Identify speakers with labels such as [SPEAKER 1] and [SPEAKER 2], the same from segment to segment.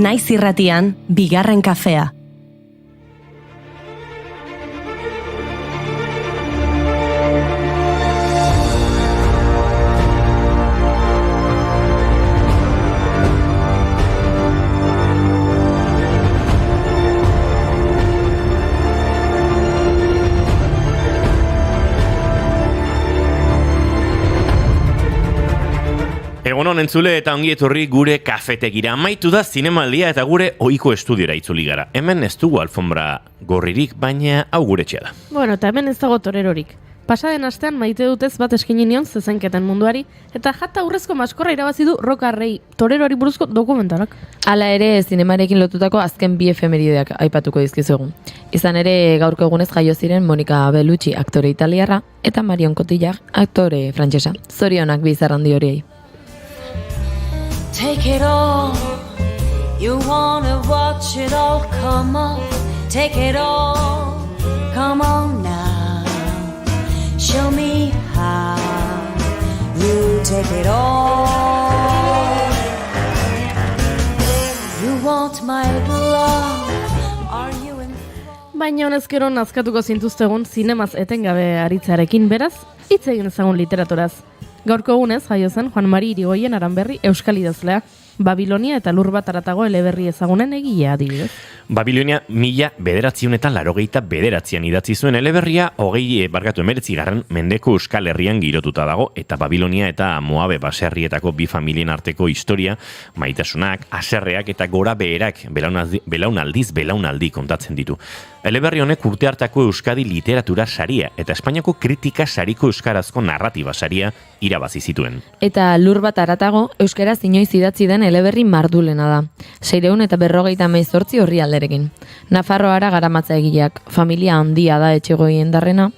[SPEAKER 1] Naiz irratian, bigarren kafea.
[SPEAKER 2] Egunon entzule eta ongi etorri gure kafetegira. Amaitu da zinemaldia eta gure ohiko estudiora itzuli gara. Hemen ez dugu alfombra gorririk, baina hau gure etxea da.
[SPEAKER 3] Bueno, eta hemen ez dago torerorik. Pasaden astean maite dutez bat eskaini nion zezenketen munduari, eta jata urrezko maskorra irabazi du Rokarrei torerori buruzko dokumentalak.
[SPEAKER 4] Hala ere, zinemarekin lotutako azken bi efemerideak aipatuko dizkizugu. Izan ere, gaurko egunez jaio ziren Monica Bellucci aktore italiarra eta Marion Cotillard aktore frantsesa. Zorionak bi zarrandi horiei.
[SPEAKER 5] Take it all, you wanna watch it all, come on, take it all, come on now, show me how, you take it all, you want my love, are you in...
[SPEAKER 3] Baina honezkero nazkatuko zintuztegun zinemaz etengabe aritzarekin beraz, hitz egin ezagun literaturaz. Gaurko egunez jaio zen Juan Mari Irigoyen Aranberri euskal idazlea, Babilonia eta Lur bat aratago eleberri ezagunen egilea adibidez.
[SPEAKER 2] Babilonia 1989 idatzi zuen eleberria 19. mendeko Euskal Herrian girotuta dago, eta Babilonia eta Moabe baserrietako bi familien arteko historia, maitasunak, haserreak eta gora beherak belaunaldi kontatzen ditu. Eleberri honek urte hartako Euskadi literatura saria eta Espainiako kritika sariko euskarazko narratiba saria irabazi zituen.
[SPEAKER 4] Eta Lur bat aratago euskaraz inoiz idatzi den eleberri mardulena da. 658 orrialderekin. Nafarroara garamatza egileak, familia handia da Etxegoien darrena,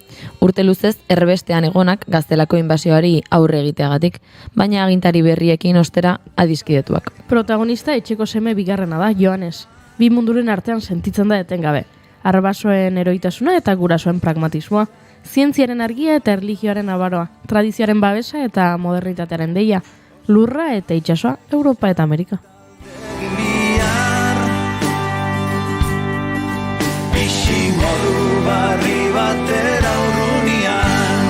[SPEAKER 4] urte luzez erbestean egonak gaztelako inbasioari aurre egiteagatik, baina agintari berriekin ostera adiskidetuak.
[SPEAKER 3] Protagonista etxeko seme bigarrena da, Joanes. Bi munduren artean sentitzen da etengabe. Arbasoen eroitasuna eta gurasoen pragmatismoa, zientziaren argia eta erlijioaren abaroa, tradizioaren babesa eta modernitatearen deia, lurra eta itsasoa, Europa eta Amerika.
[SPEAKER 6] Bixi modu barri batera urrunian,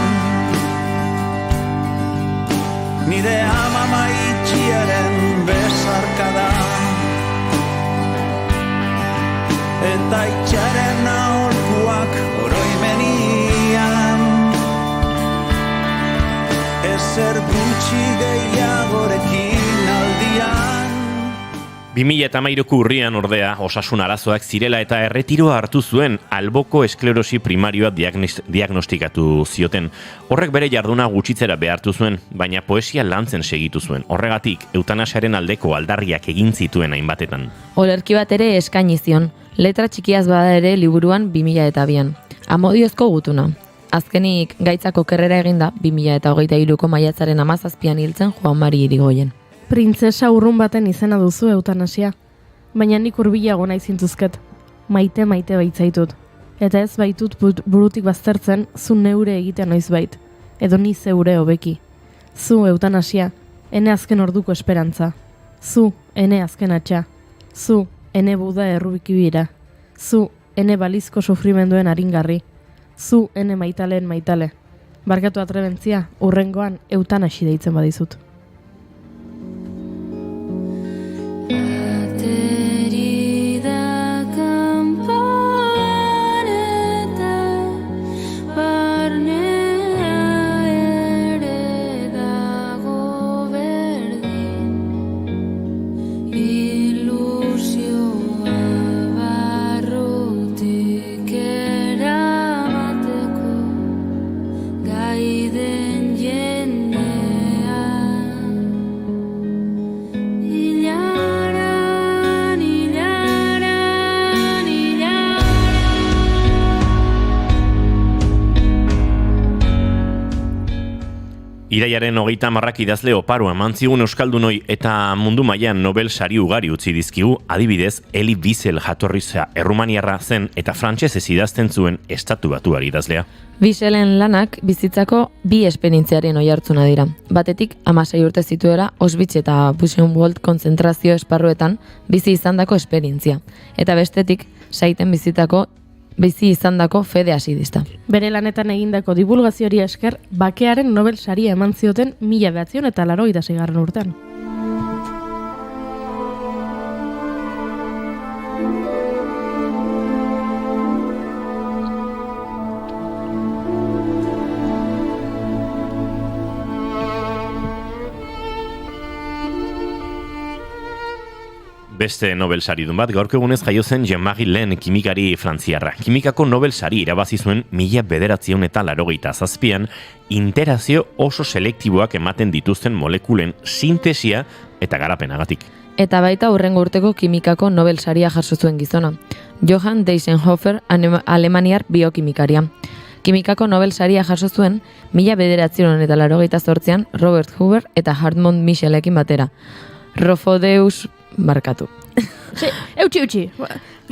[SPEAKER 6] nire ama maitxiaren besarkada, eta itxaren aholkuak oroimenian, ezer gutxi gehiagorekin aldian.
[SPEAKER 2] 2013ko urrian ordea osasun arazoak zirela eta erretiroa hartu zuen, alboko esklerosi primarioa diagnostikatu zioten. Horrek bere jarduna gutxitzera behartu zuen, baina poesia lantzen segitu zuen. Horregatik, eutanasiaren aldeko aldarriak egin zituen hainbatetan.
[SPEAKER 4] Olerki bat ere eskaini zion, letra txikiaz bada ere liburuan 2002an. Amodiozko gutuna. Azkenik gaitzako kerrera eginda 2023ko maiatzaren 17an hiltzen Juan Mari Irigoyen.
[SPEAKER 3] Printzesa urrun baten izena duzu eutanasia, baina nik hurbilago nahi zintuzket. Maite baitzaitut. Eta ez baitut burutik baztertzen zu neure egiten noizbait, edo ni zeure hobeki. Zu eutanasia, ene azken orduko esperantza. Zu, ene azken atxa. Zu, ene buda errubikibira. Zu, ene balizko sufrimenduen aringarri. Zu, ene maitaleen maitale. Barkatu atrebentzia, urrengoan eutanasi deitzen badizut.
[SPEAKER 5] Gaiden jendean
[SPEAKER 2] Iraiaren 30 idazle oparoa eman zigun euskaldunoi eta mundu mailan Nobel sari ugari utzi dizkigu, adibidez Elie Wiesel jatorriza errumaniarra zen eta frantsesez idazten zuen estatu batuari idazlea.
[SPEAKER 4] Wieselen lanak bizitzako bi esperientziaren oihartzuna dira. Batetik 16 urte zituela Auschwitz eta Buchenwald konzentrazio esparruetan bizi izandako esperientzia. Eta bestetik saiten bizi izandako fede asidista.
[SPEAKER 3] Bere lanetan egindako divulgazioari esker, bakearen Nobel saria eman zioten 1986 urtean.
[SPEAKER 2] Beste Nobel saridun bat, gaurko egunez jaio zen Jean-Marie Lehn kimikari frantziarra. Kimikako Nobel sari irabazi zuen 1987an interazio oso selektiboak ematen dituzten molekulen sintesia eta garapenagatik.
[SPEAKER 4] Eta baita hurrengo urteko kimikako Nobel saria jaso zuen gizona. Johann Deissenhofer alemaniar biokimikaria. Kimikako Nobel saria jaso zuen 1988an Robert Hoover eta Hartmut Michelekin batera. Rofodeus barkatu.
[SPEAKER 3] Eutxi.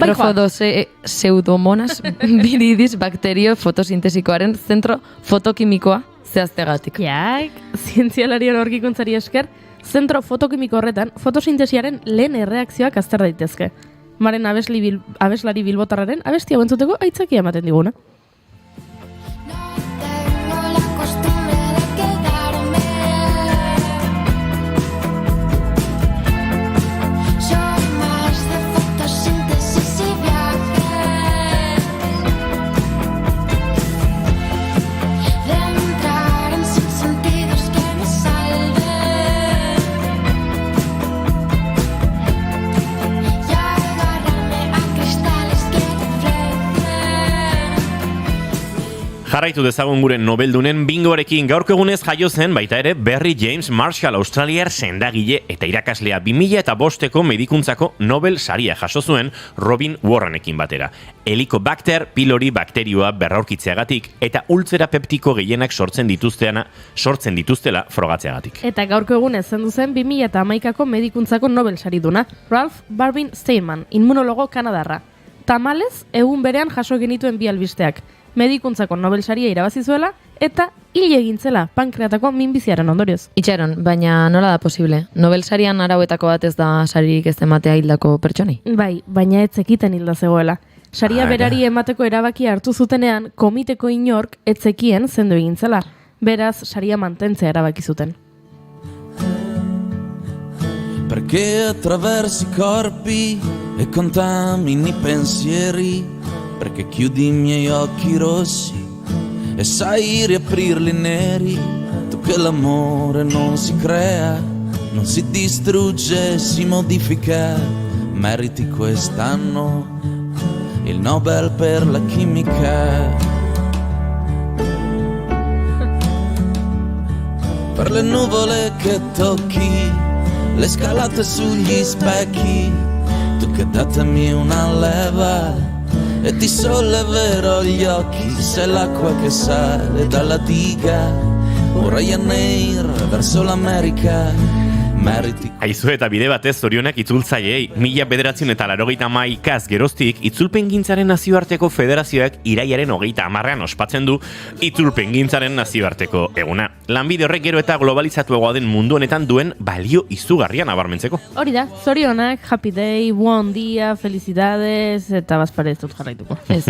[SPEAKER 4] Rofodose pseudomonas viridis bakterio fotosintesikoaren zentro fotokimikoa zehaztegatik.
[SPEAKER 3] Jak, zientzialarien aurkikuntzari esker, zentro fotokimiko horretan fotosintesiaren lehen erreakzioak azter daitezke. Maren abeslari bilbotarraren abestia bentzuteko aitzakia ematen diguna.
[SPEAKER 2] Jarraitu dezagun gure Nobeldunen bingoarekin. Gaurko egunez jaio zen baita ere Barry James Marshall australiar sendagile eta irakaslea 2005ko medikuntzako Nobel saria jaso zuen Robin Warrenekin batera. Helicobacter pylori bakterioa berraurkitzeagatik eta ultzera peptiko gehienak sortzen dituztela frogatzeagatik.
[SPEAKER 3] Eta gaurko egunez zendu zen 2011ko medikuntzako Nobel sariduna, Ralph Barbin Steinman, inmunologo kanadarra. Tamalez, egun berean jaso genituen bi albisteak. Medikuntzako Nobel saria irabazi zuela eta hil egin zela pankreatako minbiziaren ondorioz.
[SPEAKER 4] Itxaron, baina nola da posible? Nobel sarian arauetako bat ez da saririk ez ematea hildako pertsonei?
[SPEAKER 3] Bai, baina ez zekiten hilda zegoela. Saria berari emateko erabakia hartu zutenean, komiteko inork ez zekien zendu egin zela. Beraz, saria mantentzea erabaki zuten.
[SPEAKER 6] Perché attraversi i corpi e contamini i pensieri, perché chiudi i miei occhi rossi e sai riaprirli neri, tu che l'amore non si crea, non si distrugge, si modifica, meriti quest'anno il Nobel per la chimica. Per le nuvole che tocchi, le scalate sugli specchi, tu che datemi una leva e ti solleverò gli occhi, sei l'acqua che sale dalla diga, un Ryanair verso l'America.
[SPEAKER 2] Aizu eta bide batez zorionak itzultzaileei, 1981 geroztik Itzulpengintzaren nazioarteko federazioak iraiaren 30an ospatzen du Itzulpengintzaren nazioarteko eguna. Lanbide horrek gero eta globalizatuagoa den mundu honetan duen balio izugarria nabarmentzeko.
[SPEAKER 3] Hori da, zorionak, happy day, buen dia, felicidades, eta bazpare ez dut jarraituko.
[SPEAKER 4] Ez.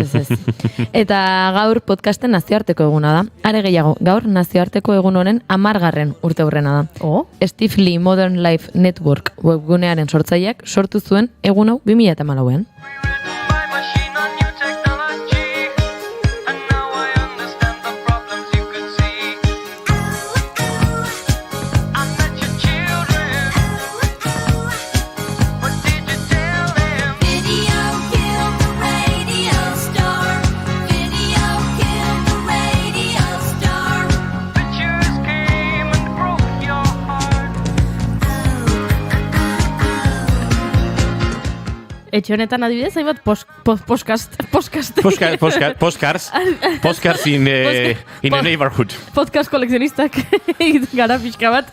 [SPEAKER 4] Eta gaur podcasten nazioarteko eguna da. Are gehiago, gaur nazioarteko egun honen 10. urteurrena da.
[SPEAKER 3] Oh?
[SPEAKER 4] Steve Lee Modern Life Network webgunearen sortzaileak sortu zuen egun hau 2014an.
[SPEAKER 3] etxe honetan adibidez, hainbat podcast
[SPEAKER 2] in a neighborhood.
[SPEAKER 3] podcast kolekzionistak gara pixka bat.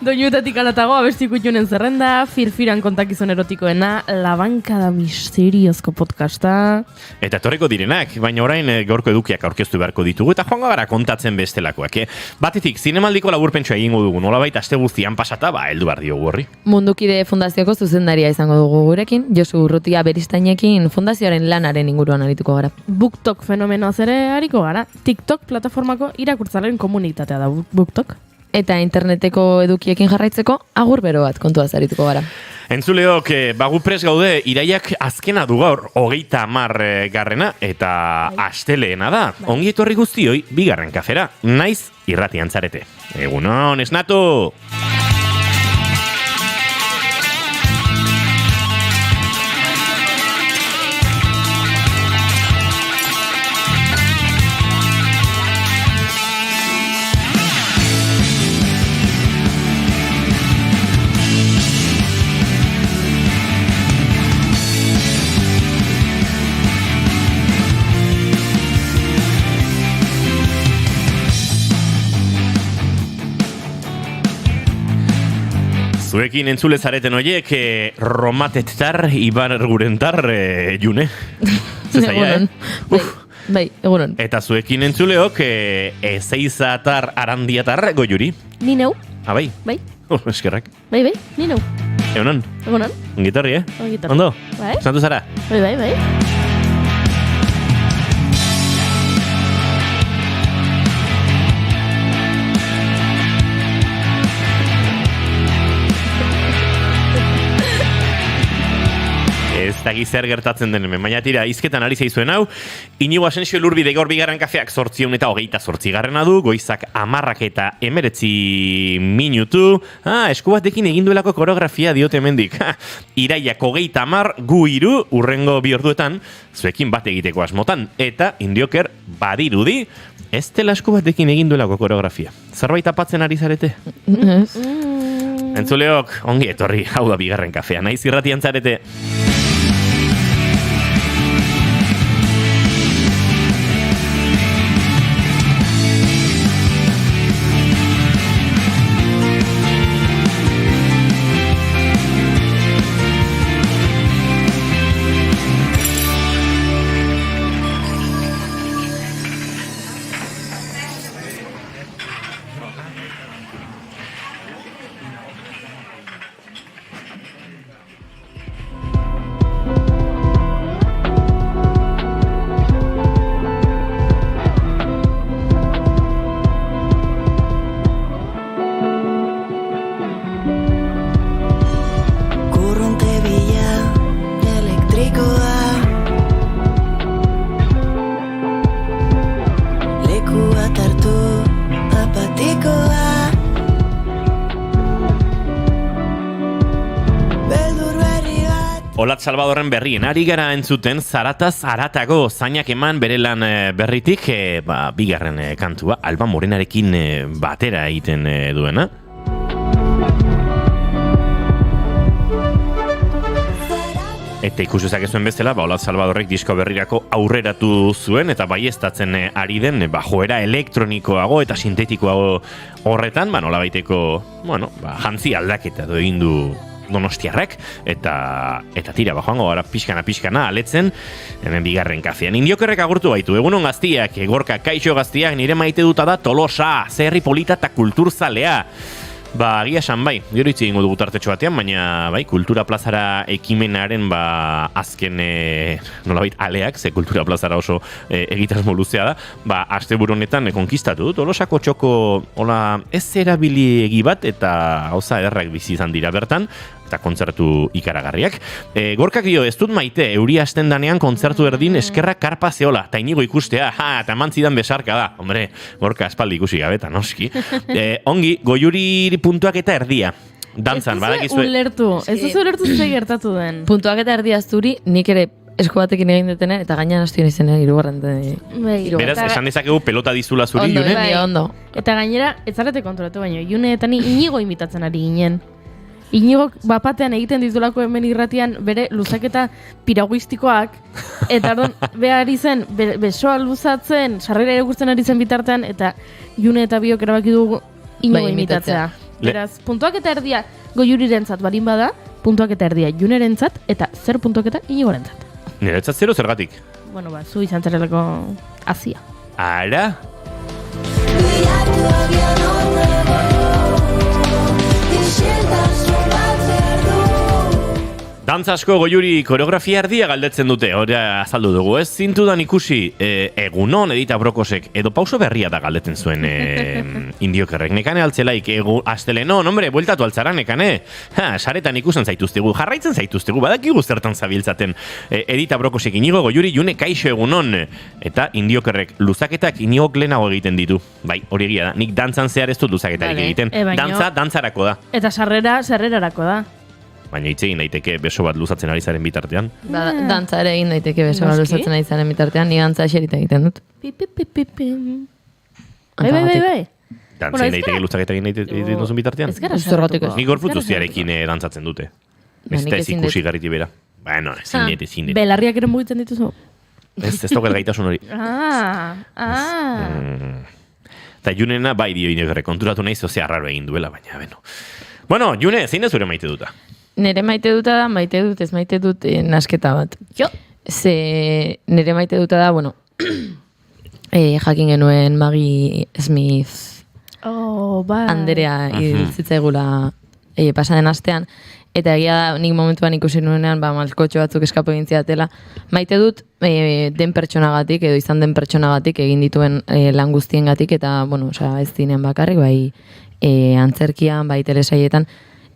[SPEAKER 3] Doinuetatik aratago abesti kutxunen zerrenda, firfiran kontakizun erotikoena, La Bancada Misteriozko podcasta.
[SPEAKER 2] Eta etorriko direnak, baina orain gaurko edukiak aurkeztu beharko ditugu, eta joango gara kontatzen bestelakoak. Batetik, zinemaldiko laburpentsua egingo dugu, nolabait aste guztian pasata, heldu behar diogu horri.
[SPEAKER 4] Mundukide Fundazioko zuzendaria izango dugu gurekin, Josu Urrutia Beristainekin fundazioaren lanaren inguruan arituko gara.
[SPEAKER 3] BookTok fenomenoaz ere ariko gara. TikTok plataformako irakurtzaren komunitatea da BookTok.
[SPEAKER 4] Eta interneteko edukiekin jarraitzeko agur bero bat kontuaz arituko gara.
[SPEAKER 2] Entzuleok, bagu pres gaude, iraiak azkena du gaur, 30 garrena, eta asteleena da. Ongi etorri guztioi, 2. kafera, naiz irratian zarete. Egunon, esnatu! Zuekin entzule zareten horiek, romatetar, ibargurentar, june. Zezaia,
[SPEAKER 4] Bai, egunon.
[SPEAKER 2] Eta zuekin entzuleok, ezeizatar, arandiatar, goiuri.
[SPEAKER 3] Ni neu.
[SPEAKER 2] Bai?
[SPEAKER 3] Bai.
[SPEAKER 2] Eskerrak.
[SPEAKER 3] Bai, ni neu.
[SPEAKER 2] Egunon.
[SPEAKER 3] Egunon.
[SPEAKER 2] Ongitorri,
[SPEAKER 3] Ongitorri.
[SPEAKER 2] Ondo?
[SPEAKER 3] Bai.
[SPEAKER 2] Santu zara?
[SPEAKER 3] Bai.
[SPEAKER 2] Ez daki zer gertatzen den hemen, baina tira, izketan ari zeizuen hau, Inigo Asensio Elurbide gaur 2. kafeak 828 du, goizak 10:19 minutu, esku batekin egin duelako koreografia diote hemendik. Iraiak 30, gu 3, urrengo 2 orduetan, zuekin bat egiteko asmotan, eta indioker badirudi, ez dela esku batekin egin duelako koreografia. Zerbait apatzen ari zarete? Entzuleok, ongi etorri, hau da 2. kafea, naiz irratian zarete. Olat Salvadorren berrien ari gara entzuten, zarataz haratago zainak eman bere lan berritik, 2. kantua, Alba Morenarekin batera egiten duena. Eta ikusezak ezuen bezala, Olat Salvadorrek disko berrirako aurreratu zuen, eta baieztatzen ari den, joera elektronikoago eta sintetikoago horretan, nolabaiteko, jantzi aldaketa egin du Donostiarrek, eta tira, joango gara pixkana aletzen, hemen 2. kafean. Indiokerrek agurtu baitu, egunon gaztiak, Gorka, kaixo gaztiak, nire maite duta da Tolosa, zerri polita eta kulturzalea. Agia esan bai, gero hitz egingo dugu tartetxo batean, baina bai, Kultura Plazara ekimenaren azken nolabait aleak, ze Kultura Plazara oso egitasmo luzea da, asteburu honetan konkistatu dut, Tolosako txoko ez erabili egi bat, eta gauza ederrak bizi izan dira bertan, eta kontzertu ikaragarriak. Gorkak dio, ez dut maite, euria hasten danean kontzertu erdin eskerrak karpa zeola, eta Inigo ikustea, eta mantzidan besarka da. Hombre, Gorka espaldi ikusi gabeta, noski. Ongi, goiuri puntuak eta erdia. Dantzan, badakizue.
[SPEAKER 3] Ez duzu ulertu ze gertatu den.
[SPEAKER 4] Puntuak eta erdia zuri, nik ere esku batekin egin dutena, eta gainan hastien izenean 3.
[SPEAKER 2] Beraz, esan dezakegu pelota dizula zuri,
[SPEAKER 4] June?
[SPEAKER 3] Ondo. Eta gainera, ez zarete konturatu baino, June eta ni Inigo imitatzen ari ginen. Inigok bapatean egiten ditulako hemen irratian bere luzaketa piraguistikoak, eta orduan behar zen besoa luzatzen, sarrera irakurtzen ari zen bitartean, eta June eta biok erabaki dugu Inigo
[SPEAKER 4] Bai,
[SPEAKER 3] imitatzea. Beraz, puntuak eta erdia Goiurirentzat barin bada, puntuak eta erdia Junerentzat, eta zer puntuak eta Inigorentzat.
[SPEAKER 2] Niretzat 0 zergatik.
[SPEAKER 3] Bueno, zu izan zerelako azia.
[SPEAKER 2] Ara? Dantzasko Goiuri koreografia erdia galdetzen dute, hori azaldu dugu, ez? Zintudan ikusi egunon Edita Brokosek, edo pauso berria da galdetzen zuen Indiokerrek. Nekane altzelaik, astelenon, hombre, bueltatu altzara, nekane. Saretan ikusten zaituztegu, jarraitzen zaituztegu, badakigu zertan zabiltzaten. Edita Brokosek Inigo Goiuri, June kaixo egunon. Eta Indiokerrek luzaketak Inigok lehenago egiten ditu. Bai, hori egia da, nik dantzan zehar ez dut luzaketarik egiten. Dantza, dantzarako da.
[SPEAKER 3] Eta sarrerarako da.
[SPEAKER 2] Baina hitz egin daiteke beso bat luzatzen ari zaren bitartean.
[SPEAKER 4] Dantza ere egin daiteke beso bat luzatzen ari zaren bitartean, ni dantza eserita egiten dut.
[SPEAKER 3] Bai.
[SPEAKER 2] Dantza egin daiteke luzaketa egin duzun bitartean.
[SPEAKER 4] Zergatik ez.
[SPEAKER 2] Nik gorputuztiarekin dantzatzen dute. Ez da ez ikusi garriti bera. Bueno, ezin.
[SPEAKER 3] Belarriak ere mugitzen dituzu?
[SPEAKER 2] Ez daukat gaitasun hori. Eta Junena bai dio Indiokerrek konturatu nahi zozea arraro egin duela, baina, beno. Bueno, June, zein da zure maite duta?
[SPEAKER 4] Nere maite duta da, ez maite dut nasketa bat. Jo. Nere maite duta da, bueno, jakin genuen Maggie Smith Anderea zitzaigula pasaden astean, eta egia da, nik momentuan ikusi nuenean, malkotxo batzuk eskapo egin zidatela. Maite dut den pertsonagatik, edo izan den pertsonagatik, egin dituen lan guztiengatik, eta, bueno, ez zinean bakarrik, bai antzerkian, bai telesaietan,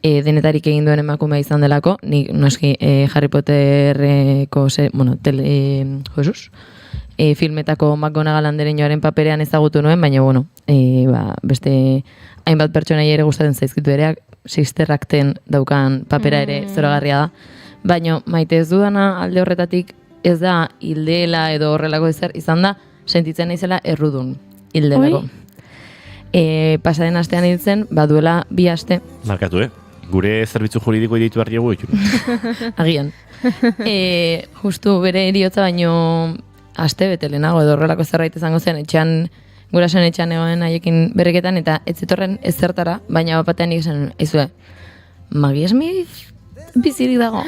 [SPEAKER 4] denetarik egin duen emakumea izan delako, nik noski Harry Potterreko filmetako McGonagall andereñoaren paperean ezagutu nuen, baina bueno, beste hainbat pertsonai ere gustatzen zaizkitu ere, Sister Acten daukan papera ere zoragarria da, baina maite ez dudana alde horretatik ez da hildela edo horrelako ezer izan da, sentitzen naizela errudun hildelako. Pasaden astean hiltzen, baduela 2 aste.
[SPEAKER 2] Markatu, Gure zerbitzu juridiko ditu behar diegu
[SPEAKER 4] Agian. Justu bere eriotza baino aste bete lehenago edo horrelako zerbait izango zen etxean, gurasoen etxean egoen haiekin berriketan, eta ez zetorren ezertara, baina bapatean izan, ezue, Maggie Smith bizirik dago.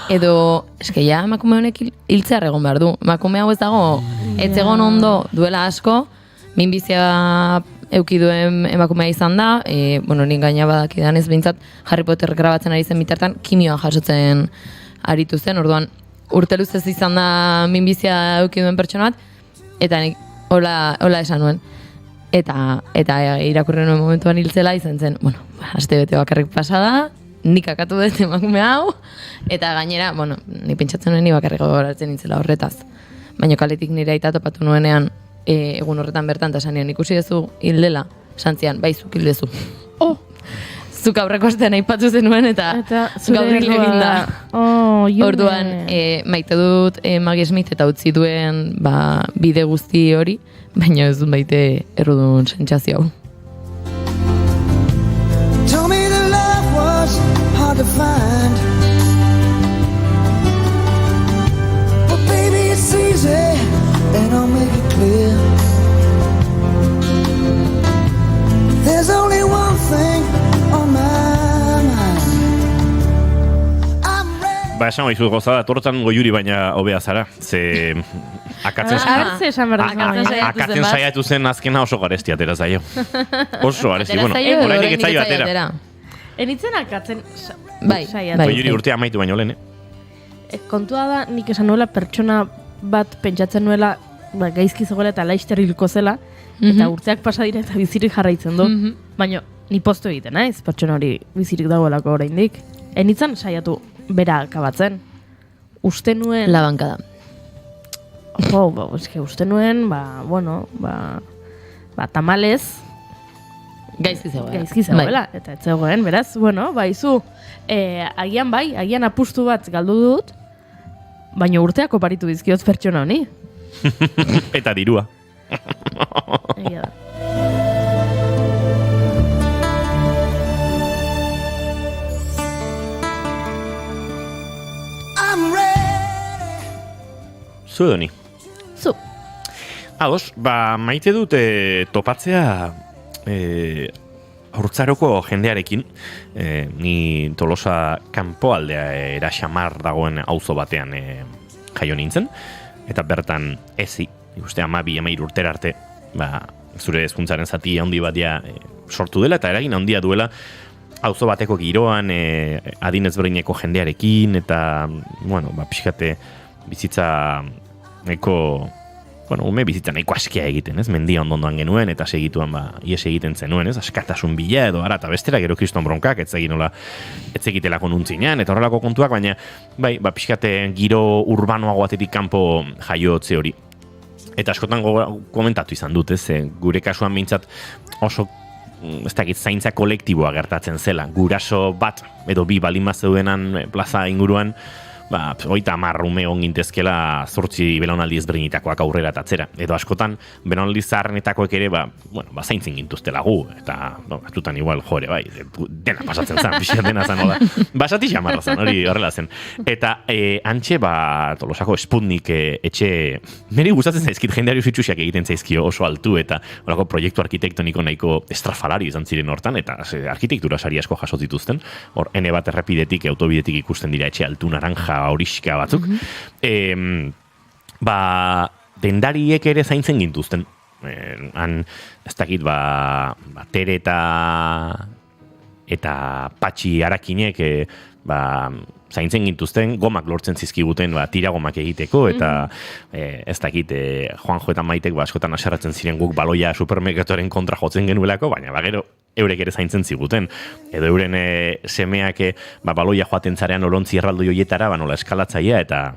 [SPEAKER 4] Edo, eske ja, emakume honek hiltzear egon behar du. Emakume hau ez dago, ez egon ondo duela asko, minbizia euki duen emakumea izan da, nik gaina badakidan ez behintzat Harry Potter grabatzen ari zen bitartan, kimioa jasotzen aritu zen, orduan urte luzez izan da minbizia euki duen pertsona bat, eta nik hola esan nuen. Eta irakurri nuen momentuan hiltzela izan zen, aste bete bakarrik pasada, nik akatu dut emakume hau, eta gainera, nik pentsatzen nuen ni bakarrik gogoratzen nintzela horretaz. Baina kaletik nire aita topatu nuenean, egun horretan bertan, eta sanion ikusi dezu hildela, santzian, bai, zuk hildezu. Zuk aurreko astean aipatu zenuen, eta gaurrik egin da. Orduan, maite dut Maggie Smith eta utzi duen bide guzti hori, baina ez dut baite errudun sentsazio hau.
[SPEAKER 7] Told me that love was hard to find, but baby it's easy, and I'll make it clear. There's only one thing on my mind.
[SPEAKER 2] Esango izut gozada, tortan Goiuri baina hobea zara, ze akatzen saiatu zen azkena oso garesti atera zaio. Oso garesti, horretik etzaio atera.
[SPEAKER 3] Enitzen akatzen
[SPEAKER 4] saiatu.
[SPEAKER 2] Goiuri urtea amaitu baino lehen,
[SPEAKER 3] kontua da, nik esan nuela pertsona bat pentsatzen nuela gaizki zegoela eta laizter hilko zela, eta urteak pasa dira eta bizirik jarraitzen du. Baina, ni postu egiten naiz, pertsona hori bizirik dagoelako oraindik. Enitzen saiatu bera akabatzen. Uste nuen...
[SPEAKER 4] La bankada.
[SPEAKER 3] Uste nuen, tamalez...
[SPEAKER 4] Gaizki
[SPEAKER 3] zegoela. Eta ez zegoen, beraz, izu, agian apustu bat galdu dut, baina urteak oparitu dizkiot pertsona honi.
[SPEAKER 2] Eta dirua. Zu edo ni?
[SPEAKER 3] Zu.
[SPEAKER 2] Ados, maite dut topatzea Haurtzaroko jendearekin, ni Tolosa kanpoaldea eraxamar dagoen auzo batean jaio nintzen, eta bertan ezi, ikuste 12-13 urtera arte, zure hezkuntzaren zati handi batia sortu dela, eta eragin handia duela auzo bateko giroan adin ezberdineko jendearekin, eta, pixkate bizitza ume bizitza nahiko askia egiten, ez? Mendia ondondoan genuen, eta segituan ies egiten zenuen, ez? Askatasun bila edo ara, eta bestera gero kriston bronkak, etzegitelako nuntzinean, eta horrelako kontuak, baina, pixkate giro urbanoago batetik kanpo jaiotze hori. Eta askotan komentatu izan dut, ez? Gure kasuan mintzat oso ez dakit zaintza kolektiboa gertatzen zela. Guraso bat, edo bi balin bat zeudenan plaza inguruan, 30 ume ongintezkela 8 belaunaldi ezberdinetakoak aurrera eta atzera. Edo askotan, belaunaldi zaharrenetakoek ere, zaintzen gintuztela gu. Eta, atutan igual, jore, dena pasatzen zen, pixka dena zen, hola. Basati xamarra zen, hori horrela zen. Eta, antxe, Tolosako Sputnik etxe, niri gustatzen zaizkit jendeario zitsusiak egiten zaizkio oso altu, eta horako proiektu arkitektoniko nahiko estrafalari izan ziren hortan, eta arkitektura sari asko jaso zituzten. Hor, N bat errepidetik, autobidetik ikusten dira etxe altu naranja horiska batzuk. Dendariek ere zaintzen gintuzten. Han, ez dakit, Tere eta Patxi Arakinek zaintzen gintuzten, gomak lortzen zizkiguten tiragomak egiteko, eta ez dakit, Juanjo eta Maitek askotan aserratzen ziren guk baloia supermerkatuaren kontra jotzen genuelako, baina gero eurek ere zaintzen ziguten. Edo euren semeak baloia joaten zarean orontzi erraldoi hoietara, nola eskalatzaia, eta,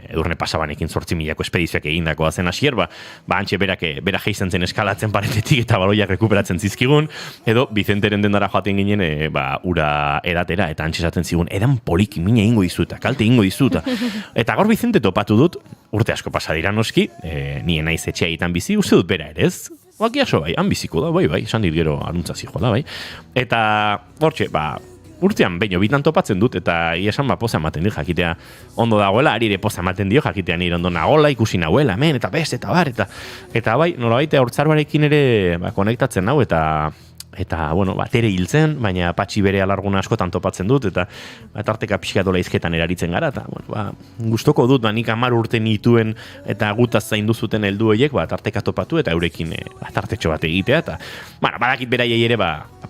[SPEAKER 2] edurne pasabanekin 8.000 espedizioak egindakoa zen hasier, antxe bera geizten zen eskalatzen paretetik eta baloiak rekuperatzen zizkigun, edo Vicenteren dendara joaten ginen, ura edatera, eta antxe esaten zigun, edan poliki mina ingo dizuta, kalte ingo dizuta. Eta gaur Vicente topatu dut, urte asko pasadira noski, nien naiz etxea egiten bizi, uste dut bera ere ez? Aso han biziko da, esan dit gero aruntza zijoa da, Eta, hortxe, urtean behin bitan topatzen dut, eta esan poza ematen dio jakitea ondo dagoela, ari ere poza ematen dio jakitea nire ondo nagola, ikusi nagoela, hemen, eta best, eta bar, eta nolabait haurtzaroarekin ere konektatzen nau, eta Tere hiltzen, baina Patxi bere alarguna askotan topatzen dut, eta tarteka pixkatola izketan eraritzen gara, eta gustoko dut, nik 10 urte nituen, eta gutaz zaindu zuten heldu horiek, tarteka topatu, eta eurekin tartetxo bat egitea, eta badakit beraiei ere,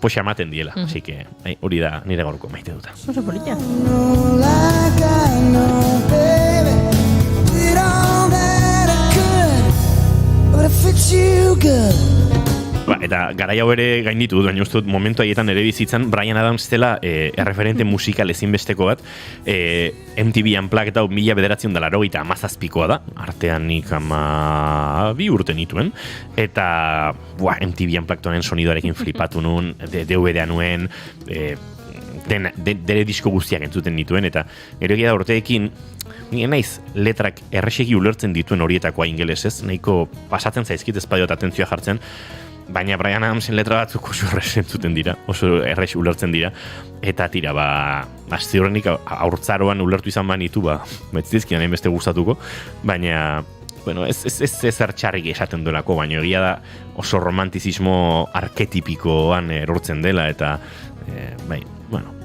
[SPEAKER 2] poxa ematen diela, así que hori da nire gaurko maite duta.
[SPEAKER 3] Oso polita.
[SPEAKER 2] Eta garai hau ere gainditu dut, baina uste dut momentu haietan ere bizitzan Bryan Adams dela erreferente musikal ezinbesteko bat, MTV Unplugged eta 1987 da, artean nik 2 urte nituen, eta MTV Unplugged honen sonidoarekin flipatu nuen, DVD-a nuen, dere disko guztiak entzuten nituen, eta gero egia da urteekin, nien naiz letrak errexegi ulertzen dituen horietakoa ingelesez, nahiko pasatzen zaizkit ezpadio eta atentzioa jartzen, baina Bryan Adamsen letra batzuk oso errex entzuten dira, oso errex ulertzen dira, eta tira, ziurrenik haurtzaroan ulertu izan banitu, betzizkian hain beste gustatuko, baina, ez txarrik esaten duelako, baina egia da oso romantizismo arketipikoan erortzen dela, eta,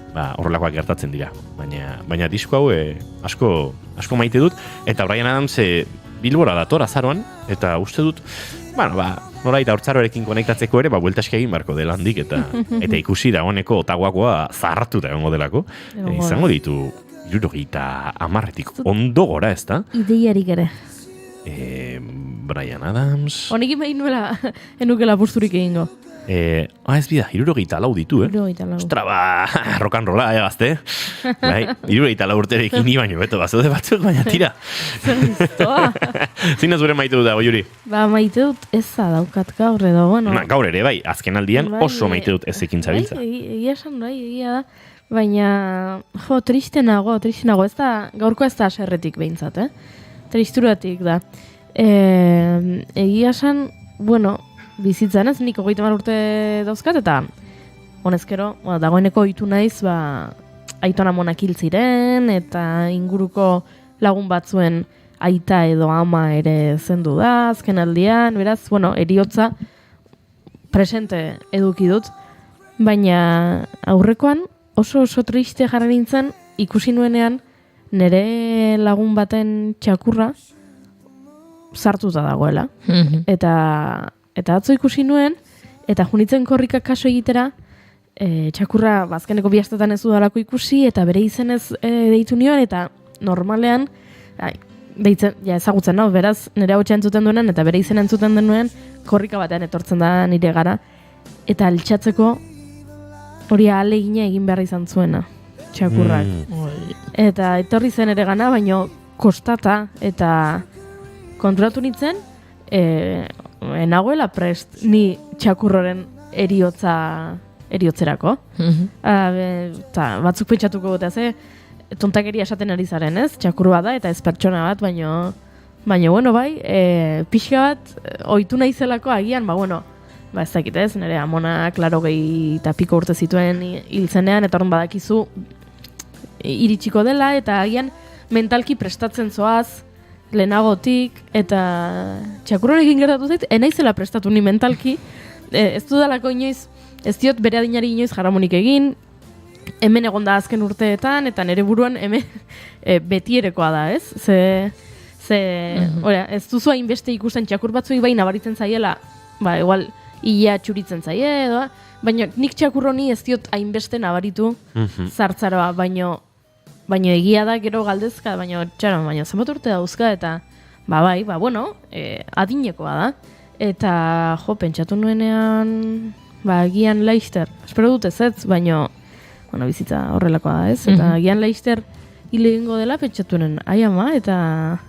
[SPEAKER 2] horrelakoak gertatzen dira, baina disko hau asko maite dut, eta Bryan Adams Bilbora dator azaroan, eta uste dut, norait haurtzaroarekin konektatzeko ere, bueltaske egin barko dela handik, eta ikusi dagoeneko otagoakoa zahartuta egongo delako, izango ditu 70 ondo gora, ez da?
[SPEAKER 3] Ideiarik ere.
[SPEAKER 2] Bryan Adams...
[SPEAKER 3] Honekin behin nuela, enukela busturik egingo.
[SPEAKER 2] Ez bida, 74 ditu,
[SPEAKER 3] 74.
[SPEAKER 2] Ostra, rock and rolla, gazte. 74 urterekin ni baino, beto, bazaude batzuk, baina tira. Zinaz bere maite dut dago, Juri?
[SPEAKER 3] Maite dut eza daukat gaur edo,
[SPEAKER 2] gaur ere, azken aldian oso maite dut ezekin zabiltza.
[SPEAKER 3] Egia esan, egia da. Baina, triste nago, ez da, gaurko ez da aserretik behintzat, Tristuratik da. Egia esan, bizitzan ez, nik 30 urte dauzkat, eta honezkero, dagoeneko ohitu naiz, aitona monak hil ziren, eta inguruko lagun batzuen aita edo ama ere zendu da, azken aldian, beraz, bueno, eriotza presente eduki dut, baina aurrekoan oso triste jarra nintzen ikusi nuenean nire lagun baten txakurra sartuta dagoela. Eta atzo ikusi nuen, eta junitzen korrika kaso egitera, txakurra bazkeneko bihastetan ez dudalako ikusi, eta bere izenez deitu nion, eta normalean, deitzen, ezagutzen nau, beraz, nire hau entzuten duenan, eta bere izen entzuten denuen, korrika batean etortzen da nire gara, eta altxatzeko hori ahalegina egin behar izan zuena, txakurrak. Eta etorri zen ere gana, baino kostata, eta konturatu nintzen, nagoela prest ni txakurroren eriotzerako. Eta batzuk pentsatuko dute, tontakeria esaten ari zaren, ez? Txakurroa da eta ez pertsona bat, baino bueno, bai, pixka bat, ohitu naizelako agian, ez dakit ez, nire amona, klaro, 20 eta piko urte zituen hil zenean, eta horren badakizu iritsiko dela, eta agian mentalki prestatzen zoaz, lehenagotik, eta txakurrorekin gertatu zait, enaizela prestatu ni mentalki, ez dudalako inoiz, ez diot bere adinari inoiz jaramonik egin, hemen egon da azken urteetan, eta nire buruan hemen betierekoa da, ez? Ez duzu hainbeste ikusten txakur batzuei bai nabaritzen zaiela, igual ia txuritzen zaie edo, baina nik txakurroni ez diot hainbeste nabaritu zartzaroa, baino egia da gero galdezka, baina zenbat urte dauzka, eta adinekoa da. Eta pentsatu nuenean, agian Leister, espero dut ez, baina bizitza horrelakoa da ez, eta agian Leister hile egingo dela pentsatu nuen, ama, eta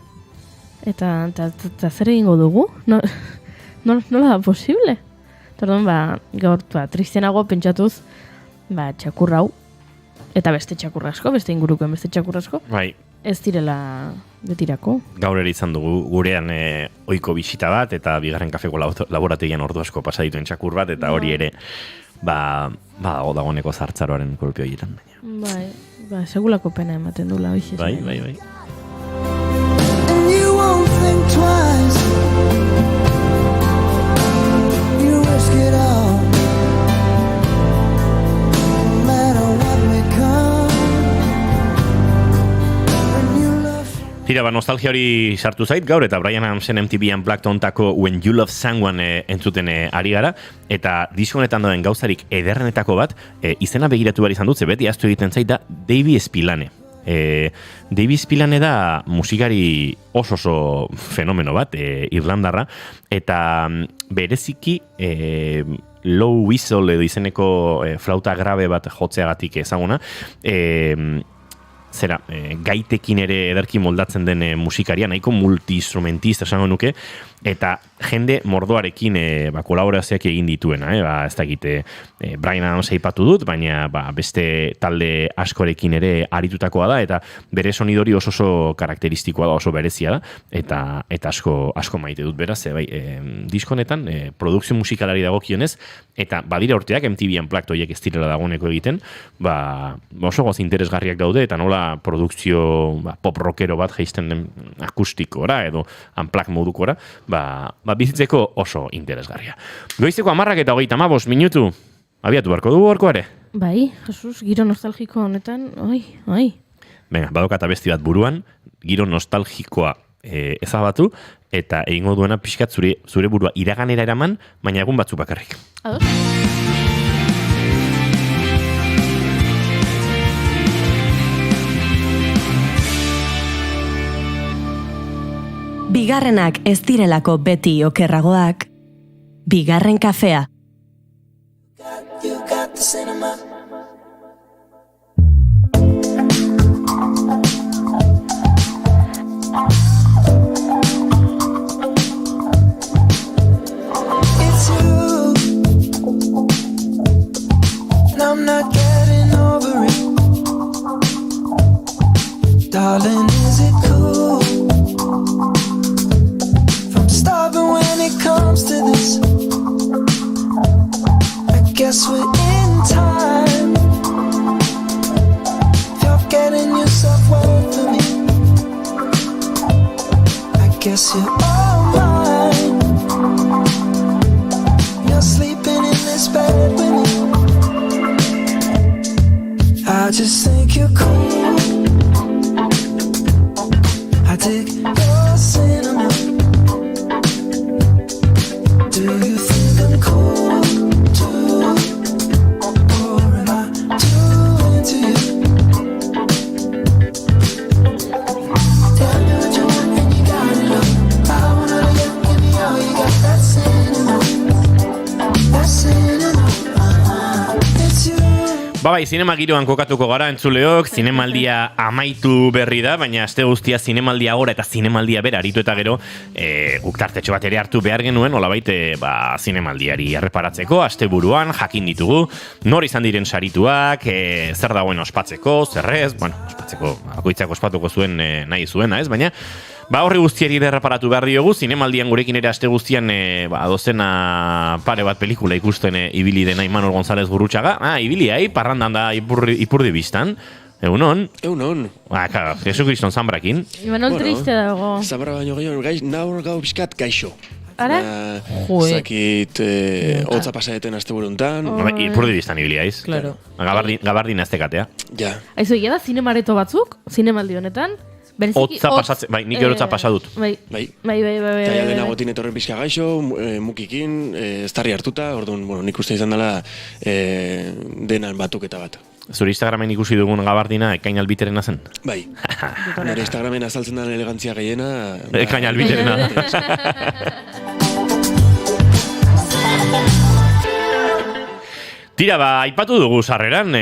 [SPEAKER 3] zer egingo dugu? Nola da posible? Tordon, gaur, tristenago pentsatuz, txakurra hau, eta beste txakurra asko, beste ingurukoen beste txakurra asko, ez direla betirako. Gaur ere
[SPEAKER 2] izan dugu gurean ohiko bisita bat, eta bigarren kafeko laborategian ordu asko pasa dituen txakur bat, eta hori ere, dagoeneko zartzaroaren kolpio egiten.
[SPEAKER 3] Segulako pena ematen dula, oixe.
[SPEAKER 2] Bai.
[SPEAKER 7] And you won't think twice. You risk it all. No matter what may come. When you love.
[SPEAKER 2] Tira, nostalgia hori sartu zait gaur, eta Bryan Adamsen MTV Unplugged ontako When You Love Someone entzuten ari gara, eta disko honetan dauden gauzarik ederrenetako bat, izena begiratu behar izan dut, beti ahaztu egiten zait da Davy Spillane. Davy Spillane da musikari oso fenomeno bat, irlandarra, eta bereziki low whistle edo izeneko flauta grabe bat jotzeagatik ezaguna, gaitekin ere ederki moldatzen den musikaria, nahiko multi-instrumentista esango nuke, eta jende mordoarekin kolaborazioak egin dituena, ez dakit Bryan Adams aipatu dut, baina beste talde askorekin ere aritutakoa da, eta bere sonidori oso karakteristikoa da, oso berezia da, eta asko maite dut beraz, diskonetan, produkzio musikalari dagokionez, eta badira urteak MTV Unplugged horiek ez direla dagoeneko egiten, oso goz interesgarriak daude, eta nola produkzio pop rockero bat jaisten den akustikora, edo unplugged modukora, bizitzeko oso interesgarria. Goizeko 10:35 minutu, abiatu barko dugu horkoare?
[SPEAKER 3] Bai, Jesus, giro nostalgiko honetan, oi.
[SPEAKER 2] Venga, badokata besti bat buruan, giro nostalgikoa ezabatu, eta egingo duena pixkat zure burua iraganera eraman, baina egun batzuk bakarrik.
[SPEAKER 3] Ados?
[SPEAKER 1] Bigarrenak ez direlako beti okerragoak, bigarren kafea.
[SPEAKER 7] You got the cinema. It's you. And I'm not getting over it. Darling, is it cool? Starving when it comes to this. I guess we're in time. You're getting yourself well for me. guess you're all mine. You're sleeping in this bed with me. I just think you're cool. I dig your cinnamon. Do you think I'm cool too? Or am I too into you? Tell me what you want and you got it all. I wanna know you, give me all you got. That cinnamon, that cinnamon. It's you.
[SPEAKER 2] Bai, zinema giroan kokatuko gara entzuleok, zinemaldia amaitu berri da, baina aste guztia zinemaldia gora eta zinemaldia bera aritu eta gero guk tartetxo bat ere hartu behar genuen, olabait zinemaldiari erreparatzeko, aste buruan, jakin ditugu, nor izan diren sarituak, zer dagoen ospatzeko, zerrez, bueno, ospatzeko, bakoitzak ospatuko zuen nahi zuena, ez, baina horri guztiari erreparatu behar diogu, zinemaldian gurekin ere aste guztian dozena pare bat pelikula ikusten ibili dena Imanol González Gurrutxaga. Ibili parrandan da ipurdi biztan. Egunon?
[SPEAKER 8] Egunon.
[SPEAKER 2] Claro, Jesukriston zanbrakin.
[SPEAKER 3] Imanol triste dago.
[SPEAKER 8] Zabra baino gehiago, naur gau pixkat gaixo.
[SPEAKER 3] Ara?
[SPEAKER 8] Zakit, hotza pasaeten aste buruntan.
[SPEAKER 2] Ipurdi biztan ibili aiz.
[SPEAKER 4] Claro.
[SPEAKER 2] Gabardin aztekatea.
[SPEAKER 8] Ja.
[SPEAKER 3] Aizu, egia da zinemareto batzuk, zinemaldi honetan.
[SPEAKER 2] Hotza pasatzen, nik erotza pasadut.
[SPEAKER 3] Bai.
[SPEAKER 8] Eta ja denagotin etorren pixka gaixo, mukikin, estarri hartuta, orduan, nik uste izan dela denan batuketa bat.
[SPEAKER 2] Zure Instagramen ikusi dugun gabardina ekain albiterena zen?
[SPEAKER 8] Bai. Nire Instagramen azaltzen den elegantzia gehiena.
[SPEAKER 2] Ekain albiterena. Tira, aipatu dugu sarreran,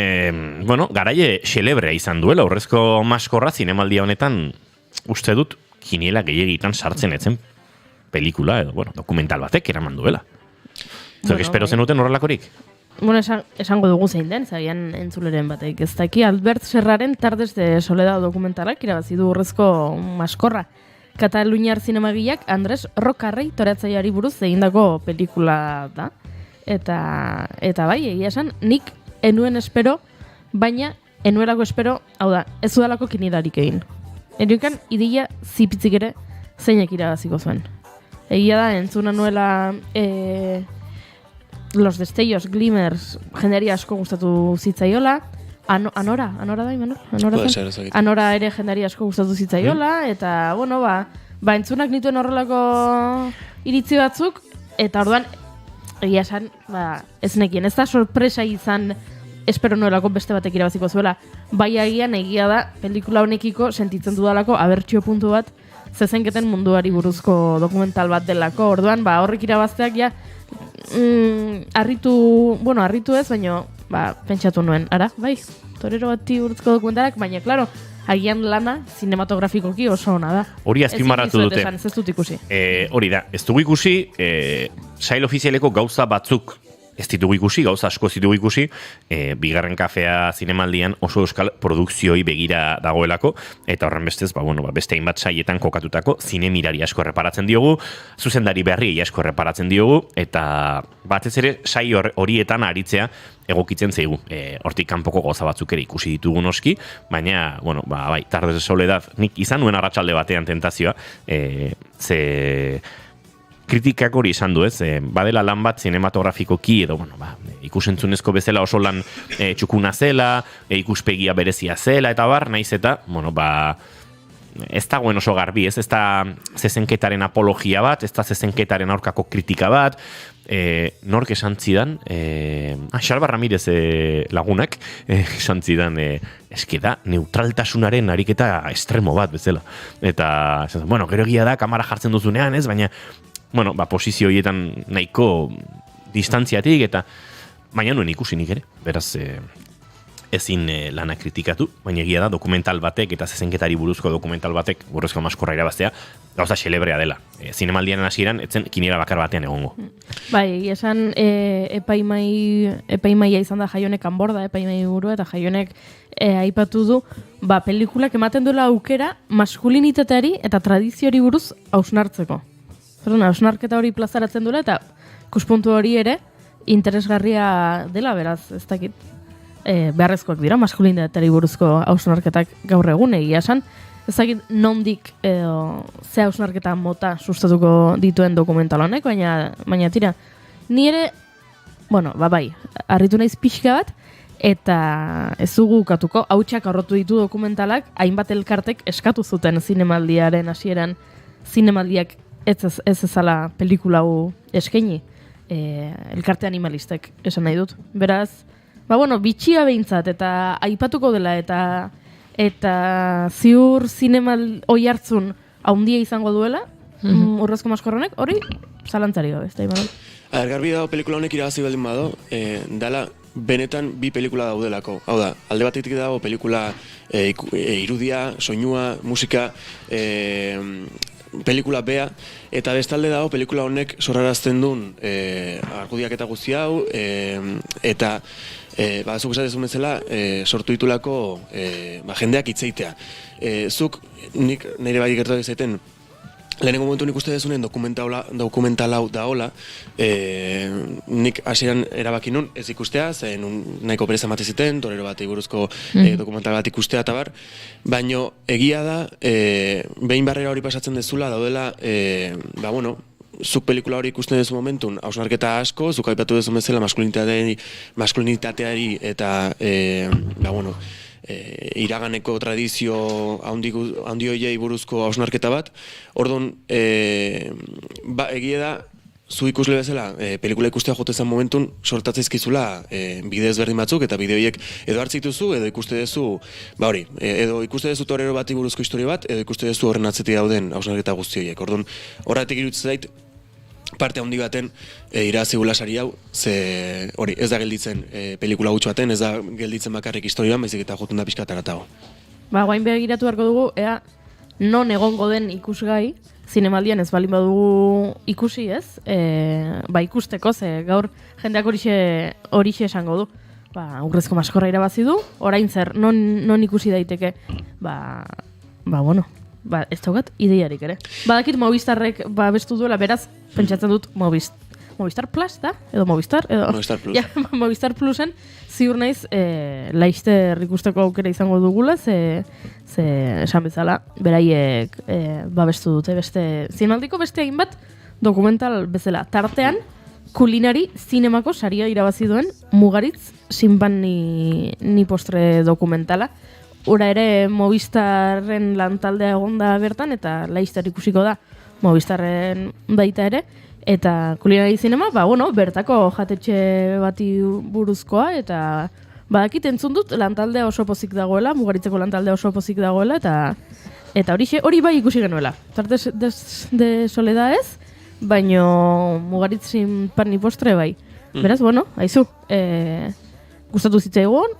[SPEAKER 2] garaie xelebrea izan duela, horrezko maskorra zinemaldia honetan, uste dut, kiniela gehiagitan sartzen etzen pelikula, edo, dokumental batek eraman duela. Zer, espero zenuten horrelakorik?
[SPEAKER 3] Esango dugu zein den, zagian entzuleren batek. Ez daki, Albert Serraren Tardes de Soledad dokumentalak irabazi du horrezko maskorra. Kataluniar zinemagileak Andres Rocarrey toreatzaileari buruz egindako pelikula da. Eta bai, egia esan, nik enuen espero, baina enuelako espero, hau da, ez udalako kinidarik egin. Eriokan, ideia zipitzik ere zeinek irabaziko zuen. Egia da, entzuna nuela Los Destellos, Glimmers, jendari asko gustatu zitzaiola, Anora da, Imanol? Anora ere jendari asko gustatu zitzaiola, eta, entzunak nituen horrelako iritzi batzuk, eta orduan, egia esan, ez nekien, ez da sorpresa izan espero nuelako beste batek irabaziko zuela. Bai agian egia da, pelikula honekiko sentitzen dudalako abertsio puntu bat zezenketen munduari buruzko dokumental bat delako. Orduan, horrek irabazteak ja, harritu ez, baina pentsatu nuen, ara, bai, torero bati buruzko dokumentalak, baina, klaro, agian lana zinematografikoki oso ona da.
[SPEAKER 2] Hori azpimarratu dute.
[SPEAKER 3] Ez dut ikusi.
[SPEAKER 2] Hori da, ez dugu ikusi, sail ofizialeko gauza batzuk ez ditugu ikusi, gauza asko ez ditugu ikusi, bigarren kafea zinemaldian oso euskal produkzioi begira dagoelako, eta horren bestez, beste hainbat saietan kokatutako zinemirari asko erreparatzen diogu, zuzendari berri asko erreparatzen diogu, eta batez ere sai horietan aritzea egokitzen zaigu. Hortik kanpoko gauza batzuk ere ikusi ditugu noski, baina, bai, Tardes de Soledad, nik izan nuen arratsalde batean tentazioa, kritikak hori izan du, ez? Badela lan bat zinematografikoki edo, ikusentzunezko bezala oso lan txukuna zela, ikuspegia berezia zela, eta naiz eta, ez dagoen oso garbi, ez da zezenketaren apologia bat, ez da zezenketaren aurkako kritika bat, nork esan zidan, Xalba Ramirez lagunak, esan zidan, eskeda, neutraltasunaren ariketa estremo bat bezala. Eta, gero egia da, kamara jartzen duzunean, ez? Baina, posizio horietan nahiko distantziatik, eta baina nuen ikusi nik ere, beraz ezin lana kritikatu, baina egia da dokumental batek eta zezenketari buruzko dokumental batek burrezko maskorra irabaztea gauza xelebrea dela. Zinemaldiaren hasieran etzen kiniera bakar batean egongo.
[SPEAKER 3] Bai, esan epaimaia izan da Jaionek Anborda, epaimai burua, eta Jaionek aipatu du, pelikulak ematen duela aukera maskulinitateari eta tradiziori buruz hausnartzeko. Hausnarketa hori plazaratzen duela, eta ikuspuntu hori ere interesgarria dela, beraz, ez dakit. Beharrezkoak dira, maskulinitateari buruzko hausnarketak gaur egun egia esan. ezagit nondik edo ze hausnarketa mota sustatuko dituen dokumental honek, baina tira, ni ere, bueno, bai, harritu naiz pixka bat, eta ez dugu ukatuko, hautsak arrotu ditu dokumentalak, hainbat elkartek eskatu zuten zinemaldiaren hasieran, zinemaldiak ez ezala pelikula hau eskaini, elkarte animalistek esan nahi dut. Beraz, bitxia behintzat, eta aipatuko dela, eta ziur zinemal oi hartzun haundia izango duela, Urrezko Maskorronek, hori zalantzari gabe, ez da imanol?
[SPEAKER 8] Garbi dago pelikula honek irabazi baldin bado, dala benetan bi pelikula daudelako. Hau da, alde batetik dago pelikula irudia, soinua, musika, pelikula bea, eta bestalde dago pelikula honek sorrarazten duen argudiak eta guzti hau, eta zuk esatezun bezala sortu ditulako jendeak hitzeitea. Zuk, nik nire bai gertu ezaiten, lehenengo momentu nik uste dezunen dokumental hau daola, nik hasieran erabaki nun ez ikustea, zen nahiko pereza mate ziten, torero bat buruzko dokumental bat ikustea eta bar, baino egia da, behin barrera hori pasatzen dezula, daudela, zuk pelikula hori ikusten dezu momentun, hausnarketa asko, zuk aipatu dezu bezala maskulinitateari eta, iraganeko tradizio handi hoiei buruzko hausnarketa bat. Orduan, egia da, zu ikusle bezala, pelikula ikustea jotezan momentun, sortatzaizkizula bide ezberdin batzuk, eta bide horiek edo hartzituzu, edo ikuste dezu, edo ikuste dezu torero bati buruzko historia bat, edo ikuste dezu horren atzetik dauden hausnarketa guzti horiek. Orduan, horretik iruditzen zait, parte handi baten irabazi sari hau, ze hori ez da gelditzen pelikula gutxu baten, ez da gelditzen bakarrik historian, baizik eta joten da pixka taratago.
[SPEAKER 3] Guain begiratu beharko dugu, ea non egongo den ikusgai, zinemaldian ez balin badugu ikusi ez, ikusteko, ze gaur jendeak horixe esango du. Urrezko Maskorra irabazi du, orain zer, non ikusi daiteke, ez daukat ideiarik ere. Badakit Movistarrek bestu duela, beraz, pentsatzen dut Movistar Plus da? Edo Movistar?
[SPEAKER 8] Movistar Plus.
[SPEAKER 3] Ja, Movistar Plusen ziur naiz Laster ikusteko aukera izango dugula, ze esan bezala, beraiek babestu dute zinemaldiko beste hainbat dokumental bezala. Tartean, kulinari zinemako saria irabazi duen Mugaritz sinpan ni postre dokumentala. Ura ere Movistarren lantaldea egonda bertan, eta Laster ikusiko da Movistarren baita ere, eta kulinari zinema, bertako jatetxe bati buruzkoa, eta badakit entzun dut lantaldea oso pozik dagoela, Mugaritzeko lantaldea oso pozik dagoela, eta hori bai ikusi genuela. Tartes de soledad ez, baino Mugaritz sinpan ni postre bai. Beraz, haizu, gustatu zitzaigun,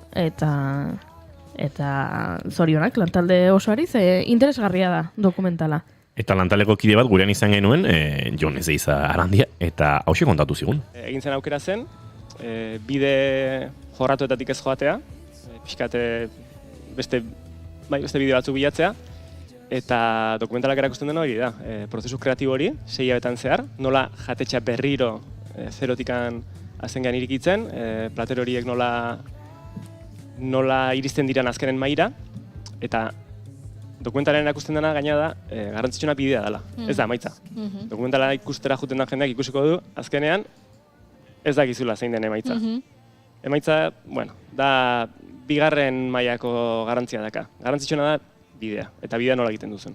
[SPEAKER 3] eta zorionak lantalde osoari, ze interesgarria da dokumentala.
[SPEAKER 2] Eta lantaleko kide bat gurean izan genuen, Jon Ezeiza Arandia, eta hauxe kontatu zigun.
[SPEAKER 9] Egin zen aukera zen, bide jorratuetatik ez joatea, pixkate beste bideo batzuk bilatzea, eta dokumentalak erakusten dena hori da, prozesu kreatibo hori, 6 hilabetan zehar, nola jatetxa berriro zerotikan azengean irikitzen, plater horiek nola iristen diran azkenen maira, eta dokumentalen erakusten dena gaina da garrantzitsuna bidea dela, ez da emaitza. Dokumentala ikustera juten da jendeak ikusiko du, azkenean ez dakizula zein den emaitza. Emaitza, da bigarren mailako garrantzia daka. Garrantzitsuna da bidea, eta bidea nola egiten duzun.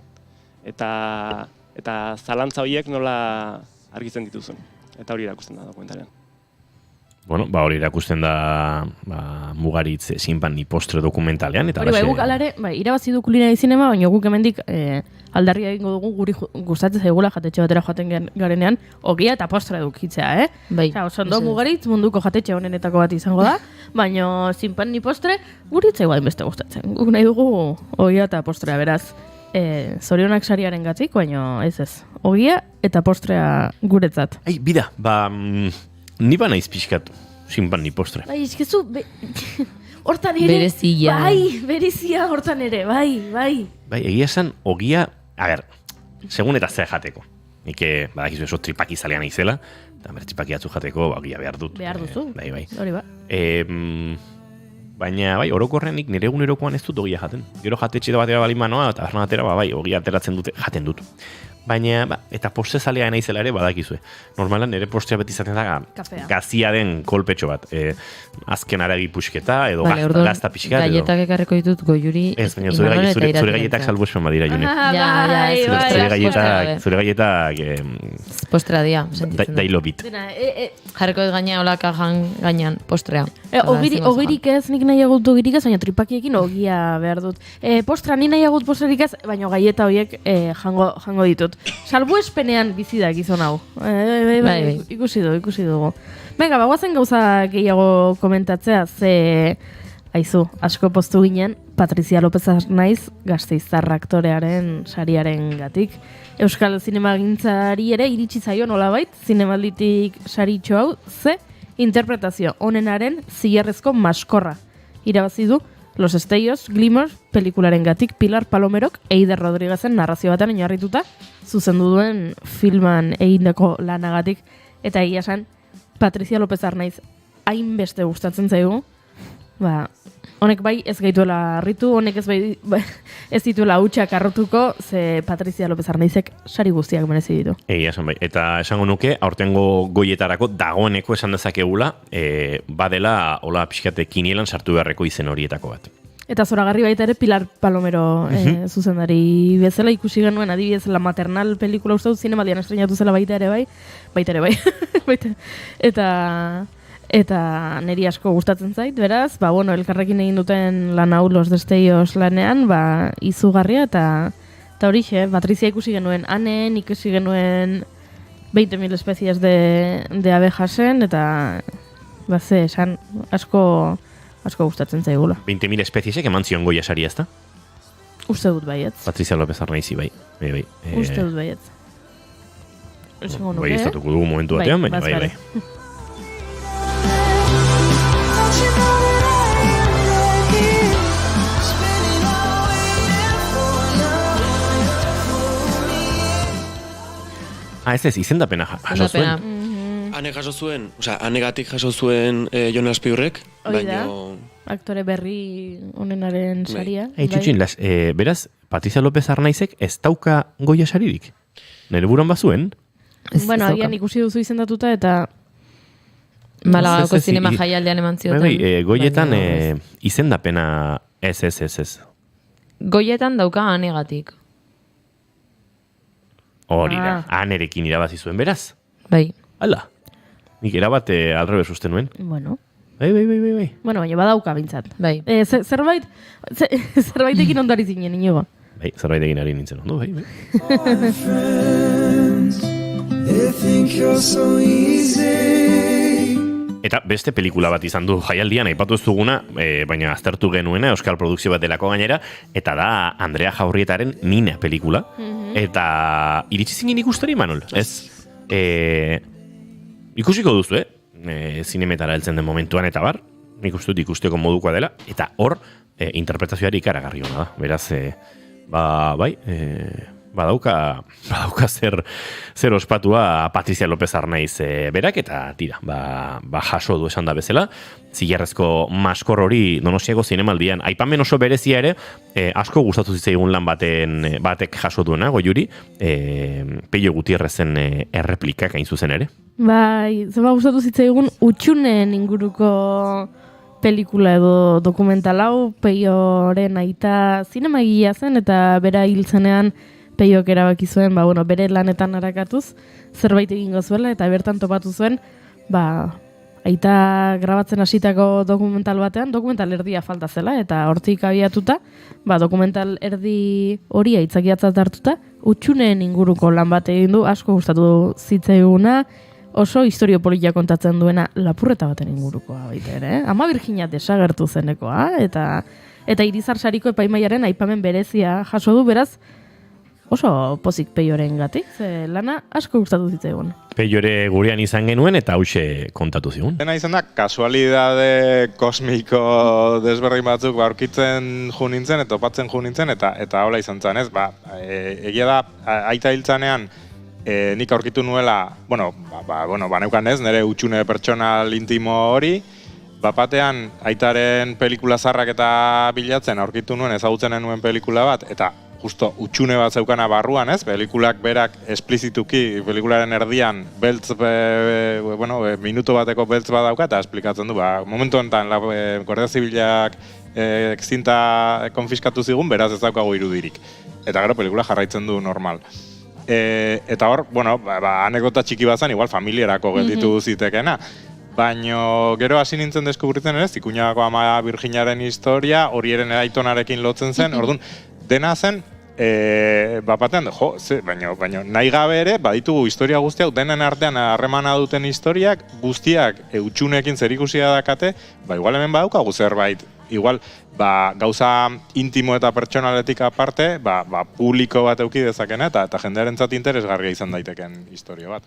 [SPEAKER 9] Eta zalantza horiek nola argitzen dituzun. Eta hori erakusten da dokumentalean.
[SPEAKER 2] Hori erakusten da Mugaritz sinpan ni postre dokumentalean.
[SPEAKER 3] Hori guk alare, irabazi du kulinari zinema, baina guk hemendik aldarria egingo dugu guri gustatzen zaigula jatetxe batera joaten garenean, ogia eta postre edukitzea, Osondo Mugaritz munduko jatetxe honenetako bat izango da, baina sinpan ni postre guri itzaigu hainbeste gustatzen. Guk nahi dugu ogia eta postrea, beraz, zorionak sariaren gatik, baina ez, ogia eta postrea guretzat.
[SPEAKER 2] Bida, ni ba naiz pixkatu, sinpan ni postre.
[SPEAKER 3] Eskezu, hortan ere.
[SPEAKER 4] Berezia.
[SPEAKER 3] Berezia hortan ere, bai.
[SPEAKER 2] Egia esan, ogia, segun eta zer jateko. Nik badakizu eso tripaki zalean izela, eta tripaki atzu jateko, ogia behar dut.
[SPEAKER 3] Behar duzu.
[SPEAKER 2] Bai.
[SPEAKER 3] Hori ba.
[SPEAKER 2] Baina, bai, orokorrenik nire egunerokoan ez dut ogia jaten. Gero jatetxe batera balin manoa, eta taberna batera, bai, ogia ateratzen dute, jaten dut. Baina, eta postezalea naizela ere badakizue. Normalan nire postea beti izaten da gazia den kolpetxo bat. Azken aragi puxketa, edo gazta pixkat.
[SPEAKER 4] Gaietak ekarriko ditut goiuri.
[SPEAKER 2] Ez, baina zure gaietak salbuespen badira, June. Zure gaietak
[SPEAKER 4] postra dia, sentitzen da.
[SPEAKER 2] Dailo bit.
[SPEAKER 4] Jarriko gaina olaka gainean postrea.
[SPEAKER 3] Ogirik ez, nik nahi agut ogirik ez, baina tripakiekin ogia behar dut. Postra, ni nahi agut postrarik ez, baina gaieta horiek jango ditut. Salbuespenean bizi da gizon hau. Ikusi dugu. Venga, bagoazen gauza gehiago komentatzea, ze aizu, asko poztu ginen, Patricia López Arnaiz, Gasteiztar aktorearen sariaren gatik. Euskal zinemagintzari ere iritsi zaio nolabait, zinemalditik saritxo hau, ze interpretazio onenaren zilarrezko maskorra. Irabazi du Los Estellos, Glimmer, pelikularen gatik Pilar Palomerok, Eider Rodriguezen narrazio batean oinarrituta zuzendu duen filman egindako lanagatik. Eta egia esan, Patricia López Arnaiz hainbeste gustatzen zaigu. Honek bai ez gaituela harritu, honek ez dituela hutsak harrotuko, ze Patricia López Arnaizek sari guztiak merezi ditu.
[SPEAKER 2] Egia esan bai. Eta esango nuke, aurtengo goietarako dagoeneko esan dezakegula, badela, hola pixkate kinielan sartu beharreko izen horietako bat.
[SPEAKER 3] Eta zoragarri baita ere Pilar Palomero zuzendari bezala ikusi genuen, adibidez La Maternal pelikula uste dut zinemaldian estrenatu zela baita ere bai. Eta niri asko gustatzen zait, beraz, elkarrekin egin duten lan hau Los Destellos lanean, izugarria, eta horixe, Patricia ikusi genuen Anen, ikusi genuen 20.000 especies de abejasen, eta esan asko gustatzen zaigula.
[SPEAKER 2] 20.000 espeziesek eman zion Goya saria, ezta?
[SPEAKER 3] Uste dut baietz.
[SPEAKER 2] Patricia López Arnaizi, bai.
[SPEAKER 3] Uste dut baietz.
[SPEAKER 2] Bai, estatuko dugu momentu batean, baina bai. Ez, izendapena jaso zuen.
[SPEAKER 8] Ane jaso zuen, anegatik jaso zuen Jon Azpiurrek, baina...
[SPEAKER 3] Aktore berri onenaren saria.
[SPEAKER 2] Txutxin, beraz, Patricia López Arnaizek ez dauka Goya saririk? Nere buruan bazuen?
[SPEAKER 3] Agian ikusi duzu izendatuta eta...
[SPEAKER 4] Malagako zinema jaialdean eman zioten.
[SPEAKER 2] Goietan izendapena ez.
[SPEAKER 4] Goietan dauka anegatik.
[SPEAKER 2] Hori da, anerekin irabazi zuen, beraz?
[SPEAKER 4] Bai.
[SPEAKER 2] Hala, nik erabat alrebez uste nuen.
[SPEAKER 3] Bueno.
[SPEAKER 2] Bai.
[SPEAKER 3] Baina badauka bintzat.
[SPEAKER 4] Bai.
[SPEAKER 3] Zerbaitekin ondari zinen, inigo.
[SPEAKER 2] Bai, zerbaitekin ari nintzen ondo, bai. Eta beste pelikula bat izan du jaialdian, aipatu ez duguna, baina aztertu genuena, euskal produkzio bat delako gainera, eta da Andrea Jaurrietaren Nina pelikula. Eta iritsi zinen ikustari, Manol? Ez, ikusiko duzu, zinemetara heltzen den momentuan, eta bar, nik uste dut ikusteko modukoa dela, eta hor, interpretazioari ikaragarri hona da. Beraz, badauka zer ospatua Patricia López Arnaiz berak, eta tira, jaso du esan da bezala, zilarrezko maskor hori Donostiako zinemaldian. Aipamen oso berezia ere, asko gustatu zitzaigun lan batek jaso duena, Goiuri, Pello Gutierrezen erreplikak hain zuzen ere.
[SPEAKER 3] Bai, zeba gustatu zitzaigun utxunen inguruko pelikula edo dokumental hau, Peioren aita zinemagilea zen, eta bera hil zenean Peiok erabaki zuen, bere lanetan harakatuz, zerbait egingo zuela, eta bertan topatu zuen, aita grabatzen hasitako dokumental batean, dokumental erdia falta zela, eta hortik abiatuta, dokumental erdi hori aitzakiatzat hartuta, utxunen inguruko lan bat egin du, asko gustatu zitzaiguna, oso historio politia kontatzen duena lapurreta baten ingurukoa baita ere, Ama Virginia desagertu zenekoa, eta Irizar sariko epaimaiaren aipamen berezia jaso du, beraz, oso pozik Peioren gatik, ze lana asko gustatu zitzaigun.
[SPEAKER 2] Peiore gurean izan genuen eta hauxe kontatu zigun.
[SPEAKER 10] Dena izan da, kasualidade kosmiko desberdin batzuk aurkitzen jo nintzen, eta topatzen jo nintzen, eta hola izan zen, ez? Egia da, aita hiltzanean, nik aurkitu nuela, baneukan ez, nire utxune pertsonal intimo hori, bapatean aitaren pelikula zarrak eta bilatzen aurkitu nuen ezagutzen nuen pelikula bat, eta justo utxune bat zeukana barruan, ez? Pelikulak berak esplizituki, pelikularen erdian beltz, minutu bateko beltz bat dauka, eta esplikatzen du, momentu honetan Guardia Zibilak zinta konfiskatu zigun, beraz ez daukago irudirik. Eta gero pelikula jarraitzen du normal. Eta hor, anekdota txiki bat zen, igual familiarako gelditu zitekena. Baina gero hasi nintzen deskubritzen ere, Zikuñako ama Virginaren historia, hori eren eraitonarekin lotzen zen, orduan, dena zen, bapatean, baina nahi gabe ere, baditugu historia guztiak, denen artean harremana duten historiak, guztiak eutxunekin zerikusia dakate, igual hemen badaukagu zerbait, igual, gauza intimo eta pertsonaletik aparte, publiko bat euki dezakena, eta jendearentzat interesgarria izan daiteken historia bat.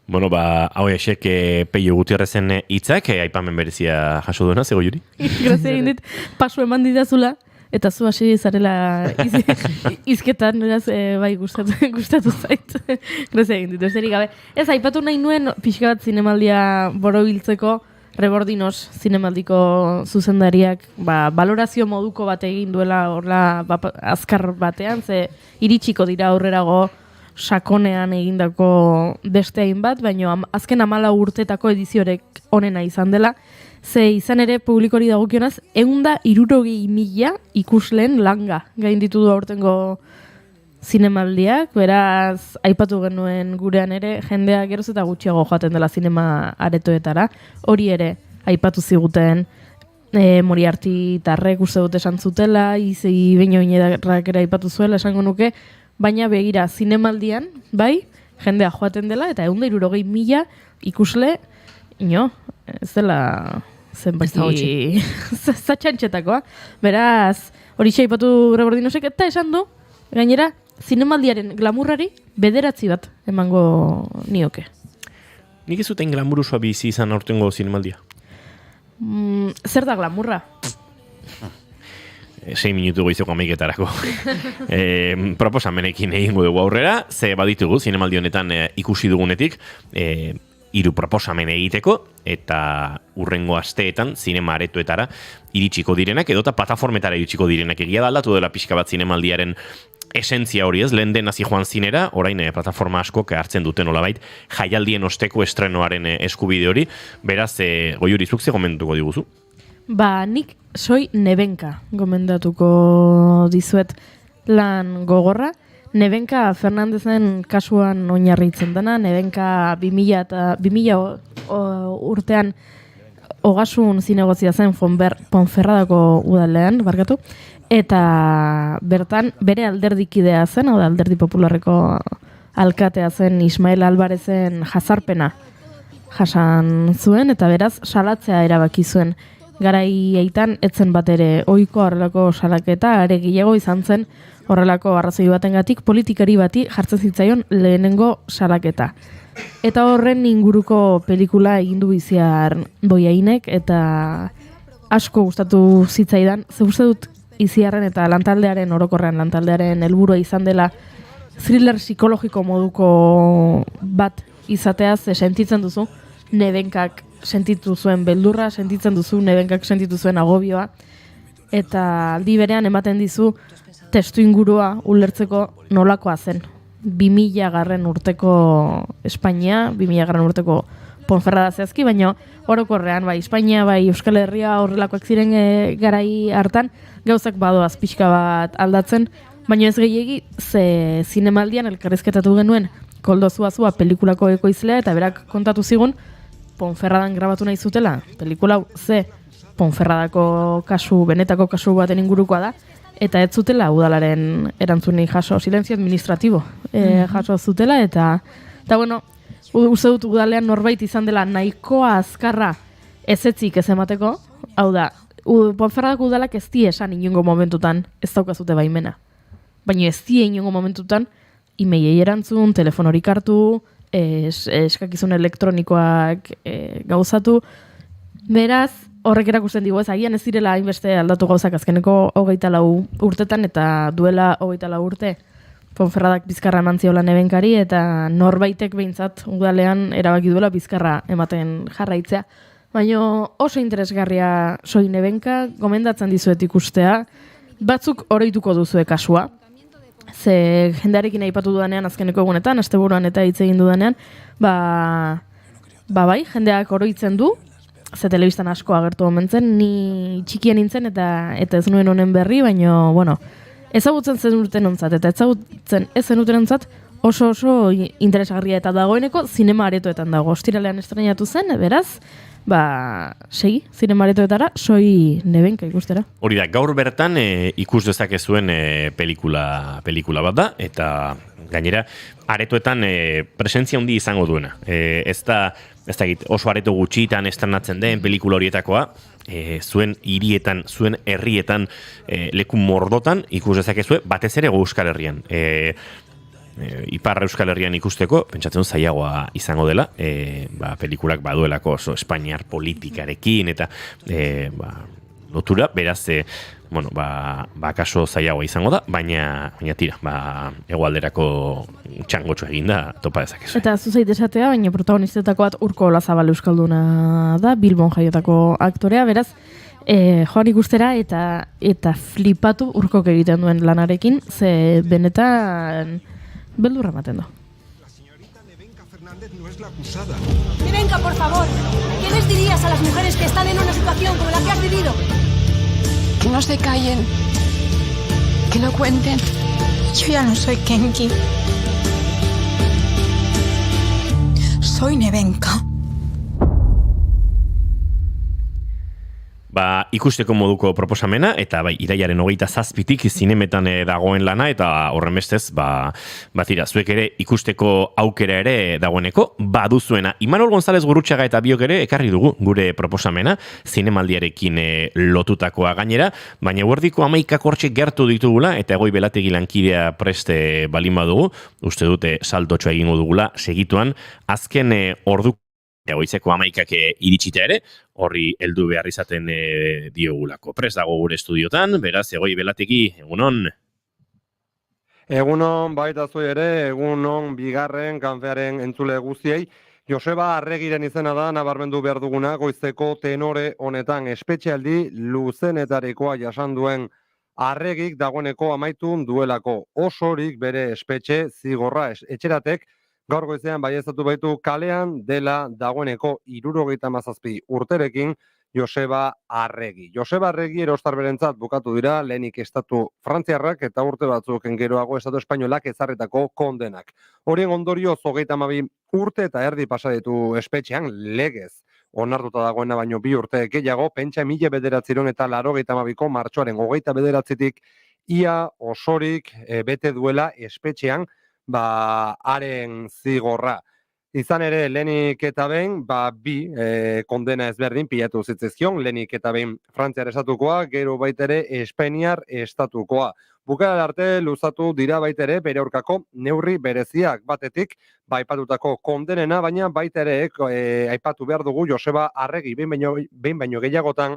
[SPEAKER 2] Bueno, hau esek Peio Gutierrezen hitzak, aipamen berezia jaso duena, zego Juri?
[SPEAKER 3] Grazia egin dit, pasu eman didazula, eta zu hasi zarela izketan, eraz, bai, gustatu zait. Grazia egin dit, besterik gabe. Ez, aipatu nahi nuen pixka bat zinemaldia borobiltzeko, Rebordinos zinemaldiko zuzendariak valorazio moduko bat egin duela horla azkar batean, ze iritsiko dira aurrerago sakonean egindako beste hainbat, baina azken 14 urtetako ediziorek onena izan dela, ze izan ere publikori dagokionaz 160.000 ikusleen langa gainditu du aurtengo zinemaldiak, beraz aipatu genuen gurean ere jendea geroz eta gutxiago joaten dela zinema aretoetara, hori ere aipatu ziguten Moriarty tarrek uste dut esan zutela, Izei Beño Iñedarrak ere aipatu zuela esango nuke, baina begira zinemaldian, bai, jendea joaten dela, eta 160.000 ikusle, ez dela zenbaki zatxantxetakoa. Beraz, hori aipatu Rebordinosek, eta esan du, gainera, zinemaldiaren glamurrari 9 bat emango nioke.
[SPEAKER 2] Nik ez zuten glamurusua bizi izan aurtengo zinemaldia?
[SPEAKER 3] Zer da glamurra?
[SPEAKER 2] 6 minutu goizeko 11etarako. Proposamenekin egingo dugu aurrera, ze baditugu zinemaldi honetan ikusi dugunetik, 3 proposamen egiteko, eta urrengo asteetan zinema aretoetara iritsiko direnak, edota plataformetara iritsiko direnak. Egia da aldatu dela pixka bat zinemaldiaren esentzia hori ez, lehen den hasi joan zinera, orain plataforma asko hartzen duten olabait, jaialdien osteko estrenoaren eskubide hori, beraz, Goiuri zuk ze gomenduko diguzu?
[SPEAKER 3] Nik Soy Nevenka gomendatuko dizuet lan gogorra. Nevenka Fernandezen kasuan oinarritzen dena, Nevenka 2000 urtean Ogasun zinegozia zen Ponferradako udalean, barkatu, eta bertan bere alderdikidea zen, hau da Alderdi Popularreko alkatea zen Ismael Albarezen jazarpena jasan zuen, eta beraz salatzea erabaki zuen. Garai eitan etzen bat ere ohiko horrelako salaketa, are gehiago izan zen horrelako arrazoi batengatik politikari bati jartzen zitzaion lehenengo salaketa. Eta horren inguruko pelikula egin du Biziar Boiainek, eta asko gustatu zitzaidan. Ze uste dut Iziarren eta lantaldearen orokorrean lantaldearen helburua izan dela thriller psikologiko moduko bat izateaz, sentitzen duzu Nevenkak sentitu zuen beldurra, sentitzen duzu Nevenkak sentitu zuen agobioa, eta aldi berean ematen dizu testu ingurua ulertzeko nolakoa zen. 2000 urteko Espainia, 2000 urteko Ponferrada zehazki, baina orokorrean bai Espainia, bai Euskal Herria horrelakoak ziren garai hartan, gauzak badoaz pixka bat aldatzen, baina ez gehiegi ze zinemaldian elkarrizketatu genuen Koldo Zuazua pelikulako ekoizlea, eta berak kontatu zigun Ponferradan grabatu nahi zutela, pelikula ze Ponferradako kasu, benetako kasu baten ingurukoa da, eta ez zutela udalaren erantzunik jaso, silenzio administratibo jaso zutela, eta bueno, uste dut udalean norbait izan dela nahikoa azkarra ezetzik ez emateko, hau da, Ponferradako udalak ez die esan inongo momentutan ez daukazute baimena. Baina ez die inongo momentutan e-mailei erantzun, telefonorik hartu, eskakizun elektronikoak gauzatu. Beraz, horrek erakusten digu ez, agian ez direla hainbeste aldatu gauzak azkeneko 24 urtetan, eta duela 24 urte Ponferradak bizkarra eman ziola Nevenkari, eta norbaitek behintzat udalean erabaki duela bizkarra ematen jarraitzea. Baina oso interesgarria Soy Nebenka, gomendatzen dizuet ikustea, batzuk oroituko duzue kasua, ze jendearekin aipatu dudanean azkeneko egunetan, asteburuan eta hitz egin dudanean, bai, jendeak oroitzen du, ze telebistan asko agertu omentzen, ni txikien nintzen eta ez nuen honen berri, baina, bueno, ezagutzen zenuten ontzat, eta ezagutzen ez zenuten ontzat, oso interesgarria eta dagoeneko zinema aretoetan dago. Ostiralean estrenatu zen, beraz, segi, zinema aretoetara, Soy Nebenka ikustera.
[SPEAKER 2] Hori da, gaur bertan ikus dezakezuen pelikula bat da, eta gainera, aretoetan presentzia handi izango duena. Ez da oso areto gutxitan estrenatzen den pelikula horietakoa, zuen hirietan, zuen herrietan, leku mordotan ikus dezakezue, batez ere Euskal Herrian. Ipar Euskal Herrian ikusteko, pentsatzen zailagoa izango dela, pelikulak baduelako oso Espainiar politikarekin, eta lotura, beraz, kaso zailagoa izango da, baina tira, hegoalderako txangotxo eginda topa dezakezu.
[SPEAKER 3] Eta zuzait esatea, baina protagonistetako bat Urko Olazabal euskalduna da, Bilbon jaiotako aktorea, beraz, joan ikustera eta flipatu Urkok egiten duen lanarekin, ze benetan beldurra ematen da.
[SPEAKER 11] Nebenka, por favor, ¿qué les dirías a las mujeres que están en una situación como la que has vivido?
[SPEAKER 7] Que no se callen, que lo cuenten. Yo ya no soy Kenki. Soy Nebenka.
[SPEAKER 2] Ikusteko moduko proposamena, eta iraiaren 27tik zinemetan dagoen lana, eta horren bestez, tira, zuek ere ikusteko aukera ere dagoeneko, baduzuena. Imanol González Gurrutxaga eta biok ere ekarri dugu gure proposamena, zinemaldiarekin lotutakoa gainera, baina guardiko 11 hortxe gertu ditugula, eta Egoi Belategi lankidea preste balin badugu, uste dute saltotxoa egingo dugula segituan, azken ordu Egoizeko 11 iritsita ere, horri heldu behar izaten diogulako. Prest dago gure estudiotan, beraz, Egoi Belategi, egunon?
[SPEAKER 12] Egunon, baita zui ere, egunon bigarren kanfearen entzule guztiei. Joseba Arregiren izena da, nabarmendu behar duguna, goizeko tenore honetan espetxealdi luzenetarikoa jasan duen Arregik dagoeneko amaitun duelako. Osorik bere espetxe zigorra etxeratek, gaur goizean baieztatu baitu kalean dela dagoeneko 77 urterekin Joseba Arregi. Joseba Arregi erostar berentzat bukatu dira lehenik estatu frantziarrak eta urte batzuk geroago estatu espainolak ezarritako kondenak. Horien ondorioz 32 urte eta erdi pasa ditu espetxean legez. Onartuta dagoena baino 2 urte gehiago, pentsa 1982ko martxoaren 29tik ia osorik bete duela espetxean haren zigorra. Izan ere, lehenik eta behin, bi kondena ezberdin pilatu zitzizkion, lehenik eta behin Frantziar estatukoa, gero baitere Espainiar estatukoa. Bukaera arte luzatu dira baitere bere aurkako neurri bereziak batetik, aipatutako kondenena, baina baitere aipatu behar dugu Joseba Arregi behin baino gehiagotan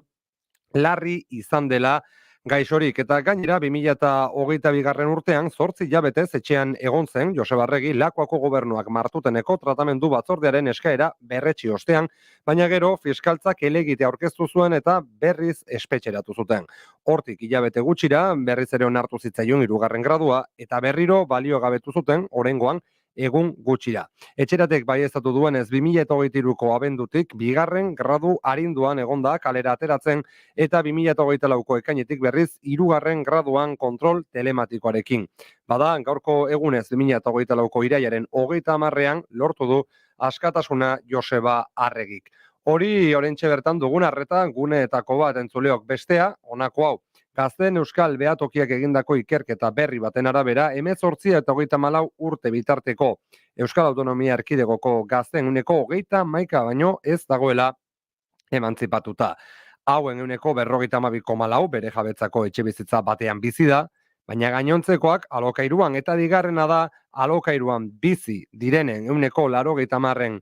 [SPEAKER 12] larri izan dela gaixorik, eta gainera 2022 urtean 8 hilabetez etxean egon zen Joseba Arregi Lakuako gobernuak martuteneko tratamendu batzordearen eskaera berretsi ostean, baina gero fiskaltzak helegite aurkeztu zuen eta berriz espetxeratu zuten. Hortik hilabete gutxira berriz ere onartu zitzaion 3. gradua eta berriro baliogabetu zuten oraingoan egun gutxira. Etxeratek baieztatu duenez 2023ko abendutik 2. gradu arinduan egonda kalera ateratzen eta 2024ko ekainetik berriz 3. graduan kontrol telematikoarekin. Bada, gaurko egunez 2024ko iraiaren 30ean lortu du askatasuna Joseba Arregik. Hori oraintxe bertan dugun arreta guneetako bat entzuleok, bestea, honako hau. Gazteen Euskal Behatokiak egindako ikerketa berri baten arabera, 18 eta 34 urte bitarteko Euskal Autonomia Erkidegoko gazteen 30 baino ez dagoela emantzipatuta. Hauen 52,4 bere jabetzako etxebizitza batean bizi da, baina gainontzekoak alokairuan, eta digarrena da alokairuan bizi direnen 80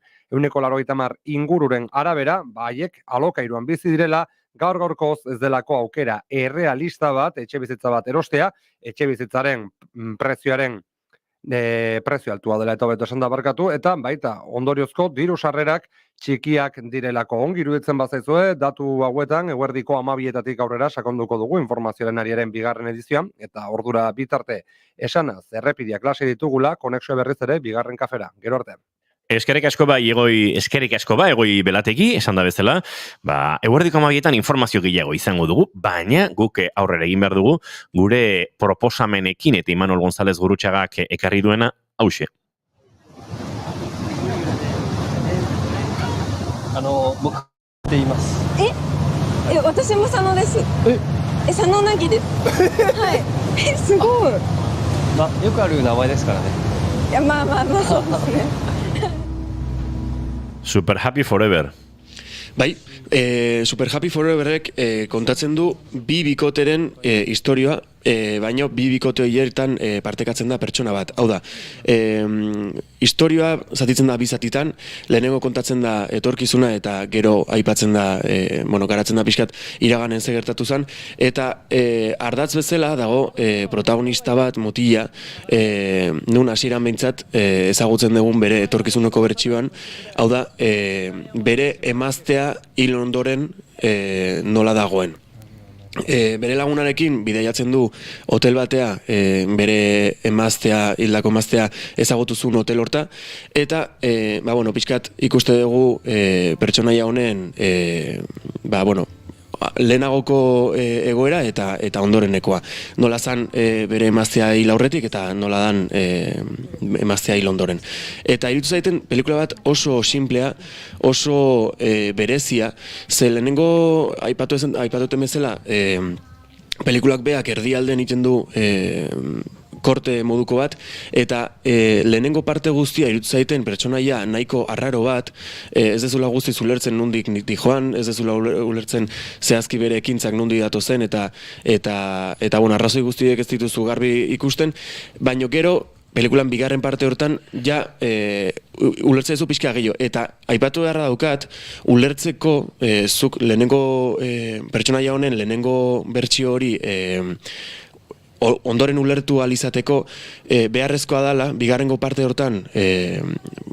[SPEAKER 12] ingururen arabera, haiek alokairuan bizi direla, gaur-gaurkoz ez delako aukera errealista bat, etxebizitza bat erostea, etxebizitzaren prezioaren prezio altua dela eta hobeto esan da barkatu, eta baita ondoriozko diru sarrerak txikiak direlako. Ongi iruditzen bazaizue, datu hauetan eguerdiko 12etatik aurrera sakonduko dugu informazioaren ariaren bigarren edizioan, eta ordura bitarte esanaz errepideak klase ditugula, konexio berriz ere bigarren kafera. Gero arte.
[SPEAKER 2] Eskerrik asko egoi belategi, esan da bezala, eguerdiko 12etan informazio gehiago izango dugu, baina guk aurrera egin behar dugu, gure proposamenekin eta Imanol González Gurutxagak ekarri duena, hauxe.
[SPEAKER 13] 僕って言います。
[SPEAKER 14] 私も佐野です。佐野凪です。はい。すごい。
[SPEAKER 13] よくある名前ですからね。
[SPEAKER 14] いや、まあそうですね。
[SPEAKER 2] Super Happy Forever.
[SPEAKER 8] Bai, Super Happy Foreverrek kontatzen du bi bikoteren historioa, baina bi bikote horietan partekatzen da pertsona bat. Hau da, historioa zatitzen da bi zatitan, lehenengo kontatzen da etorkizuna eta gero aipatzen da, garatzen da pixkat iraganen ze gertatu zen, eta ardatz bezala dago protagonista bat, motila, nun hasieran behintzat ezagutzen dugun bere etorkizuneko bertsioan, hau da, bere emaztea hil ondoren nola dagoen. Bere lagunarekin bidaiatzen du hotel batea, bere emaztea, hildako emaztea ezagutu zuen hotel horta, eta pixkat ikuste dugu pertsonaia honen lehenagoko egoera eta ondorenekoa. Nola zan bere emaztea hil aurretik eta nola dan emaztea hil ondoren. Eta iruditu zaiten pelikula bat oso simplea, oso berezia, ze lehenengo aipatuten bezala pelikulak beak erdialden egiten du korte moduko bat, eta lehenengo parte guztia iruditu zaiten pertsonaia nahiko arraro bat, ez dezula guztiz ulertzen nondik joan, ez dezula ulertzen zehazki bere ekintzak nondi datozen, eta arrazoi guztiek ez dituzu garbi ikusten, baino gero, pelikulan bigarren parte hortan, ja, ulertzen zu pixka gehiago, eta aipatu beharra daukat, ulertzeko zuk lehenengo pertsonaia honen lehenengo bertsio hori ondoren ulertu alizateko beharrezkoa dala, bigarrengo parte hortan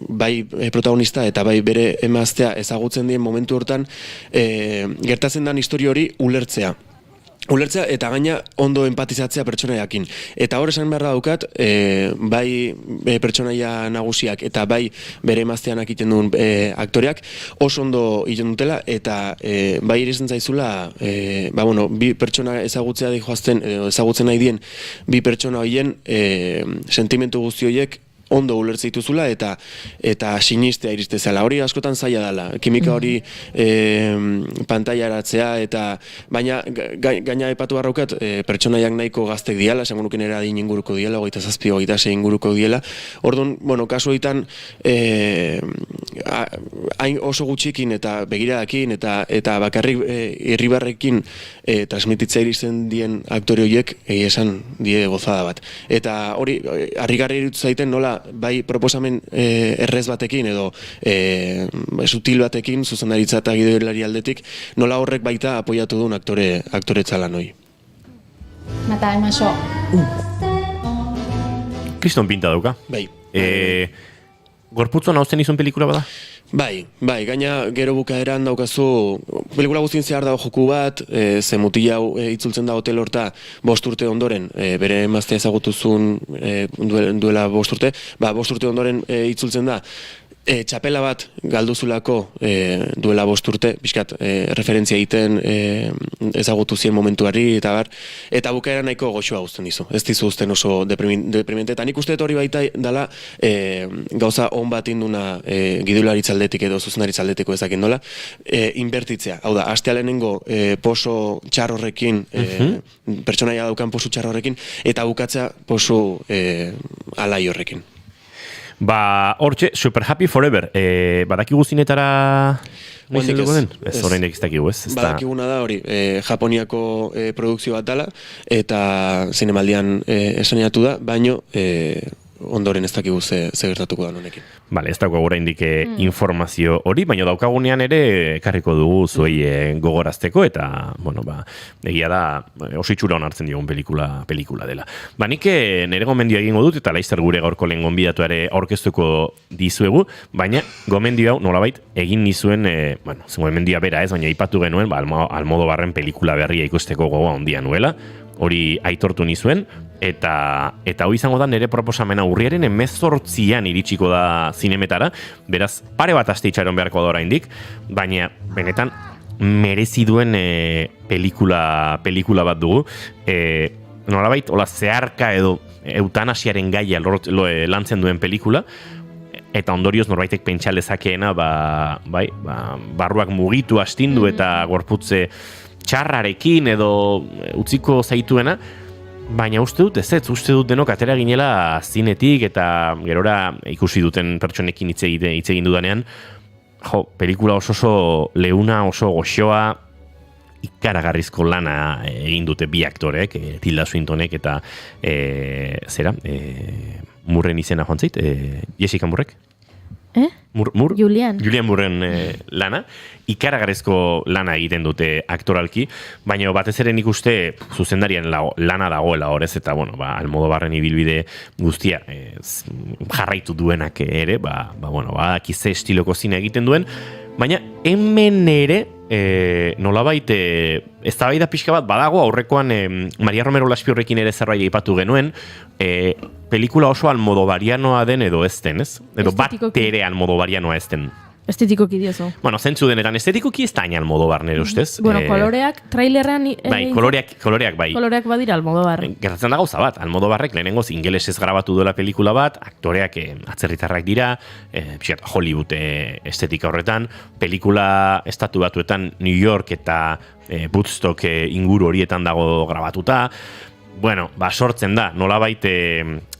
[SPEAKER 8] bai protagonista eta bai bere emaztea ezagutzen dien momentu hortan gertatzen den historia hori ulertzea eta gaina ondo empatizatzea pertsonaiakin. Eta hor esan behar daukat, bai pertsonaia nagusiak eta bai bere emazteanak egiten duen aktoreak oso ondo egiten dutela, eta bai irezen zaizula, bi pertsona ezagutzea dihoazten, ezagutzen nahi dien, bi pertsona horien sentimentu guzti horiek ondo ulertze dituzula eta sinistea iriste zela. Hori askotan zaila dela. Kimika hori pantaiaratzea baina gaina epatu barraukat pertsonaiak nahiko gaztek diala, esango nuken adin inguruko diela, 27, 26 inguruko diela. Orduan, kasu horietan hain oso gutxikin eta begiradakin eta bakarrik irribarrekin transmititzea iristen dien aktore horiek esan die gozada bat. Eta hori, harrigarri iruditu zaiten nola bai proposamen errez batekin edo sutil batekin zuzendaritza eta gidoilari aldetik, nola horrek baita apoiatu duen aktore txalan hoi.
[SPEAKER 15] Mata emaixo.
[SPEAKER 2] Kriston pinta dauka.
[SPEAKER 8] Bai.
[SPEAKER 2] Gorputzon hausten izun pelikula bada?
[SPEAKER 8] Bai, gaina gero bukaeran daukazu, pelikula guztien zehar dago joku bat, ze mutila itzultzen da hotel horta 5 urte ondoren, bere emaztea ezagutuzun duela 5 urte, 5 urte ondoren itzultzen da, txapela bat galduzulako duela 5 urte, pixkat referentzia egiten ezagutu zien momentuari eta bukaera nahiko goxoa guzten dizu. Ez dizu guzten oso deprimente. Eta nik uste hori baita dela gauza on bat induna gidoilaritza aldetik edo zuzendaritza aldetiko ezakin dola, inbertitzea. Hau da, hastea lehenengo poso txarrorrekin, pertsonaia daukan posu txarrorrekin, eta bukatzea posu alai horrekin.
[SPEAKER 2] Hortxe, Super Happy Forever, badaki guztinetara noiz dugu den? Ez horrein ez dakigu, ez?
[SPEAKER 8] Badakiguna da hori, Japoniako produkzio bat dela, eta zinemaldian esaneatu da, baino ondoren ez dakigu ze gertatuko da honekin.
[SPEAKER 2] Bale, ez daukagu oraindik informazio hori, baina daukagunean ere ekarriko dugu zuei gogorazteko eta, bueno, egia da oso itxura onartzen digun pelikula dela. Nik nire gomendioa egingo dut eta laizzer gure gaurko lehen gonbidatu ere aurkeztuko dizuegu, baina gomendio hau nolabait egin nizuen, gomendioa bera ez, baina ipatu genuen, Almodóvarren pelikula berria ikusteko gogoa handia nuela, hori aitortu nizuen, eta hoi izango da nire proposamena urriaren 18an iritsiko da zinemetara, beraz, pare bat aste itxaron beharko da oraindik, baina benetan merezi duen pelikula bat dugu, nolabait, hola zeharka edo eutanasiaren gaia lantzen duen pelikula, eta ondorioz norbaitek pentsa lezakeena, barruak mugitu astindu eta gorputze txarrarekin edo utziko zaituena, baina uste dut uste dut denok atera ginela zinetik eta gerora ikusi duten pertsonekin hitz egin dudanean, pelikula oso leuna, oso goxoa, ikaragarrizko lana egin dute bi aktorek, Tilda Swintonek eta Murren izena joan zait, Jessica Murrek? Julian Murren lana, ikaragarrizko lana egiten dute aktoralki, baina batez ere nik uste zuzendarian lana dagoela horrez, eta Almodóvarren ibilbide guztia jarraitu duenak ere, kize estiloko zina egiten duen, baina hemen ere nolabait eztabaida pixka bat badago, aurrekoan Maria Romero Laspiorrekin ere zerbait aipatu genuen, pelikula oso almodovarianoa den edo ez den, ez? Edo bat ere almodovarianoa ez den.
[SPEAKER 3] Estetikoki diozu.
[SPEAKER 2] Zentzu denetan, estetikoki ez da hain Almodóvar nire ustez.
[SPEAKER 3] Koloreak, trailerrean...
[SPEAKER 2] Koloreak bai.
[SPEAKER 3] Koloreak badira Almodóvar.
[SPEAKER 2] Gertatzen da gauza bat, Almodóvarrek lehenengoz ingelesez grabatu duela pelikula bat, aktoreak atzerritarrak dira, Hollywood estetika horretan, pelikula estatu batuetan New York eta Woodstock inguru horietan dago grabatuta, sortzen da, nolabait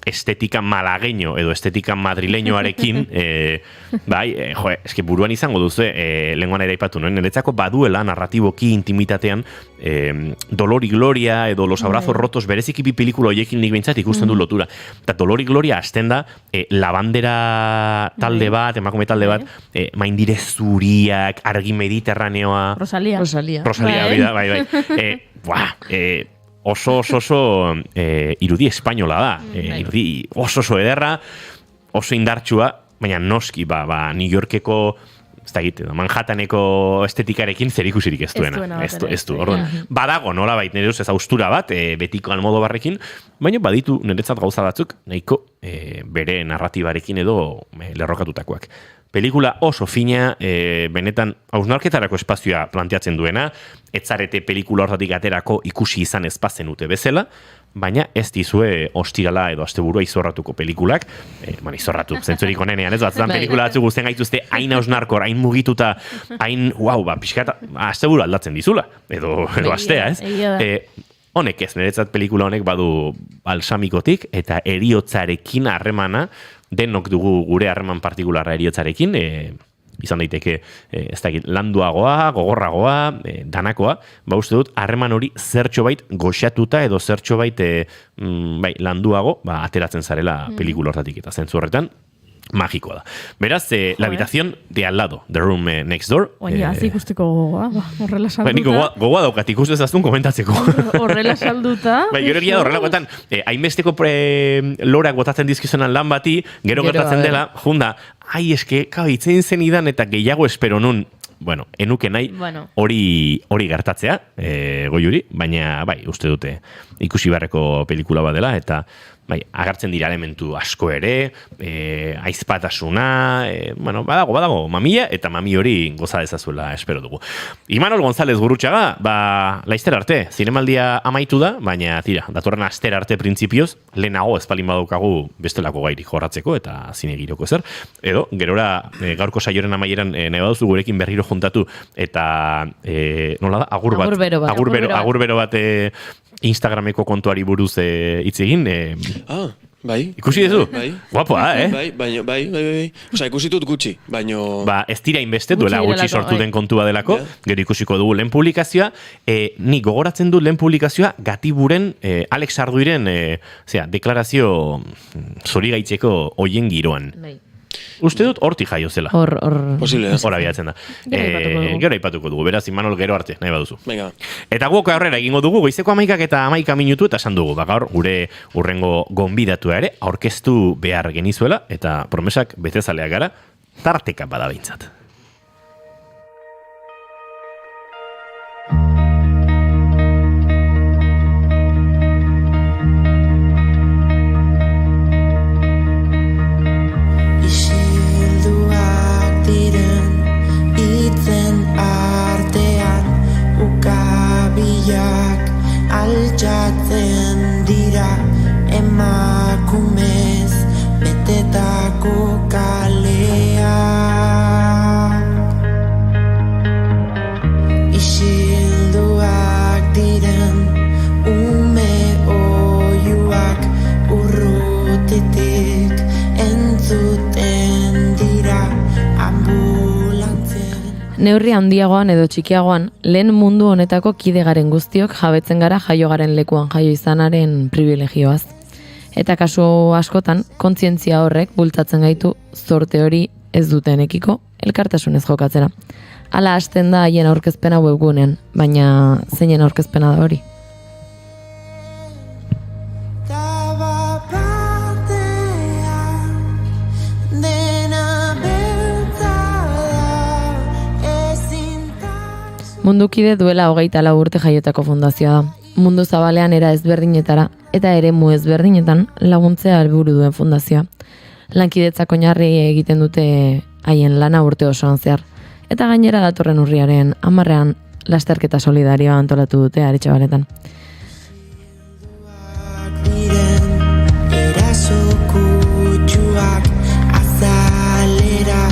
[SPEAKER 2] estetika malagueño edo estetika madrileñoarekin, eske buruan izango duzu, lenguan ere aipatu nuen, niretzako baduela narratiboki intimitatean Dolor y Gloria edo Los Abrazos Rotos, bereziki bi pelikula horiekin nik behintzat ikusten du lotura. Eta Dolor y Gloria hasten da Labandera talde bat, emakume talde bat, maindire zuriak, argi mediterraneoa...
[SPEAKER 3] Rosalia,
[SPEAKER 2] bai. Oso irudi espainola da, irudi oso ederra, oso indartsua, baina noski, New Yorkeko, ez da egite, Manhattaneko estetikarekin zerikusirik ez duena. Ez du, orduan. Badago, nolabait, nire ez austura bat, betiko Almodóvarrekin, baina baditu niretzat gauza batzuk, nahiko bere narratibarekin edo lerrokatutakoak. Pelikula oso fina, benetan hausnarketarako espazioa planteatzen duena, etzarete pelikula hortatik aterako ikusi izan ez bazenute bezala, baina ez dizue ostirala edo asteburua izorratuko pelikulak, izorratu, zentzurik onenean, ez batzen pelikula batzu guztien gaituzte hain hausnarkor, hain mugituta, hain, pixkata, asteburu aldatzen dizula, edo astea, ez? Honek ez, niretzat pelikula honek badu balsamikotik eta eriotzarekin harremana, denok dugu gure harreman partikularra eriotzarekin, izan daiteke ez dakit landuagoa, gogorragoa, danakoa, uste dut harreman hori zertxo bait goxatuta edo zertxo bait landuago ateratzen zarela pelikula hortatik eta zentzu horretan magikoa da. Beraz, La habitación de al lado, The Room Next Door.
[SPEAKER 3] Oina, ikusteko gogoa, horrela salduta.
[SPEAKER 2] Gogoa daukat, ikustu ezaztun komentatzeko.
[SPEAKER 3] Horrela salduta.
[SPEAKER 2] Gero egia da horrelakoetan, hainbesteko lorak botatzen dizkizunan lan bati, gero gertatzen dela, junda, eske, itzein zen idan eta gehiago espero nun, enuke nahi hori gertatzea, goiuri, baina, uste dute, ikusi beharreko pelikula bat dela, eta agertzen dira elementu asko ere, aizpatasuna, badago mamia, eta mami hori goza dezazuela espero dugu. Imanol González Gurrutxaga, laizter arte, zinemaldia amaitu da, baina tira, datorren aster arte printzipioz, lehenago ezpalin badaukagu bestelako gairik jorratzeko eta zine giroko zer. Edo, gerora gaurko saioren amaieran nahi baduzu gurekin berriro juntatu eta nola da, agur bero bat Instagrameko kontuari buruz hitz egin.
[SPEAKER 8] Bai.
[SPEAKER 2] Ikusi duzu?
[SPEAKER 8] Bai.
[SPEAKER 2] Guapoa,
[SPEAKER 8] Bai. Osa, ikusi dut gutxi, baino...
[SPEAKER 2] Ba, ez dira inbeste, duela gutxi sortu den kontua delako, gero ikusiko dugu lehen publikazioa, ni gogoratzen dut lehen publikazioa Gatiburen, Alex Arduiren, deklarazio zorigaitzeko hoien giroan. Uste dut hortik jaio zela.
[SPEAKER 8] Posible, ez?
[SPEAKER 2] Hora bilatzen da. Gero aipatuko dugu, beraz, Imanol gero arte, nahi baduzu.
[SPEAKER 8] Venga.
[SPEAKER 2] Eta guok aurrera egingo dugu, goizeko 11:11 minutu, eta esan dugu, gaur gure urrengo gonbidatua ere, aurkeztu behar genizuela, eta promesak betezaleak gara, tarteka bada behintzat.
[SPEAKER 7] Altxatzen dira emakumez betetako kaleak. Isilduak diren ume oiuak urrutitik entzuten dira ambulantzen.
[SPEAKER 4] Neurri handiagoan edo txikiagoan, lehen mundu honetako kide garen guztiok jabetzen gara jaio garen lekuan jaio izanaren privilegioaz. Eta kasu askotan, kontzientzia horrek bultzatzen gaitu zorte hori ez dutenekiko elkartasunez jokatzera. Hala hasten da haien aurkezpena webgunean, baina zeinen aurkezpena da hori. Mundukide duela 24 urte jaiotako fundazioa da. Mundu zabalean era ezberdinetara eta eremu ezberdinetan laguntzea helburu duen fundazioa. Lankidetzak oinarri egiten dute haien lana urte osoan zehar. Eta gainera datorren urriaren 10ean lasterketa solidarioa antolatu dute Aretxabaletan.
[SPEAKER 7] Eraso kutsuak azalera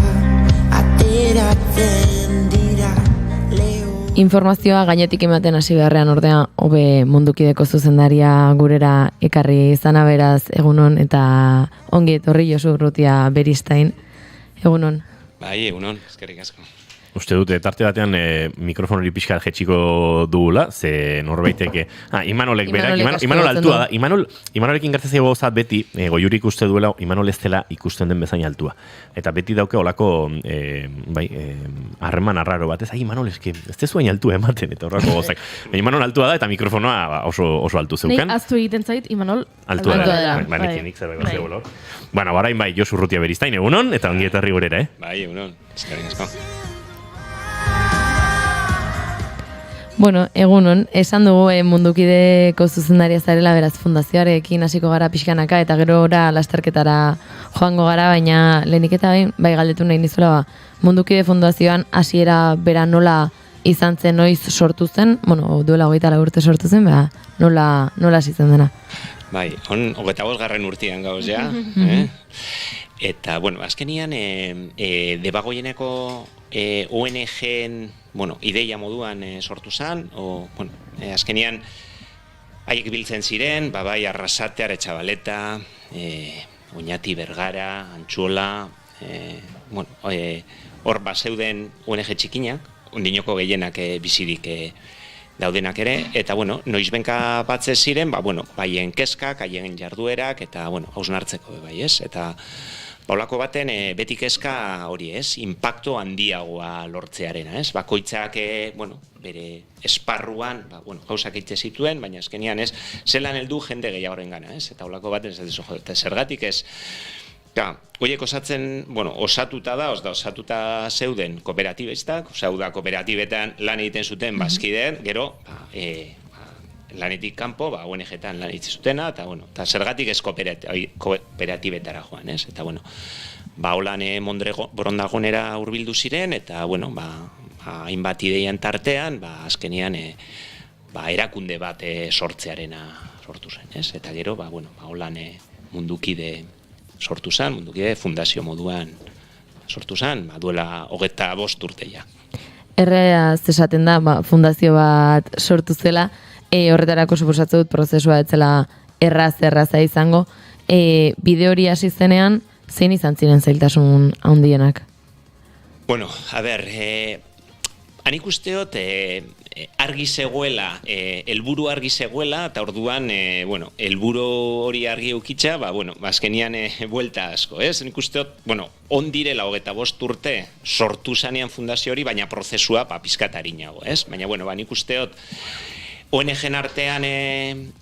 [SPEAKER 7] ateratzen dira.
[SPEAKER 4] Informazioa gainetik ematen hasi beharrean ordea hobe Mundukideko zuzendaria gurera ekarri izana, beraz egunon eta ongi etorri Josu Urrutia Beristain. Egunon.
[SPEAKER 16] Bai, egunon, eskerrik asko.
[SPEAKER 2] Uste dute, tarte batean mikrofon hori pixka jetxiko dugula, ze norbaitek... Imanolek berak, Imanol altua da. Imanolekin gertatzen zaio gozat beti, goiurik uste duela, Imanol ez dela ikusten den bezain altua. Eta beti dauke olako, harreman arraro bat, ez, Imanol eske, ez tezuain altua ematen, eta horrako gozak. Imanol altua da, eta mikrofonoa oso altu zeukan.
[SPEAKER 3] Nei, aztu egiten zait, Imanol
[SPEAKER 2] altua da. Banekin zerbait bat zegoelo. Bueno, barain bai, Josu Urrutia Beristain, egunon, eta ongi etorri gurera,
[SPEAKER 16] Bai, egunon, eskerrik asko.
[SPEAKER 4] Bueno, egunon, esan dugu Mundukideko zuzendaria zarela, beraz fundazioarekin hasiko gara pixkanaka eta gero ora lasterketara joango gara, baina lehenik eta bai galdetu nahi nizuela, Mundukide fundazioan hasiera bera nola izan zen, noiz sortu zen, bueno, duela 24 urte sortu zen, nola hasi zen dena.
[SPEAKER 16] Bai, 25. urtean gauz, ja. Eta, bueno, azkenian, Debagoieneko ONG-en, ideia moduan sortu zen, azkenian, haiek biltzen ziren, bai, Arrasate, Aretxabaleta, Oñati, Bergara, Antxuola, hor bazeuden ONG txikinak, ondinoko gehienak bizirik daudenak ere, eta, noizbenka batze ziren, haien kezkak, haien jarduerak, eta, hausnartzeko, bai, ez? Eta, Paulako baten beti kezka hori ez, impacto handiagoa lortzearena ez, bakoitzak bere esparruan, gauzak eitze zituen, baina azkenian ez, zelan heldu jende gehiagoren gana ez, eta Paulako baten ez dezu jode, zergatik ez, horiek osatzen, osatuta da, osatuta zeuden kooperatibistak, da kooperatibetan lan egiten zuten bazkideen, gero, lanetik kanpo, ONG-etan lan egiten zutena, eta zergatik ez kooperatibetara joan, ez? Eta, holan Borondagonera hurbildu ziren, eta, hainbat ideian tartean, azkenian, erakunde bat sortzearena sortu zen, ez? Eta gero, holan Mundukide sortu zen, Mundukide fundazio moduan sortu zen, duela 25 urteia.
[SPEAKER 4] Erraz esaten da, fundazio bat sortu zela, horretarako suposatzen dut prozesua etzela erraza izango, bide hori hasi zenean, zein izan ziren zailtasun handienak?
[SPEAKER 16] Bueno, a ber, hanik usteot, argi zegoela, helburu argi zegoela, eta orduan, helburu hori argi eukitza, azkenian buelta asko, ez? Nik usteot, on direla 25 urte sortu zanean fundazio hori, baina prozesua pizkatarinago, ez? Baina, nik usteot, ONG-en artean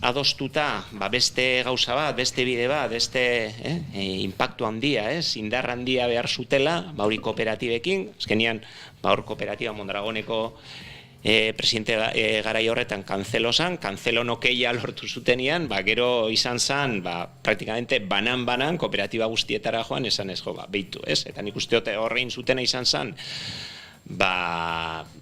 [SPEAKER 16] adostuta, beste gauza bat, beste bide bat, beste impactu handia, indar handia behar zutela, hori kooperatibekin, azkenian, hor kooperatiba Mondragoneko presidente garai horretan Kancelo nokeia lortu zutenian, gero izan zan, praktikamente banan kooperatiba guztietara joan, esan ez behitu, ez? Eta nik usteot horrein zutena izan zan,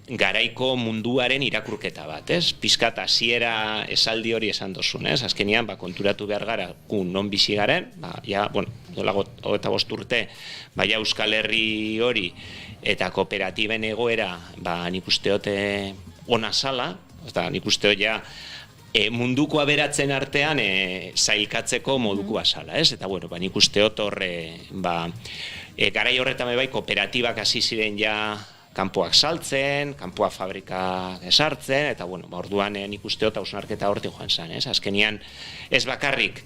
[SPEAKER 16] garaiko munduaren irakurketa bat, ez? Pizkat hasiera esaldi hori esan dozun, ez? Azkenian, konturatu behar gara, non bizi garen, dola 25 urte, Euskal Herri hori, eta kooperatiben egoera, nik usteot ona zala, nik usteot munduko aberatzen artean zailkatzeko modukoa zala, ez? Eta, nik usteot horre, garai horretan bai kooperatibak hasi ziren kanpoak saltzen, kanpoak fabrikak esartzen, eta orduan nik usteot hausnarketa hortik joan zen, ez? Azkenian, ez bakarrik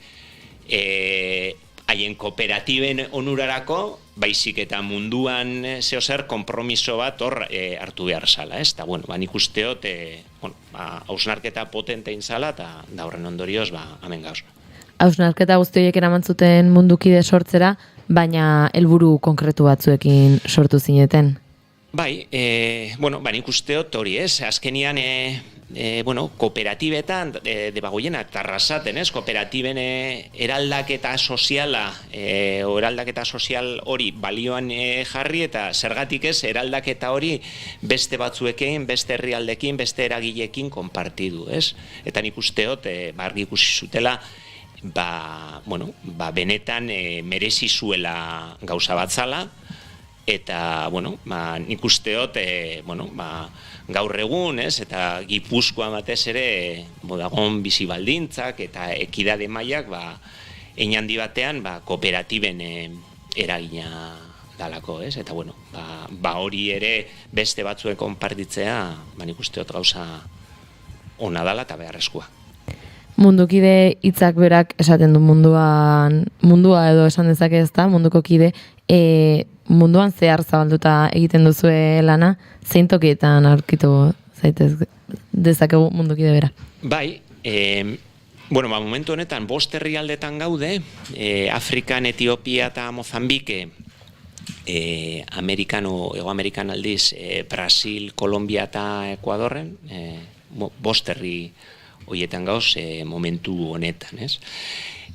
[SPEAKER 16] haien kooperatiben onurarako, baizik eta munduan zehozer konpromiso bat hor hartu behar zala, ez? Eta, nik usteot hausnarketa potentein zala, eta horren ondorioz, hemen gauz.
[SPEAKER 4] Hausnarketa guzti horiek eramantzuten mundukide sortzera, baina helburu konkretu batzuekin sortu zineten.
[SPEAKER 16] Bai, nik usteot hori, ez? Azkenian, kooperatibetan, debagoiena, tarrasaten, ez? Kooperatiben eraldaketa soziala, eraldaketa sozial hori balioan jarri, eta zergatik ez, eraldaketa hori beste batzuekin, beste herrialdekin, beste eragilekin konpartidu, ez? Eta nik usteot, argi ikusi zutela, benetan merezi zuela gauza bat zala, eta, nik usteot, gaur egun, eta Gipuzkoan batez ere, dagoen bizi baldintzak eta ekidade mailak, hein handi batean, kooperatiben eragina dalako, ez? Eta, hori ere beste batzuen konpartitzea, nik usteot gauza ona dala eta beharrezkoa.
[SPEAKER 4] Mundukide hitzak berak esaten du mundua edo esan dezake ezta, munduko kide, munduan zehar zabalduta egiten duzue lana, zein tokietan aurkitu zaitez dezakegu mundukide bera?
[SPEAKER 16] Bai, momentu honetan 5 herrialdetan gaude, Afrikan, Etiopia eta Mozambike, Ego Amerikan aldiz, Brasil, Kolombia eta Ekuadorren, 5 herri horietan gauz momentu honetan, ez?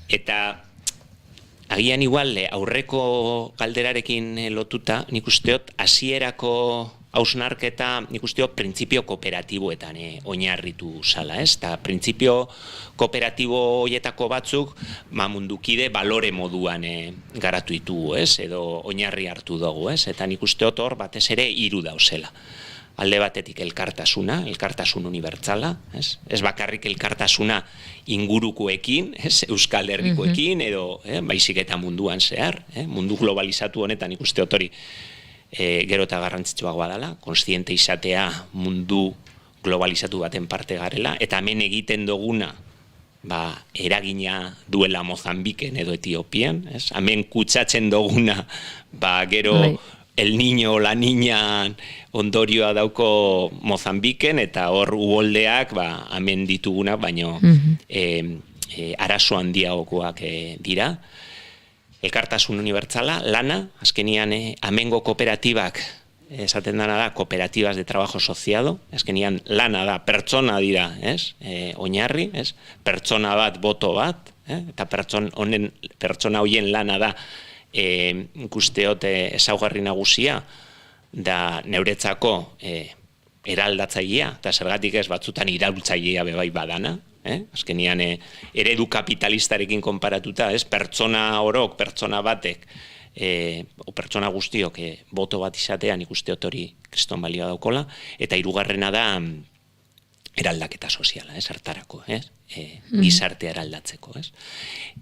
[SPEAKER 16] Eta agian igual aurreko galderarekin lotuta, nik usteot hasierako hausnarketa, nik usteot printzipio kooperatiboetan oinarritu zala, ez? Eta printzipio kooperatibo horietako batzuk mundukide balore moduan garatu ditugu, ez? Edo oinarri hartu dugu, ez? Eta nik usteot hor batez ere 3 dauzela. Alde batetik elkartasun unibertsala, ez bakarrik elkartasuna ingurukoekin, Euskal Herrikoekin, edo baizik eta munduan zehar, mundu globalizatu honetan ikuste hori gero eta garrantzitsuagoa dela, kontziente izatea mundu globalizatu baten parte garela, eta hemen egiten duguna eragina duela Mozambiken edo Etiopian, hemen kutsatzen duguna gero El Niño, La Niña ondorioa dauko Mozambiken, eta hor uholdeak hemen ditugunak, baino arazo handiagokoak dira. Elkartasun unibertsala, lana, azkenian hemengo kooperatibak, esaten dana da, kooperativas de trabajo asociado, azkenian lana da, pertsona dira, oinarri, pertsona bat, boto bat, eta pertsona horien lana da, ikusteot ezaugarri nagusia da neuretzako eraldatzailea, eta zergatik ez batzutan iraultzailea bebai badana, azkenian eredu kapitalistarekin konparatuta, pertsona orok, pertsona batek, o pertsona guztiok boto bat izatean ikusteot hori kriston balioa daukola, eta hirugarrena da eraldaketa soziala, hartarako, gizartea eraldatzeko,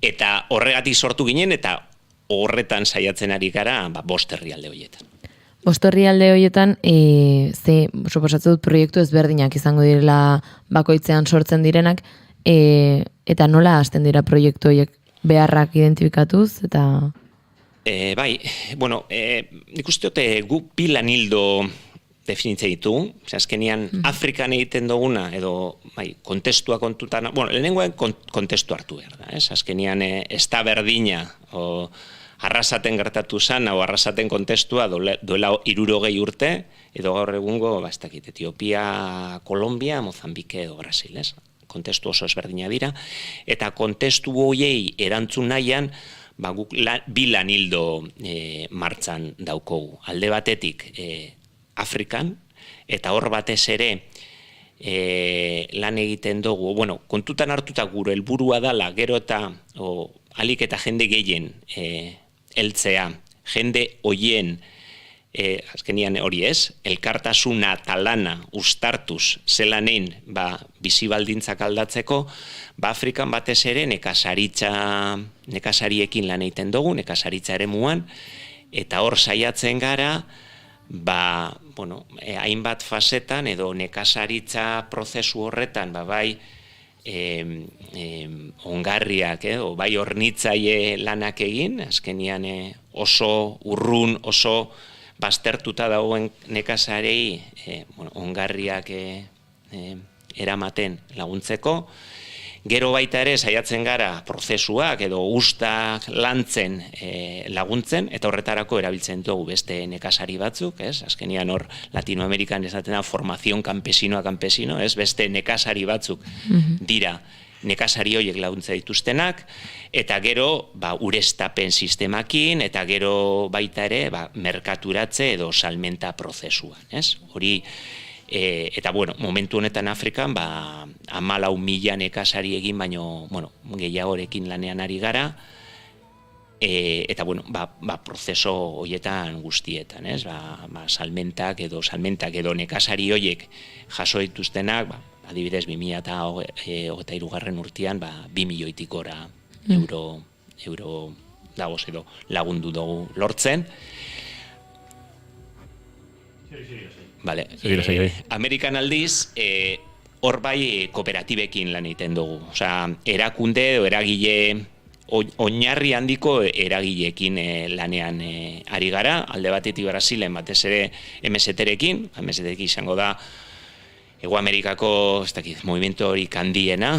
[SPEAKER 16] Eta horregatik sortu ginen, eta horretan saiatzen ari gara, 5 herrialde horietan.
[SPEAKER 4] 5 herrialde horietan, suposatzen dut proiektu ezberdinak izango direla bakoitzean sortzen direnak, eta nola hasten dira proiektu horiek beharrak identifikatuz, eta...
[SPEAKER 16] Bai, bueno, nik uste dute guk 2 lanildo definitzen ditugu, azkenean Afrikan egiten duguna, edo kontestua kontutan, bueno, lehenengoen kontestu hartu behar da, azkenean ez da berdina, arrasaten gertatu zan, o arrasaten kontestua duela 60 urte, edo gaur egungo, ez dakit, Etiopia, Kolombia, Mozambike edo Brasil, kontestu oso ezberdina dira, eta kontestu horiei erantzun nahian, guk 2 lanildo martxan daukogu. Alde batetik Afrikan, eta hor batez ere lan egiten dugu, bueno, kontutan hartuta gure helburua dala, gero eta alik eta jende gehien heltzea, jende hoien, azkenian hori elkartasuna eta lana uztartuz zelanein bizibaldintzak aldatzeko, Afrikan batez ere nekazariekin lan egiten dugu, nekazaritza eremuan, eta hor saiatzen gara, hainbat fasetan edo nekazaritza prozesu horretan, bai ongarriak, bai hornitzaile lanak egin, azkenian oso urrun, oso baztertuta dagoen nekazarei ongarriak eramaten laguntzeko. Gero baita ere saiatzen gara prozesuak edo ustak lantzen laguntzen, eta horretarako erabiltzen dugu beste nekazari batzuk, azkenian hor Latinoamerikan esaten da formazion campesino, beste nekazari batzuk dira nekazari horiek laguntza dituztenak, eta gero ureztapen sistemakin, eta gero baita ere merkaturatze edo salmenta prozesuan. Hori, eta momentu honetan Afrikan 14.000 nekazari egin, baino gehiagorekin lanean ari gara, eta prozeso horietan guztietan, salmentak edo nekazari horiek jaso dituztenak, adibidez 2023 urtean 2 milioitik gora euro dagoz edo lagundu dugu lortzen. Amerikan aldiz, hor bai kooperatibekin lan egiten dugu. Erakunde edo eragile, oinarri handiko eragileekin lanean ari gara, alde batetik Brasilen batez ere MST-rekin, MST-rekin izango da Ego Amerikako, movimiento horik handiena,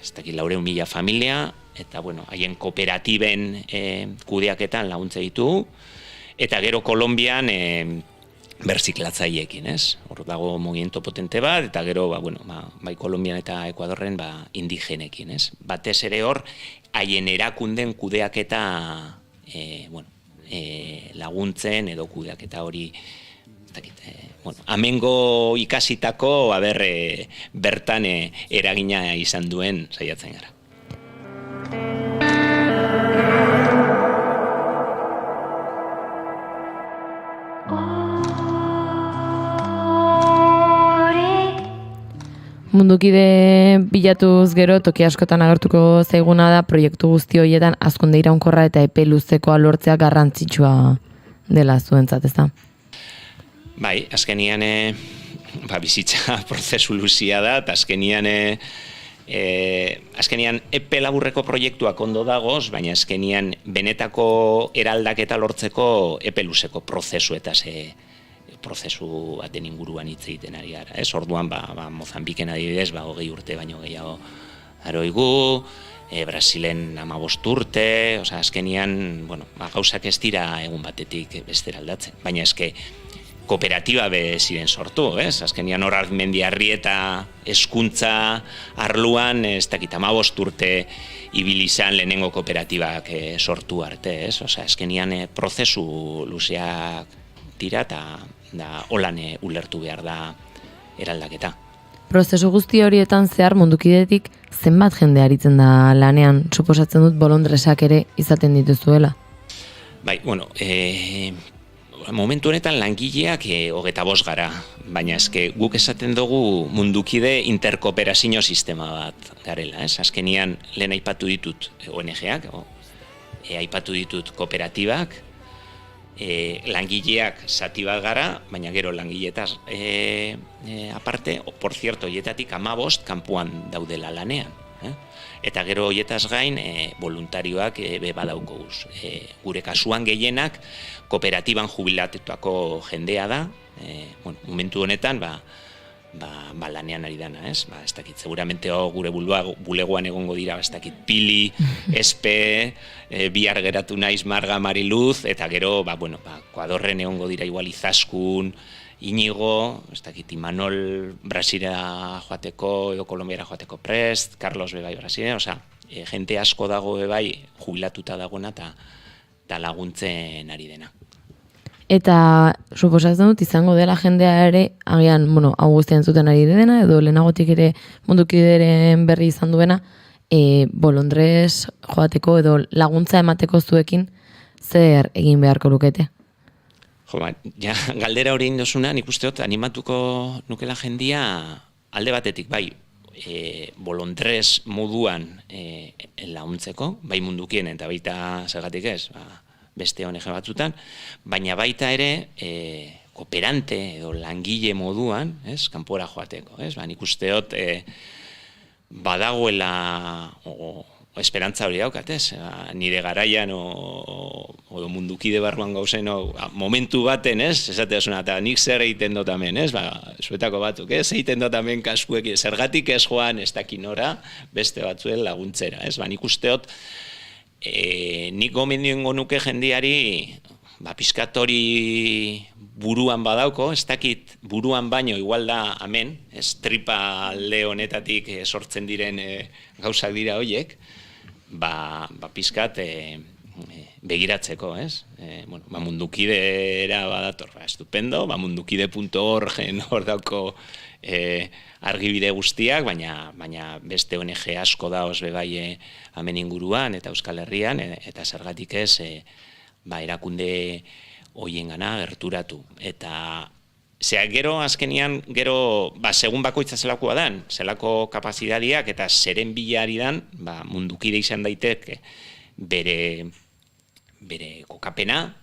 [SPEAKER 16] 400.000 familia, eta haien kooperatiben kudeaketan laguntza ditu, eta gero Kolombian berziklatzaileekin, hor dago movimiento potente bat, eta gero bai Kolombian eta Ekuadorren indigenekin, batez ere hor haien erakunden kudeaketa laguntzen edo kudeaketa hori amengo ikasitako bertan eragina izan duen saiatzen gara.
[SPEAKER 4] Mundukide bilatuz gero toki askotan agertuko zaiguna da proiektu guzti horietan hazkunde iraunkorra eta epe luzekoa lortzea garrantzitsua dela zuentzat, ezta?
[SPEAKER 16] Bai, azkenian bizitza prozesu luzia da, eta azkenian epe laburreko proiektuak ondo dagoz, baina azkenian benetako eraldaketa lortzeko epe luzeko prozesu eta prozesu baten inguruan hitz egiten ari gara. Orduan, Mozambiken adibidez, 20 urte baino gehiago aroigu, Brasilen 15 urte, azkenian, gauzak ez dira egun batetik bestera aldatzen, baina kooperatiba ziren sortu, azkenian hor Armendiarri eta hezkuntza arluan, 15 urte ibili izan lehenengo kooperatibak sortu arte, azkenian prozesu luzeak dira eta holan ulertu behar da eraldaketa.
[SPEAKER 4] Prozesu guzti horietan zehar mundukidetik zenbat jende aritzen da lanean, suposatzen dut bolondresak ere izaten dituzuela?
[SPEAKER 16] Bai, momentu honetan langileak 25 gara, baina eske guk esaten dugu mundukide interkooperazio sistema bat garela, ez? Azkenian lehen aipatu ditut ONG-ak, aipatu ditut kooperatibak, langileak zati bat gara, baina gero langiletaz aparte, por cierto, hietatik 15 kanpoan daudela lanean. Eta gero hietaz gain, voluntarioak badaukoguz. Gure kasuan gehienak, kooperatiban jubilatutako jendea da, momentu honetan, lanean ari dana, ez? Ez dakit, seguramente gure bulegoan egongo dira, ez dakit, Pili, Espe, bihar geratu naiz Marga, Mariluz, eta gero, Kuadorren egongo dira igual Izaskun, Inigo, ez dakit, Imanol Brasila joateko, edo Kolombiara joateko prest, Carlos bebai Brasila, osea, jente asko dago bebai jubilatuta dagoena eta laguntzen ari dena.
[SPEAKER 4] Eta suposatzen dut izango dela jendea ere, agian, hau guztian zuten ari dena, edo lehenagotik ere mundukideren berri izan duena, bolondrez joateko edo laguntza emateko zuekin, zer egin beharko lukete?
[SPEAKER 16] Galdera hori indosuna, nik usteot animatuko nukela jendia alde batetik, bai, bolondrez moduan laguntzeko, bai mundukien eta baita zergatik ez, beste ONG batzutan, baina baita ere kooperante edo langile moduan, kanpora joateko, nik usteot badagoela esperantza hori daukat, nire garaian o mundukide barruan gauzen momentu baten, esatea zuna, eta nik zer egiten dut hemen, zuetako batzuk, egiten dut hemen kaskuek, zergatik ez joan ez dakinora beste batzuen laguntzera, nik usteot nik gomendioengo nuke jendiari pizkat hori buruan badauko, ez dakit buruan baino igual da hemen, tripa alde honetatik sortzen diren gauzak dira horiek, pizkat begiratzeko, mundukidera badator, estupendo, mundukide.org hor dauko argibide guztiak, baina beste ONG asko da osbe bai hemen inguruan eta Euskal Herrian, eta zergatik ez erakunde hoiengana gerturatu. Eta gero azkenian, segun bakoitza zelakoa dan, zelako kapazidadiak eta zeren bilari dan, mundukide izan daiteke bere kokapena,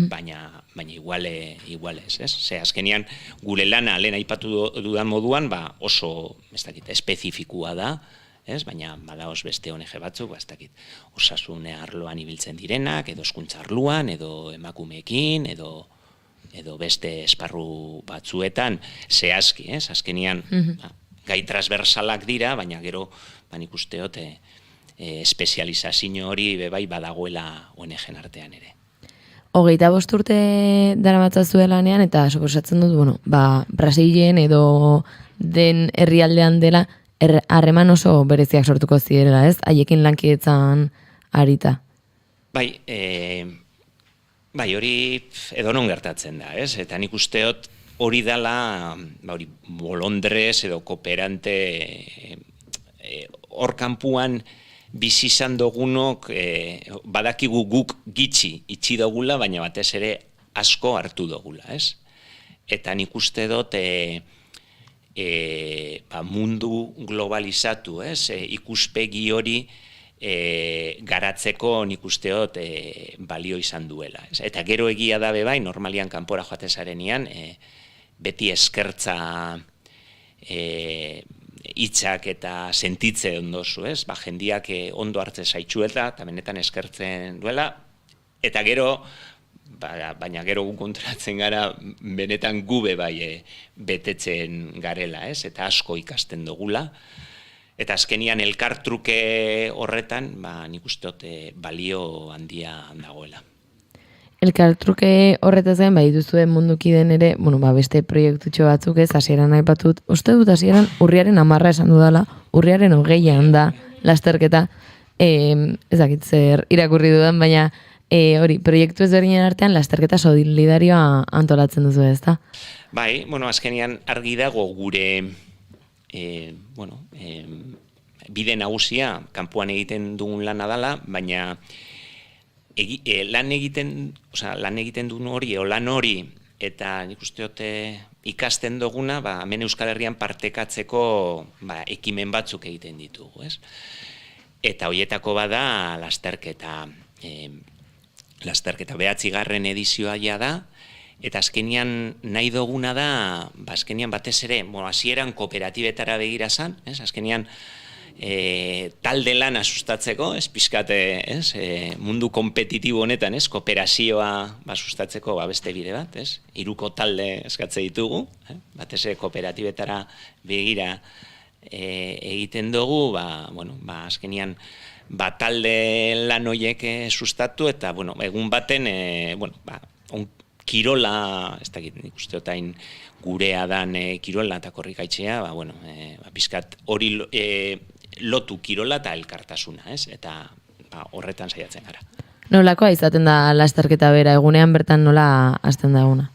[SPEAKER 16] baina igual ez, ez? Azkenian gure lana lehen aipatu dudan moduan oso espezifikua da, baina badaoz beste ONG batzuk, osasune arloan ibiltzen direnak, edo hezkuntza arloan, edo emakumeekin, edo beste esparru batzuetan zehazki, azkenian gai transversalak dira, baina gero nik usteot espezializazio hori bebai badagoela ONG-en artean ere.
[SPEAKER 4] 25 urte daramatzazu lanean, eta suposatzen dut, Brasilen edo den herrialdean dela, harreman oso bereziak sortuko zirela, ez? Haiekin lankidetzan arita.
[SPEAKER 16] Bai, hori edonon gertatzen da, ez? Eta nik usteot hori dela, bolondrez edo kooperante hor kanpuan bizi izan dugunok badakigu guk gitxi itxi dugula, baina batez ere asko hartu dugula, ez? Eta nik uste dut mundu globalizatu, ikuspegi hori garatzeko nik usteot balio izan duela. Eta gero egia da bai, normalian kanpora joatezarenean, beti eskertza hitzak eta sentitze ondozu, jendiak ondo hartze zaitxuela, eta benetan eskertzen duela, eta gero, baina gero gu konturatzen gara, benetan gube bai betetzen garela, eta asko ikasten dugula. Eta azkenian elkartruke horretan, nik usteot balio handia dagoela.
[SPEAKER 4] Elkartruke horretaz gain, dituzuen mundukiden ere, beste proiektutxo batzuk ez, hasieran aipatut, uste dut hasieran urriaren 10 esan dudala, urriaren 20 da lasterketa, ez dakit zer irakurri dudan, baina hori, proiektu ezberdinen artean lasterketa solidarioa antolatzen duzu ez da?
[SPEAKER 16] Bai, azkenian argi dago gure bide nagusia kanpoan egiten dugun lana dela, baina lan egiten duen hori, lan hori, eta nik uste dut ikasten duguna, hemen Euskal Herrian partekatzeko ekimen batzuk egiten ditugu, ez? Eta horietako bada lasterketa 9. edizioa ja da, eta azkenian nahi duguna da, azkenian batez ere, hasieran kooperatibetara begira zan, azkenian talde lana sustatzeko, pixkate, mundu kompetitibo honetan, kooperazioa sustatzeko beste bide bat, 3 talde eskatze ditugu, batez ere kooperatibetara begira egiten dugu, azkenian talde lan horiek sustatu, eta egun baten, kirola, ez dakit, nik uste otain gurea dan kirola eta korrikaitxea, pixkat hori lotu kirola eta elkartasuna, eta horretan saiatzen gara.
[SPEAKER 4] Nolakoa izaten da lasterketa bera, egunean bertan nola hasten da eguna?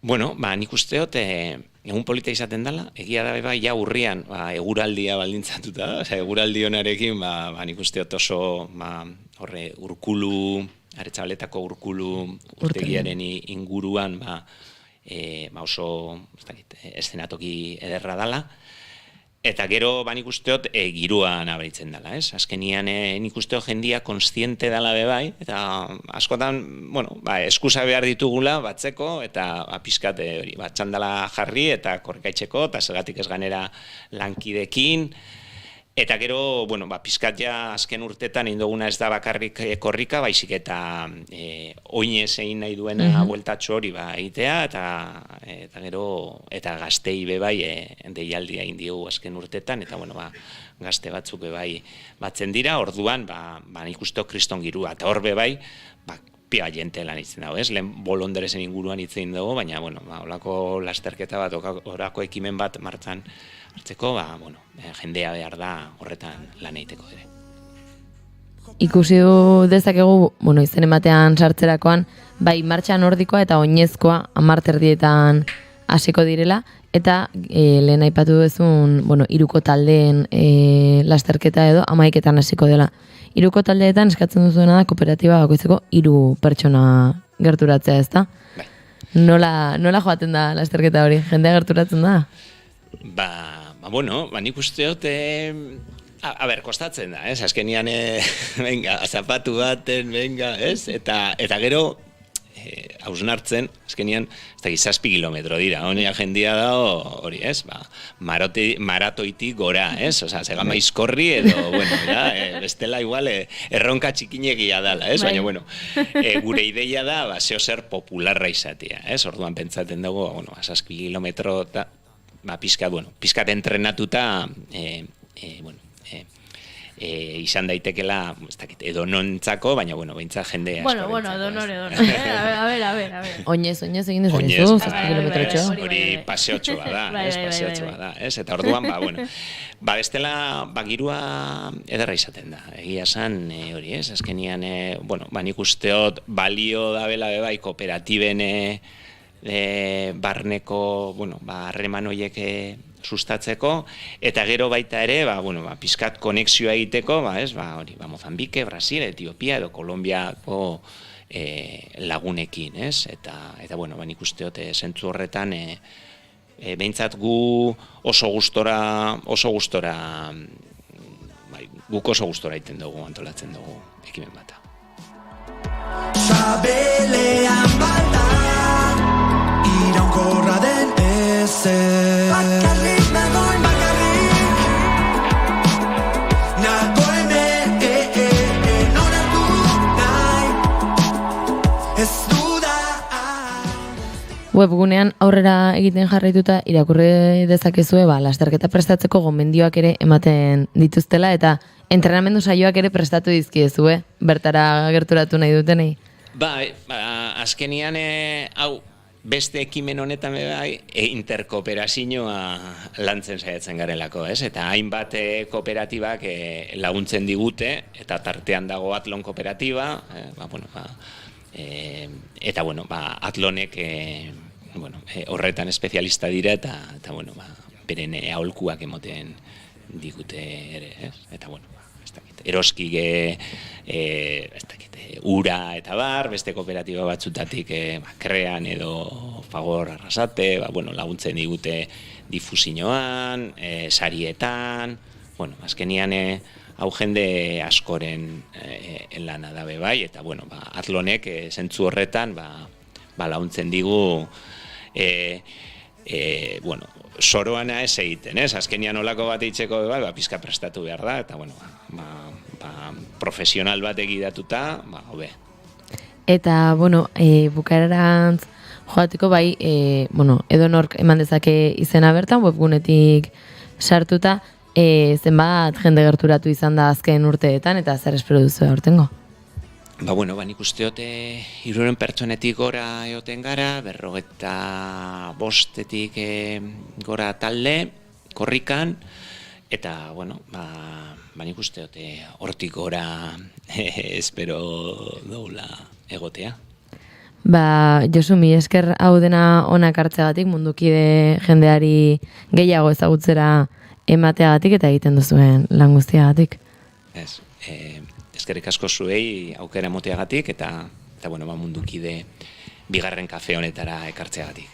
[SPEAKER 16] Nik uste dut, egun polita izaten dela, egia da ja urrian, eguraldia baldintzatuta, eguraldi honarekin, nik uste dut oso, Urkulu, Aretxabaletako Urkulu urtegiaren inguruan, oso eszenatoki ederra dala. Eta gero, nik usteot, giruan abaitzen dela, ez? Azkenian, nik usteot jendia konstiente dela bebai, eta askotan, eskusa behar ditugula batzeko, eta pizkat txandala jarri, eta korrikaitzeko, eta zergatik ez ganera lankidekin. Eta gero, pizkat ja azken urtetan indoguna ez da bakarrik korrika, baizik eta oinez egin nahi duena bueltatxo hori egitea, eta gero, eta gaztei bebai deialdia egin diogu azken urtetan, eta gazte batzuk bebai batzen dira, orduan, nik uste kriston girua, eta hor bebai, pia jente lan itzen dago, ez? Lehen bolonderezen inguruan itzen dugu, baina, holako lasterketa bat, horako ekimen bat martzan hartzeko, jendea behar da horretan lan egiteko ere.
[SPEAKER 4] Ikusi du dezakegu, izen ematean sartzerakoan, bai martxa nordikoa eta oinezkoa 10 erdietan hasiko direla, eta lehen aipatu duzun, 3 taldeen lasterketa edo 11etan hasiko dela. 3 taldeetan eskatzen duzuena da kooperatiba bakoitzeko 3 pertsona gerturatzea, ezta? Nola joaten da lasterketa hori? Jendea gerturatzen da?
[SPEAKER 16] Nik uste dut, kostatzen da, ez? Azkenian, zapatu baten, ez? Eta gero, hausnartzen, azkenian, ez dakit 7 kilometro dira, honia jendia da hori, ez? Maratoitik gora, ez? Zegan maizkorri edo, bestela igual erronka txikinegia dala, ez? Baina, gure ideia da, zeo zer popularra izatea, ez? Orduan pentsaten dugu, 7 kilometro eta pizkat entrenatuta, izan daitekela, edo nontzako, baina, behintzat jende asko.
[SPEAKER 3] Edonore. A ver.
[SPEAKER 4] Oinez egin dezakezu, 7 kilometrotxo.
[SPEAKER 16] Hori paseotxoa da, paseotxoa da, ez? Eta orduan, bestela, girua ederra izaten da. Egia esan, hori, ez? Azkenian, nik usteot balio da bela bebai kooperatiben barneko, harreman horiek sustatzeko, eta gero baita ere, pizkat konexioa egiteko, hori, Mozambike, Brasil, Etiopia edo Kolombiako lagunekin, ez? Eta, nik usteot, zentzu horretan, behintzat gu oso gustora, guk oso gustora egiten dugu, antolatzen dugu ekimen bata.
[SPEAKER 7] Sabelean bada iraunkorra den ezer bakarrik nagoen noratu nahi ez duda.
[SPEAKER 4] Webgunean aurrera egiten jarraituta irakurri dezakezue lasterketa prestatzeko gomendioak ere ematen dituztela eta entrenamendu saioak ere prestatu dizkiezue bertara gerturatu nahi dutenei.
[SPEAKER 16] Azkenian hau beste ekimen honetan interkooperazioa lantzen saiatzen garelako, ez? Eta hainbat kooperatibak laguntzen digute, eta tartean dago Atlon kooperatiba, eta Atlonek horretan espezialista dira, eta beren aholkuak emoten digute ere, ez? Eta, bueno, ez dakit, eroskige, ez dakit, ura eta bar, beste kooperatiba batzutatik krean edo Fagor Arrasate, bueno, laguntzen digute difusioan, sarietan, bueno, azkenian hau jende askoren lana dabe bai, eta, bueno, Atlonek zentzu horretan, laguntzen digu, bueno, soroana ez egiten, ez? Azkenian olako bat eitzeko pizka prestatu behar da, eta, bueno, profesional bat egidatuta, hobe.
[SPEAKER 4] Eta, bueno, bukaerarantz joateko bai, bueno, edonork eman dezake izena bertan, webgunetik sartuta, zenbat jende gerturatu izan da azken urteetan, eta zer espero duzu aurtengo?
[SPEAKER 16] Bueno, nik usteote 300 pertsonetik gora eoten gara, 55-etik gora talde, korrikan, eta, bueno, nik usteote hortik gora espero doula egotea.
[SPEAKER 4] Josu, mi esker hau dena onak hartzeagatik, mundukide jendeari gehiago ezagutzera emateagatik eta egiten duzuen lan guztiagatik.
[SPEAKER 16] Ez, eskerrik asko zuei aukera emoteagatik eta bueno, mundukide bigarren kafe honetara ekartzeagatik.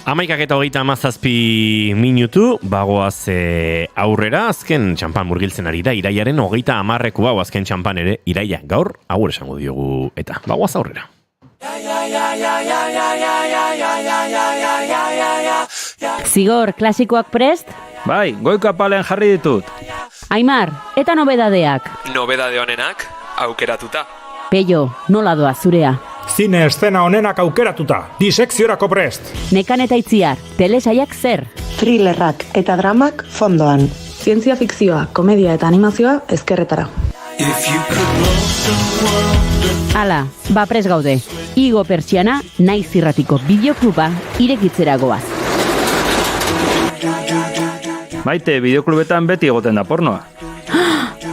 [SPEAKER 2] Amaikak eta 37 minutu, bagoaz aurrera, azken txampan murgiltzen ari da, iraiaren 30 hau azken txampan ere, iraia gaur, agur esango diogu, eta bagoaz aurrera.
[SPEAKER 17] Zigor, klasikoak prest?
[SPEAKER 18] Bai, goiko apalean jarri ditut.
[SPEAKER 17] Aimar, eta nobedadeak?
[SPEAKER 18] Nobedade honenak, aukeratuta.
[SPEAKER 17] Peio, nola doa zurea?
[SPEAKER 19] Zine eszena honenak aukeratuta, disekziorako prest.
[SPEAKER 17] Nekan eta Itziar, telesaiak zer?
[SPEAKER 20] Thrillerrak eta dramak fondoan. Zientzia fikzioa, komedia eta animazioa ezkerretara.
[SPEAKER 17] Hala, prest gaude. Igo Pertsiana, Naiz Irratiko bideokluba irekitzera goaz.
[SPEAKER 18] Maite, bideoklubetan beti egoten da pornoa.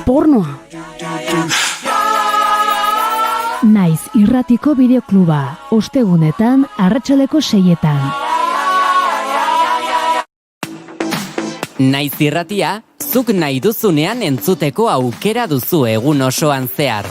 [SPEAKER 17] Pornoa?
[SPEAKER 21] Naiz Irratiko bideokluba, ostegunetan arratsaldeko 6etan.
[SPEAKER 22] Naiz Irratia, zuk nahi duzunean entzuteko aukera duzu egun osoan zehar.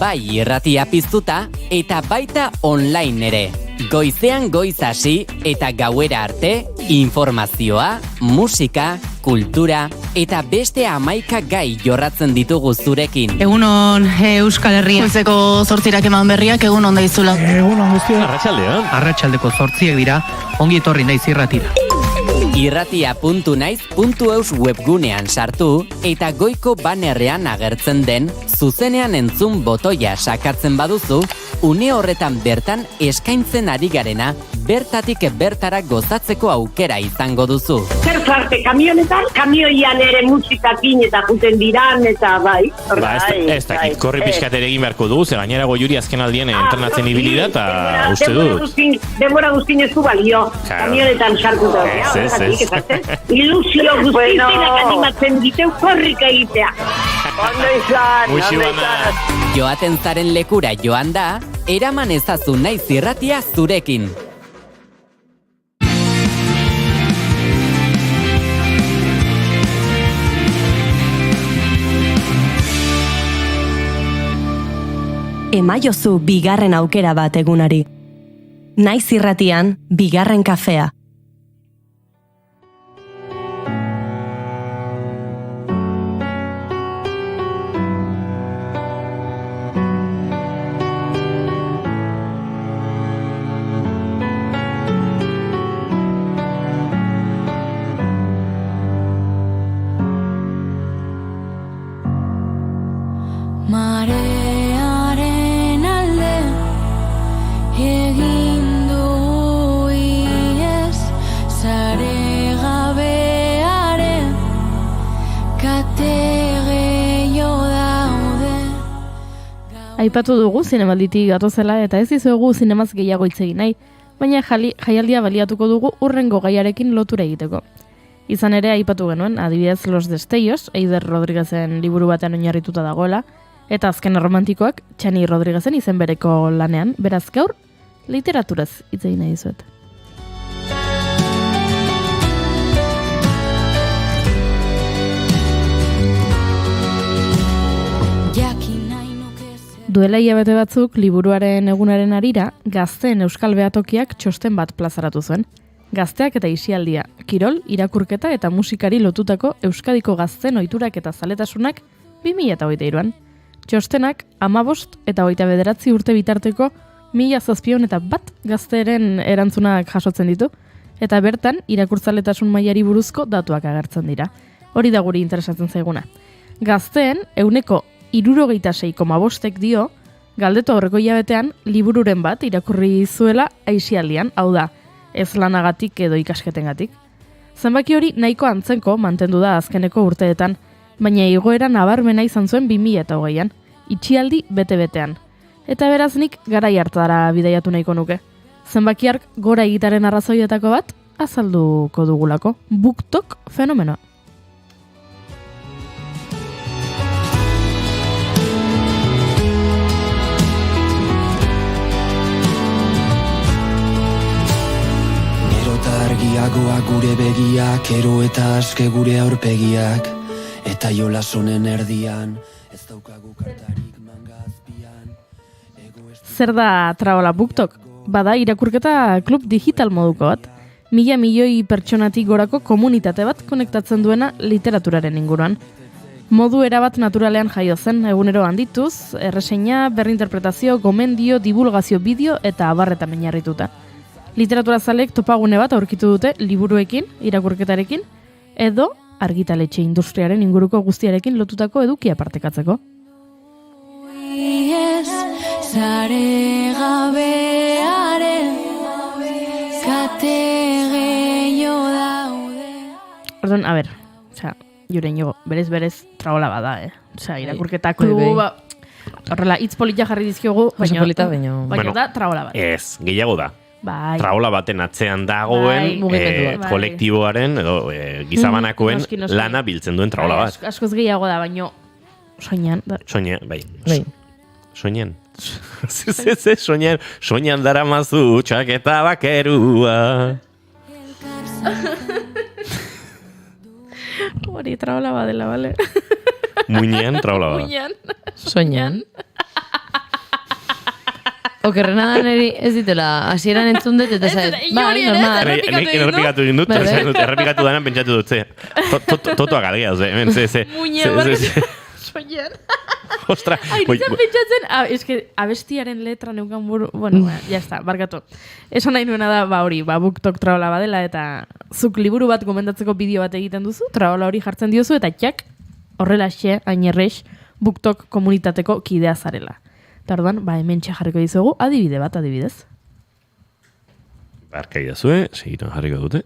[SPEAKER 22] Bai irratia piztuta eta baita online ere. Goizean goiz hasi eta gauera arte, informazioa, musika, kultura eta beste 11 gai jorratzen ditugu zurekin.
[SPEAKER 23] Egunon Euskal Herria. Goizeko 8 eman berriak egunon daizula.
[SPEAKER 18] Egunon guztia.
[SPEAKER 2] Arratsaldean.
[SPEAKER 23] Arratsaldeko 8 dira, ongi etorri Naiz Irratira.
[SPEAKER 22] Irratia.naiz.eus webgunean sartu eta goiko banerrean agertzen den zuzenean entzun botoia sakatzen baduzu, une horretan bertan eskaintzen ari garena bertatik bertara gozatzeko aukera izango duzu.
[SPEAKER 24] Zer zarte, kamionetan, kamioian ere musikakin eta juten diran eta bai.
[SPEAKER 2] Ez dakit, korri pixkat ere egin beharko dugu, ze gainera Goiuri azken aldien entrenatzen ibili da, eta uste dut.
[SPEAKER 24] Demora guztin ez du balio, kamionetan sartuta. Ilusio guztienak animatzen diteu korrika egitea. Ondo izan.
[SPEAKER 22] Joaten zaren lekura joan da, eraman ezazu Naiz Irratia zurekin.
[SPEAKER 1] Emaiozu bigarren aukera bat egunari. Naiz Irratian, bigarren kafea.
[SPEAKER 5] Marearen alde egin du iez, sare gabearen kate gehiago daude.
[SPEAKER 3] Aipatu dugu zinemalditik gatozela eta ez dizuegu zinemaz gehiago hitz egin nahi, baina jaialdia baliatuko dugu hurrengo gaiarekin lotura egiteko. Izan ere aipatu genuen, adibidez Los Destellos, Eider Rodríguezen liburu batean oinarrituta dagoela, Eta azken romantikoak Txani Rodriguezen izen bereko lanean, beraz gaur literaturaz hitz egin nahi dizuet. Duela hilabete batzuk, liburuaren egunaren harira, Gazteen Euskal Behatokiak txosten bat plazaratu zuen. Gazteak eta isialdia, kirol, irakurketa eta musikari lotutako Euskadiko gazten ohiturak eta zaletasunak 2023an. Txostenak 15 eta 29 urte bitarteko 1701 gazteren erantzunak jasotzen ditu, eta bertan irakurtzaletasun mailari buruzko datuak agertzen dira. Hori da guri interesatzen zaiguna. Gazteen 66,5 dio, galdetu aurreko hilabetean libururen bat irakurri zuela aisialdian, hau da, ez lanagatik edo ikasketengatik. Zenbaki hori nahiko antzenko mantendu da azkeneko urteetan, baina igoera nabarmena izan zuen 2020an, itxialdi bete-betean. Eta beraz nik garai hartara bidaiatu nahiko nuke. Zenbakiark gora egitaren arrazoietako bat azalduko dugulako. BookTok fenomenoa.
[SPEAKER 6] Argiagoak gure begiak, ero eta aske gure aurpegiak, eta jolasonen erdian, ez daukagu kartarik mangazpian.
[SPEAKER 3] Zer da Traola BookTok? Bada irakurketa klub digital moduko bat. 1.000 milioi pertsonatik gorako komunitate bat konektatzen duena literaturaren inguruan. Modu erabat naturalean jaio zen, egunero handituz, erreseina, berrinterpretazio, gomendio, divulgazio bideo eta abarreta oinarrituta. Literaturazaleek topagune bat aurkitu dute liburuekin, irakurketarekin, edo argitaletxe industriaren inguruko guztiarekin lotutako edukia partekatzeko. Orduan, a ber, juren jogo, berez Traola bada, irakurketa kluba, horrela, hitz polita jarri dizkiogu, baina da Traola bada.
[SPEAKER 2] Ez, gehiago da.
[SPEAKER 3] Bai.
[SPEAKER 2] Traola baten atzean dagoen kolektiboaren edo gizabanakoen lana biltzen duen Traola bat.
[SPEAKER 3] Askoz gehiago da, baino soinean.
[SPEAKER 2] Bai. Soinean. Soinean dara mazu txaketa bakerua.
[SPEAKER 3] Hori Traola badela, bale?
[SPEAKER 2] Muinean Traola bada.
[SPEAKER 4] Soinean. Okerrena da niri ez ditela, hasieran entzun dut eta zait. Bai, normal.
[SPEAKER 2] Errepikatu egin dut, errepikatu denen pentsatu dut, totoak algea,
[SPEAKER 3] soinean.
[SPEAKER 2] Ostra.
[SPEAKER 3] Nintzen pentsatzen, abestiaren letra neukan buru, bueno, ya está, barkatu. Esan nahi nuena da, hori, BookTok Traola badela, eta zuk liburu bat gomendatzeko bideo bat egiten duzu, Traola hori jartzen diozu, eta txak, horrela xe, ainerreix, BookTok komunitateko kidea zarela. Eta orduan, hemen jarriko dizugu, adibidez.
[SPEAKER 2] Barkai dazue, segitan jarriko dute.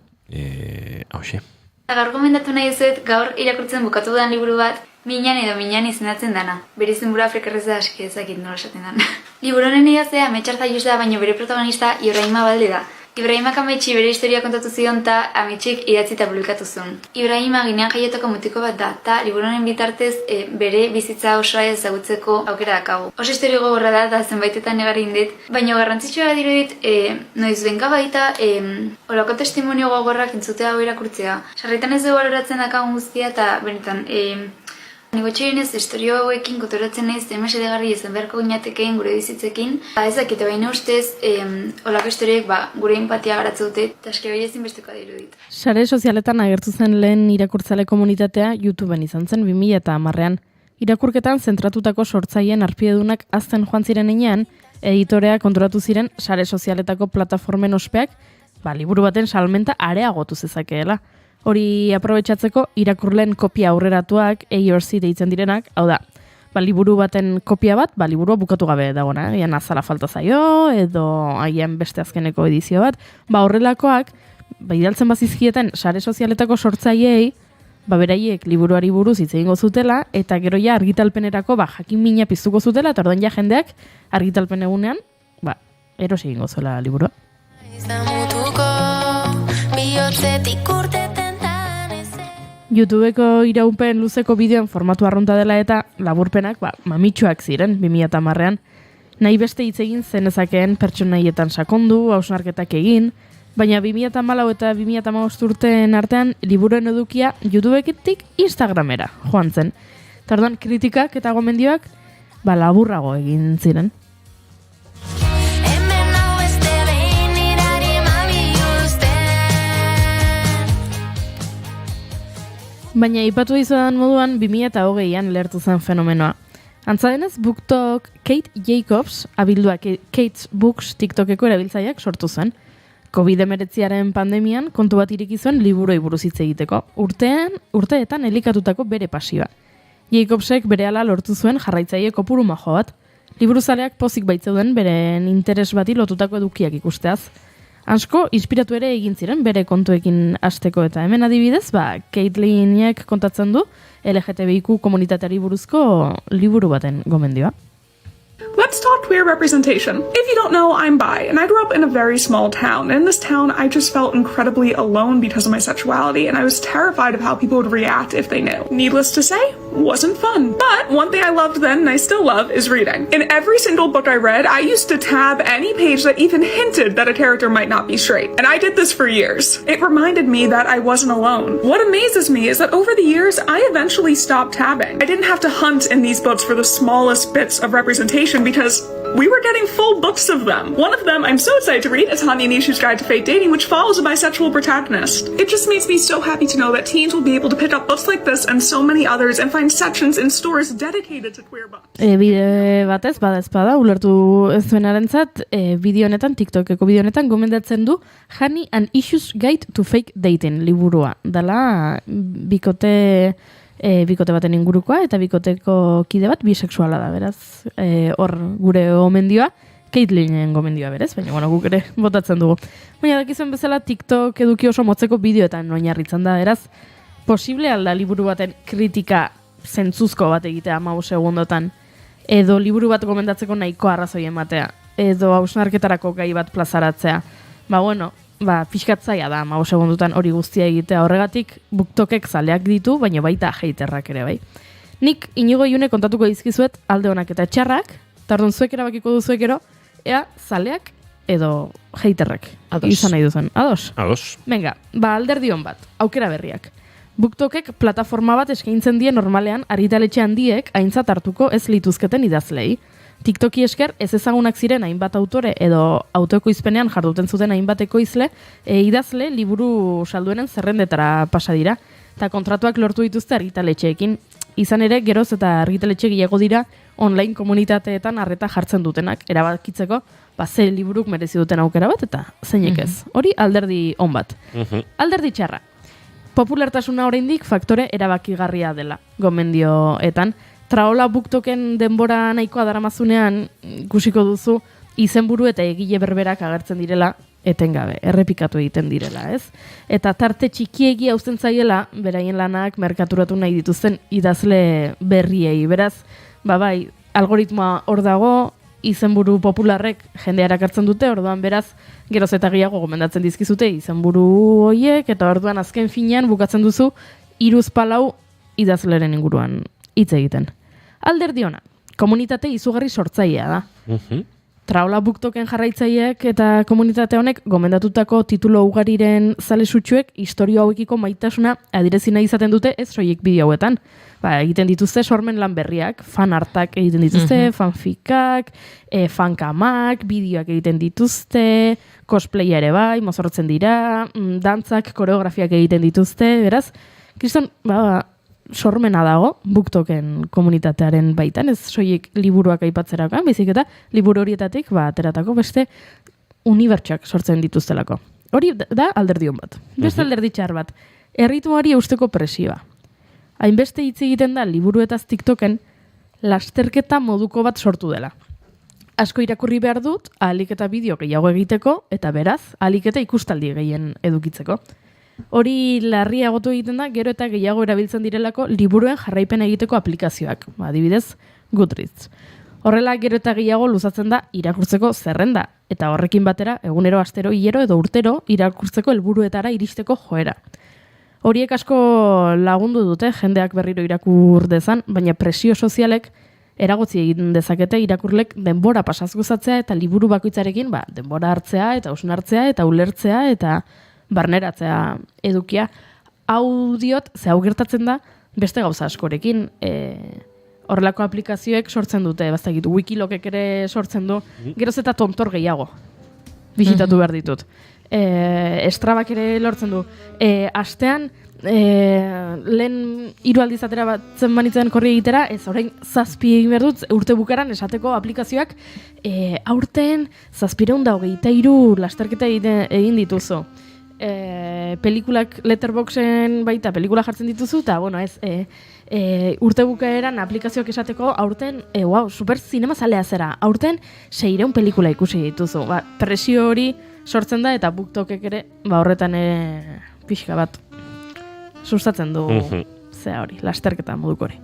[SPEAKER 2] Hauxe.
[SPEAKER 9] Gaur gomendatu nahi duzuet, gaur irakurtzen bukatu dudan liburu bat, Minan edo Minan izenatzen dana. Bere izenburua afrikarrez da aski ezakit nola esaten dan. Liburu honen idazlea Ametxar Zaius da, baina bere protagonista Ibrahima Balde da. Ibrahimak Ametxi bere historia kontatu zion eta Ametxik idatzi eta publikatu zuen. Ibrahima Ginean jaiotako mutiko bat da, eta liburu honen bitartez bere bizitza osoa ezagutzeko aukera dakagu. Oso historia gogorra da zenbaitetan negarri indit, baina garrantzitsua dirudit noiz benka baita olako testimonio gogorrak entzutea hau irakurtzea. Sarritan ez dugu baloratzen dakagun guztia eta benetan Nigo txerinez, historio hauekin kotoratzen naiz, temaz edegarri izan beharko ginatekeen gure bizitzekin. Ez dakite baina ustez, olako historioek gure empatia garatze dute, eta eske hori ezin besteko dirudit.
[SPEAKER 3] Sare sozialetan agertu zen lehen irakurtzale komunitatea YouTubeen izan zen 2010an. Irakurketan zentratutatako sortzaileen arpidedunak azten joan ziren heinean, editorea konturatu ziren sare sozialetako plataformen ospeak, liburu baten salmenta areagotu zezakeela. Hori aprobetxatzeko irakurleen kopia aurreratuak, ARC deitzen direnak, hau da, liburu baten kopia bat, liburua bukatu gabe dagoena, ean azala falta zaio, edo haien beste azkeneko edizio bat, horrelakoak, idaltzen bazizkieten sare sozialetako sortzaileei, beraiek liburuari buruz hitz egingo zutela, eta gero ja argitalpenerako jakin mina piztuko zutela, eta orduan ja jendeak argitalpen egunean, erosi egingo zuela liburua. YouTubeko iraupen luzeko bideoen formatu arrunta dela eta laburpenak mamitsuak ziren 2010ean. Nahi beste hitz egin zenezakeen pertsonaietan sakondu, hausnarketak egin, baina 2014 eta 2015 urteen artean liburuen edukia YouTubeketik Instagramera joan zen. Tardan kritikak eta gomendioak laburrago egin ziren. Baina ipatu dizudan moduan 2020an lertu zen fenomenoa. Antza denez, BookTok Kate Jacobs, abildua Kate's Books TikTokeko erabiltzaileak sortu zen. COVID-19 pandemian kontu bat ireki zuen liburuei buruz hitz egiteko. Urteetan elikatutako bere pasioa. Jacobsek berehala lortu zuen jarraitzaile kopuru majo bat. Liburuzaleak pozik baitzeuden beren interes bati lotutako edukiak ikusteaz. Asko inspiratu ere egin ziren bere kontuekin hasteko eta hemen adibidez, Caitlinek kontatzen du LGTBIQ komunitateari buruzko liburu baten gomendioa.
[SPEAKER 10] Let's talk queer representation. If you don't know, I'm bi, and I grew up in a very small town. In this town, I just felt incredibly alone because of my sexuality, and I was terrified of how people would react if they knew. Needless to say, wasn't fun. But one thing I loved then, and I still love, is reading. In every single book I read, I used to tab any page that even hinted that a character might not be straight. And I did this for years. It reminded me that I wasn't alone. What amazes me is that over the years, I eventually stopped tabbing. I didn't have to hunt in these books for the smallest bits of representation because we were getting full books of them. One of them I'm so excited to read is Hanya Nishu's Guide to Fake Dating, which follows a bisexual protagonist. It just makes me so happy to know that teens will be able to pick up books like this and so many others and find sections in stores dedicated to queer books.
[SPEAKER 3] Bide batez, bada, ulertu ez zuenarentzat, bideo honetan, TikTokeko bideo honetan, gomendatzen du Honey and Issues Guide to Fake Dating liburua. Dala, bikote baten ingurukoa eta bikoteko kide bat bisexuala da, beraz. Hor gure gomendioa, Caitlinen gomendioa berez, baina guk ere botatzen dugu. Baina dakizuen bezala TikTok eduki oso motzeko bideoetan oinarritzen da, beraz. Posible alda liburu baten kritika zentzuzko bat egitea 15 segundotan, edo liburu bat gomendatzeko nahiko arrazoi ematea, edo hausnarketarako gai bat plazaratzea. Pixkatzaia da 15 segundutan hori guztia egitea, horregatik BookTokek zaleak ditu, baina baita haterrak ere bai. Nik Inigo Iune kontatuko dizkizuet alde onak eta txarrak, tardun zuek erabakiko duzuek ero, ea zaleak edo haterrak. Izan nahi duzen. Ados? Venga, alderdi hon bat, aukera berriak. BookTokek plataforma bat eskaintzen die normalean argitaletxe handiek aintzat hartuko ez lituzketen idazlei. TikToki esker ez ezagunak ziren hainbat autore edo autoekoizpenean jarduten zuten hainbat ekoizle, idazle liburu salduenen zerrendetara pasa dira. Eta kontratuak lortu dituzte argitaletxeekin. Izan ere, geroz eta argitaletxe gehiago dira online komunitateetan arreta jartzen dutenak, erabakitzeko, ze liburuk merezi duten aukera bat eta zeinek ez. Hori alderdi on bat. Alderdi txarra. Populartasuna oraindik faktore erabakigarria dela gomendioetan. Traola BookToken denbora nahikoa daramazunean ikusiko duzu izenburu eta egile berberak agertzen direla etengabe, errepikatu egiten direla, ez? Eta tarte txikiegi hausten zaiela, beraien lanak merkaturatu nahi dituzten idazle berriei. Beraz, algoritmoa hor dago, izenburu popularrek jendea erakartzen dute, orduan beraz, geroz eta gehiago gomendatzen dizkizute izenburu horiek, eta orduan azken finean bukatzen duzu 3-4 idazleren inguruan hitz egiten. Alderdi ona, komunitate izugarri sortzailea da. Traola BookToken jarraitzaileek eta komunitate honek gomendatutako titulo ugariren zale sutsuek historia hauekiko maitasuna adirezi nahi izaten dute ez soilik bideo hauetan. Egiten dituzte sormen lan berriak, fan artak egiten dituzte, fanfikak, fankamak, bideoak egiten dituzte, cosplaya ere bai, mozorrotzen dira, dantzak, koreografiak egiten dituzte, beraz, kriston, sormena dago BookToken komunitatearen baitan, ez soilik liburuak aipatzerakoan, baizik eta liburu horietatik ateratako beste unibertsuak sortzen dituztelako. Hori da alderdion bat. Beste alderdi txar bat, errituari eusteko presioa. Hainbeste hitz egiten da liburuetaz TikToken lasterketa moduko bat sortu dela. Asko irakurri behar dut, ahalik eta bideo gehiago egiteko, eta beraz, ahalik eta ikustaldi gehien edukitzeko. Hori larriagotu egiten da, gero eta gehiago erabiltzen direlako liburuen jarraipen egiteko aplikazioak, adibidez, Goodreads. Horrela, gero eta gehiago luzatzen da irakurtzeko zerrenda, eta horrekin batera, egunero, astero, hilero edo urtero irakurtzeko helburuetara iristeko joera. Horiek asko lagundu dute jendeak berriro irakur dezan, baina presio sozialek eragotzi egin dezakete irakurlek denbora pasaz gozatzea eta liburu bakoitzarekin denbora hartzea eta hausnartzea eta ulertzea eta barneratzea edukia. Hau diot, ze hau gertatzen da, beste gauza askorekin. Horrelako aplikazioek sortzen dute, baztakit, Wikilokek ere sortzen du, geroz eta tontor gehiago bisitatu behar ditut. Strabak ere lortzen du. Astean, lehen 3 aldiz atera batzen banitzen korri egitera, ez orain 7 egin behar dut, urte bukaran esateko aplikazioak, aurten 723 lasterketa egin dituzu. Pelikulak Letterboxen baita pelikula jartzen dituzu, eta urte bukaeran aplikazioak esateko aurten, super zinema zalea zera, aurten 600 pelikula ikusi dituzu. Presio hori sortzen da eta BookTokek ere horretan pixka bat sustatzen du zea hori, lasterketa moduko hori.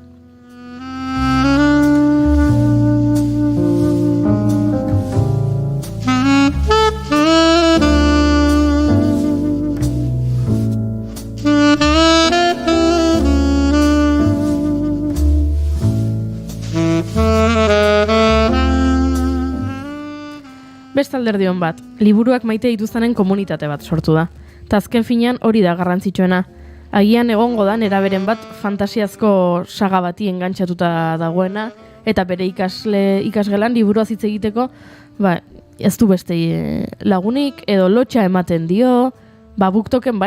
[SPEAKER 3] Beste alderdion bat, liburuak maite dituztenen komunitate bat sortu da. Ta azken finean hori da garrantzitsuena. Agian egongo da neraberen bat fantasiazko saga bati engantzatuta dagoena, eta bere ikasgelan liburua hitz egiteko, ez du beste lagunik edo lotxa ematen dio, BookToken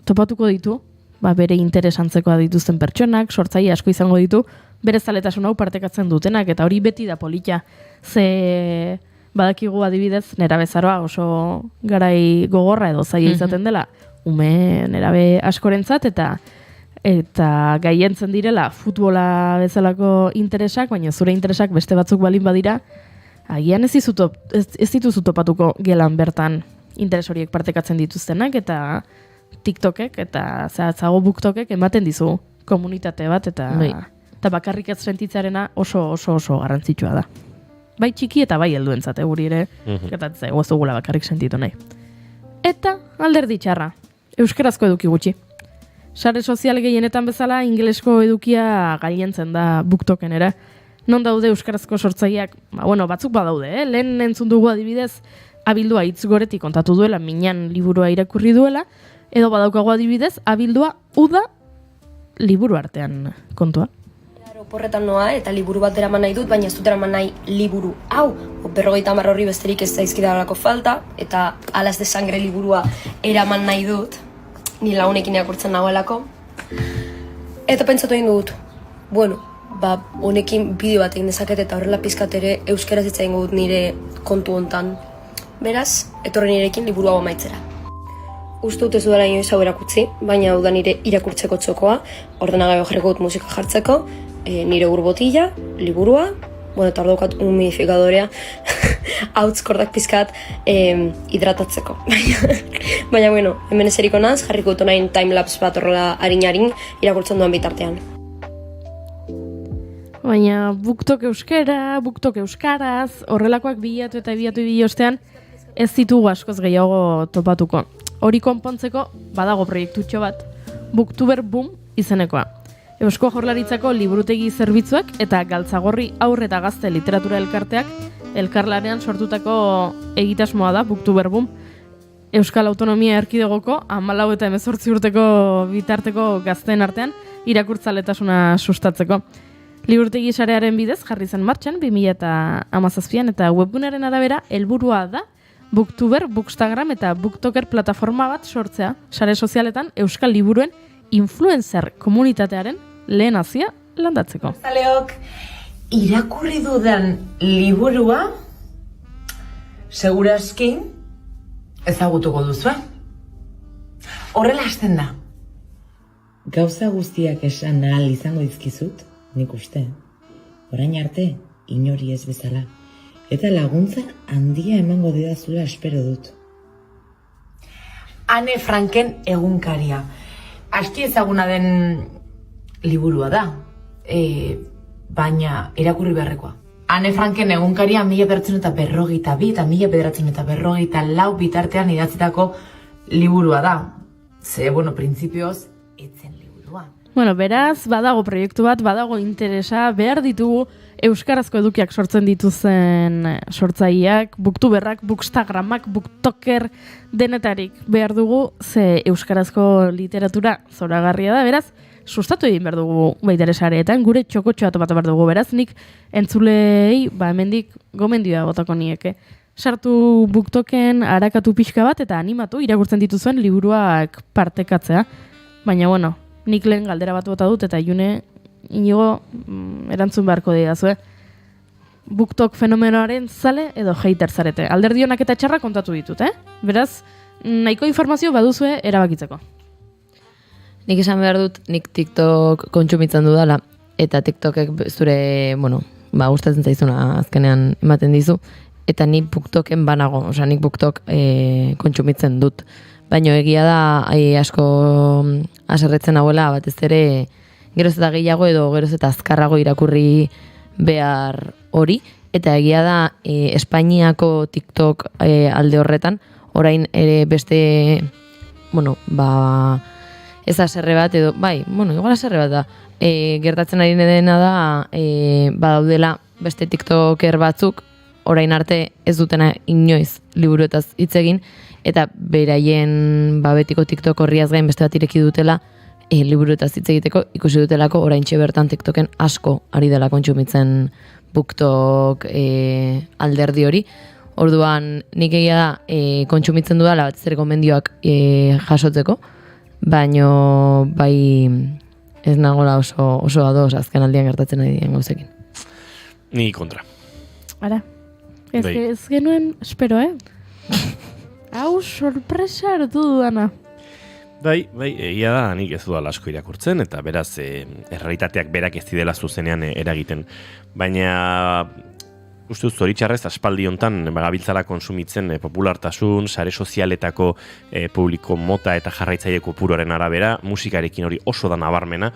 [SPEAKER 3] topatuko ditu, bere interesantzekoa dituzten pertsonak, sortzaile asko izango ditu, bere zaletasun hau partekatzen dutenak, eta hori beti da polita. Ze badakigu adibidez, nerabezaroa oso garai gogorra edo zaila izaten dela, nerabe askorentzat, eta gaientzen direla futbola bezalako interesak, baina zure interesak beste batzuk balin badira, agian ez dituzu topatuko gelan bertan interes horiek partekatzen dituztenak, eta TikTokek eta zehatzago BookTokek ematen dizu komunitate bat, eta bakarrik ez sentitzarena oso garrantzitsua da. Bai txiki eta bai helduentzat, guri ere, gertatzen ez dugula bakarrik sentitu nahi. Eta alderdi txarra, euskarazko eduki gutxi. Sare sozial gehienetan bezala, ingelesko edukia gailentzen da BookToken ere. Non daude euskarazko sortzaileak? Batzuk badaude, lehen entzun dugu adibidez, abildua hitz goretik kontatu duela, minan liburua irakurri duela, edo badaukago adibidez, abildua uda liburu artean kontua.
[SPEAKER 11] Oporretan noa eta liburu bat eraman nahi dut, baina ez dut eraman nahi liburu hau. 50 horri besterik ez zaizkidalako falta, eta Alas de Sangre liburua eraman nahi dut, ni lagunekin irakurtzen nagoelako. Eta pentsatu egin dut, honekin bideo bat egin dezaket eta horrela pizkat ere euskaraz hitz egingo dut nire kontu hontan. Beraz, etorri nirekin liburu hau amaitzera. Uste dut ez dudala inoiz hau erakutzi, baina hau da nire irakurtzeko txokoa, ordenagailu jarriko dut musika jartzeko, nire urbotila, liburua, eta hor daukat humidifikadorea, hautzkordak pizkat hidratatzeko. Baina, hemen eseriko naz, jarriko dut nahin timelapse bat horrela harin irakurtzen duan bitartean.
[SPEAKER 3] Baina BookTok euskara, BookTok euskaraz, horrelakoak bilatu eta bilatu ostean, ez ditugu askoz gehiago topatuko. Hori konpontzeko badago proiektutxo bat, Booktuber Boom izenekoa. Eusko Jaurlaritzako liburutegi zerbitzuak eta Galtzagorri Haur eta Gazte Literatura Elkarteak elkarlanean sortutako egitasmoa da Booktuber Boom. Euskal Autonomia Erkidegoko 14 eta 18 urteko bitarteko gazteen artean irakurtzaletasuna sustatzeko. Liburutegi sarearen bidez jarri zen martxan 2017an eta webgunaren arabera helburua da Booktuber, Bookstagram eta BookToker plataforma bat sortzea, sare sozialetan euskal liburuen influencer komunitatearen lehen hazia landatzeko.
[SPEAKER 12] Zaleok, irakurri dudan liburua segurazki ezagutuko duzu. Horrela hasten da.
[SPEAKER 13] Gauza guztiak esan ahal izango dizkizut, nik uste. Orain arte, inori ez bezala. Eta laguntza handia emango didazula espero dut.
[SPEAKER 12] Anne Franken egunkaria. Aski ezaguna den liburua da, baina irakurri beharrekoa. Anne Franken egunkaria 1942 eta 1954 bitartean idatzitako liburua da. Ze, bueno, printzipioz, etzen liburua.
[SPEAKER 3] Bueno, beraz, badago proiektu bat, badago interesa, behar ditugu euskarazko edukiak sortzen dituzen sortzaileak, booktuberrak, bookstagramak, booktoker denetarik behar dugu, ze euskarazko literatura zoragarria da, beraz, sustatu egin behar dugu baita ere sareetan, gure txokotxoa topatu behar dugu, beraz, nik entzulei, hemendik gomendioa botako nieke. Sartu booktoken arakatu pixka bat eta animatu irakurtzen dituzuen liburuak partekatzea. Baina, bueno, nik lehen galdera bat bota dut eta June inigo erantzun beharko didazue. BookTok fenomenoaren zale edo hater zarete. Alderdi onak eta txarra kontatu ditut, Beraz, nahiko informazio baduzue erabakitzeko.
[SPEAKER 4] Nik esan behar dut, nik TikTok kontsumitzen dudala, eta TikTokek zure, gustatzen zaizuna azkenean ematen dizu, eta nik BookToken banago, osea, nik BookTok kontsumitzen dut. Baina egia da, asko aserretzen hauela, batez ere, geroz eta gehiago edo geroz eta azkarrago irakurri behar hori, eta egia da, Espainiako TikTok alde horretan, orain ere beste, ez aserre bat edo, igual aserre bat da, gertatzen ari dena da, badaudela beste TikToker batzuk, orain arte ez dutena inoiz liburuetaz hitz egin, eta beraien betiko TikTok horriaz gain beste bat ireki dutela liburuetaz hitz egiteko, ikusi dutelako oraintxe bertan TikToken asko ari dela kontsumitzen BookTok alderdi hori. Orduan nik egia da kontsumitzen dudala batez ere gomendioak jasotzeko, baino bai ez nagola oso ados azken aldian gertatzen ari diren gauzekin.
[SPEAKER 2] Ni kontra.
[SPEAKER 3] Ara. Ez genuen, espero, Hau, sorpresa hartu dudana.
[SPEAKER 2] Bai, egia da, nik ez dudala asko irakurtzen, eta beraz, errealitateak berak ez didela zuzenean eragiten. Baina, uste dut, zoritxarrez, aspaldi hontan gabiltzala konsumitzen populartasun, sare sozialetako publiko mota eta jarraitzaile kopuruaren arabera, musikarekin hori oso da nabarmena,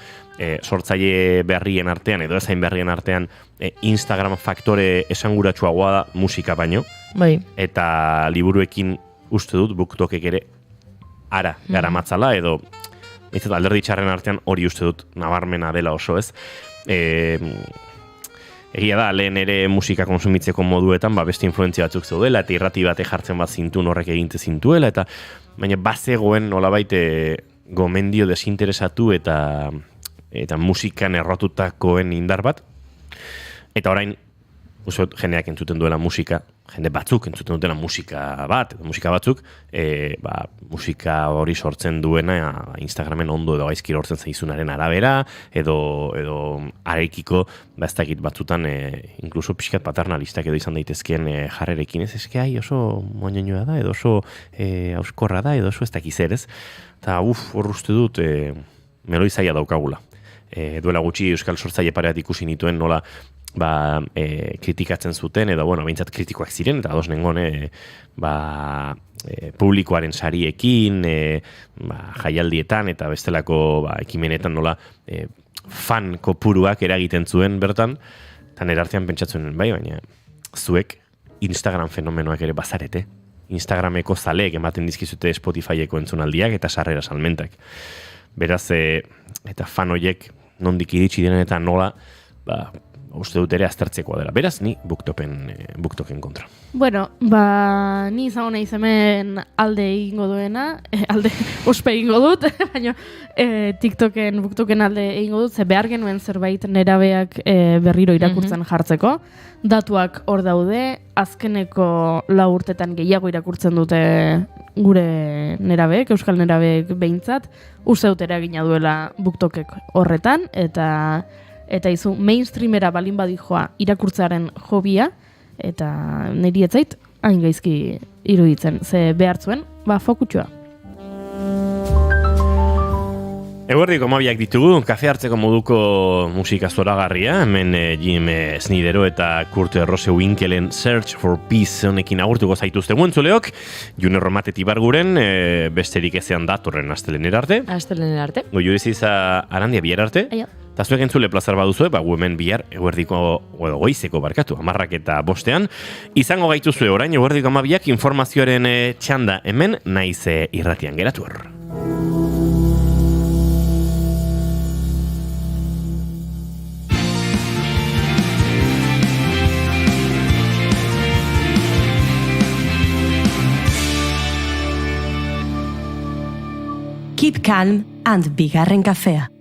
[SPEAKER 2] sortzaile berrien artean, edo ezain berrien artean, Instagram faktore esanguratsuagoa da musika baino.
[SPEAKER 4] Bai.
[SPEAKER 2] Eta liburuekin uste dut BookTokek ere ara garamatzala, edo alderdi txarren artean hori uste dut nabarmena dela oso, ez? Egia da, lehen ere musika konsumitzeko moduetan beste influentzia batzuk zeudela, eta irrati bate jartzen bat zintun horrek eginte zintuela, eta baina bazegoen nolabait gomendio desinteresatu eta musikan errotutakoen indar bat. Eta orain, uste jendeak entzuten duela musika, jende batzuk entzuten dutela musika bat, musika batzuk, musika hori sortzen duena Instagramen ondo edo gaizki lortzen zaizunaren arabera, edo arekiko, ez dakit batzutan, inkluso pixkat paternalistak edo izan daitezkeen jarrerekin, ez eske oso moñoñoa da, edo oso auskorra da, edo oso ez dakizer, ez? Eta hor uste dut, meloi zaila daukagula. Duela gutxi euskal sortzaile pareat ikusi nituen nola kritikatzen zuten, edo, behintzat kritikoak ziren, eta ados nengon, publikoaren sariekin, jaialdietan, eta bestelako ekimenetan nola fan kopuruak eragiten zuen bertan, eta nire artean pentsatzen, baina zuek Instagram fenomenoak ere bazarete. Instagrameko zaleek ematen dizkizute Spotifyeko entzunaldiak eta sarrera salmentak. Beraz, eta fan horiek nondik iritsi diren eta nola, uste dut ere aztertzekoa dela. Beraz, ni BookToken kontra.
[SPEAKER 3] Bueno, ni izango nahiz hemen alde egingo duena, alde ospe egingo dut, baina TikToken, BookToken alde egingo dut, ze behar genuen zerbait nerabeak berriro irakurtzen jartzeko. Datuak hor daude, azkeneko 4 urtetan gehiago irakurtzen dute gure nerabeek, euskal nerabeek behintzat, uste dut eragina duela BookTokek horretan, eta izu mainstreamera balin badijoa irakurtzaren hobia, eta niri etzait hain gaizki iruditzen, ze behartzuen, fokutsua.
[SPEAKER 2] Eguerdiko mabiak ditugu, kafe hartzeko moduko musika zoragarria, hemen Jim Snidero eta Kurt Rose Winkelen Search for Peace honekin agurtuko zaituzte guentzuleok, June Romatet Ibarguren, besterik ezean datorren astelener arte.
[SPEAKER 4] Astelener arte.
[SPEAKER 2] Goiuriziza Arandia bihar arte.
[SPEAKER 4] Aio.
[SPEAKER 2] Eta zuek entzule plazar baduzue, hemen bihar eguerdiko goizeko barkatu, 10:00 izango gaituzue orain eguerdiko 12:00 informazioaren txanda hemen naiz irratian geratu hor.
[SPEAKER 1] Keep calm and bigarren kafea.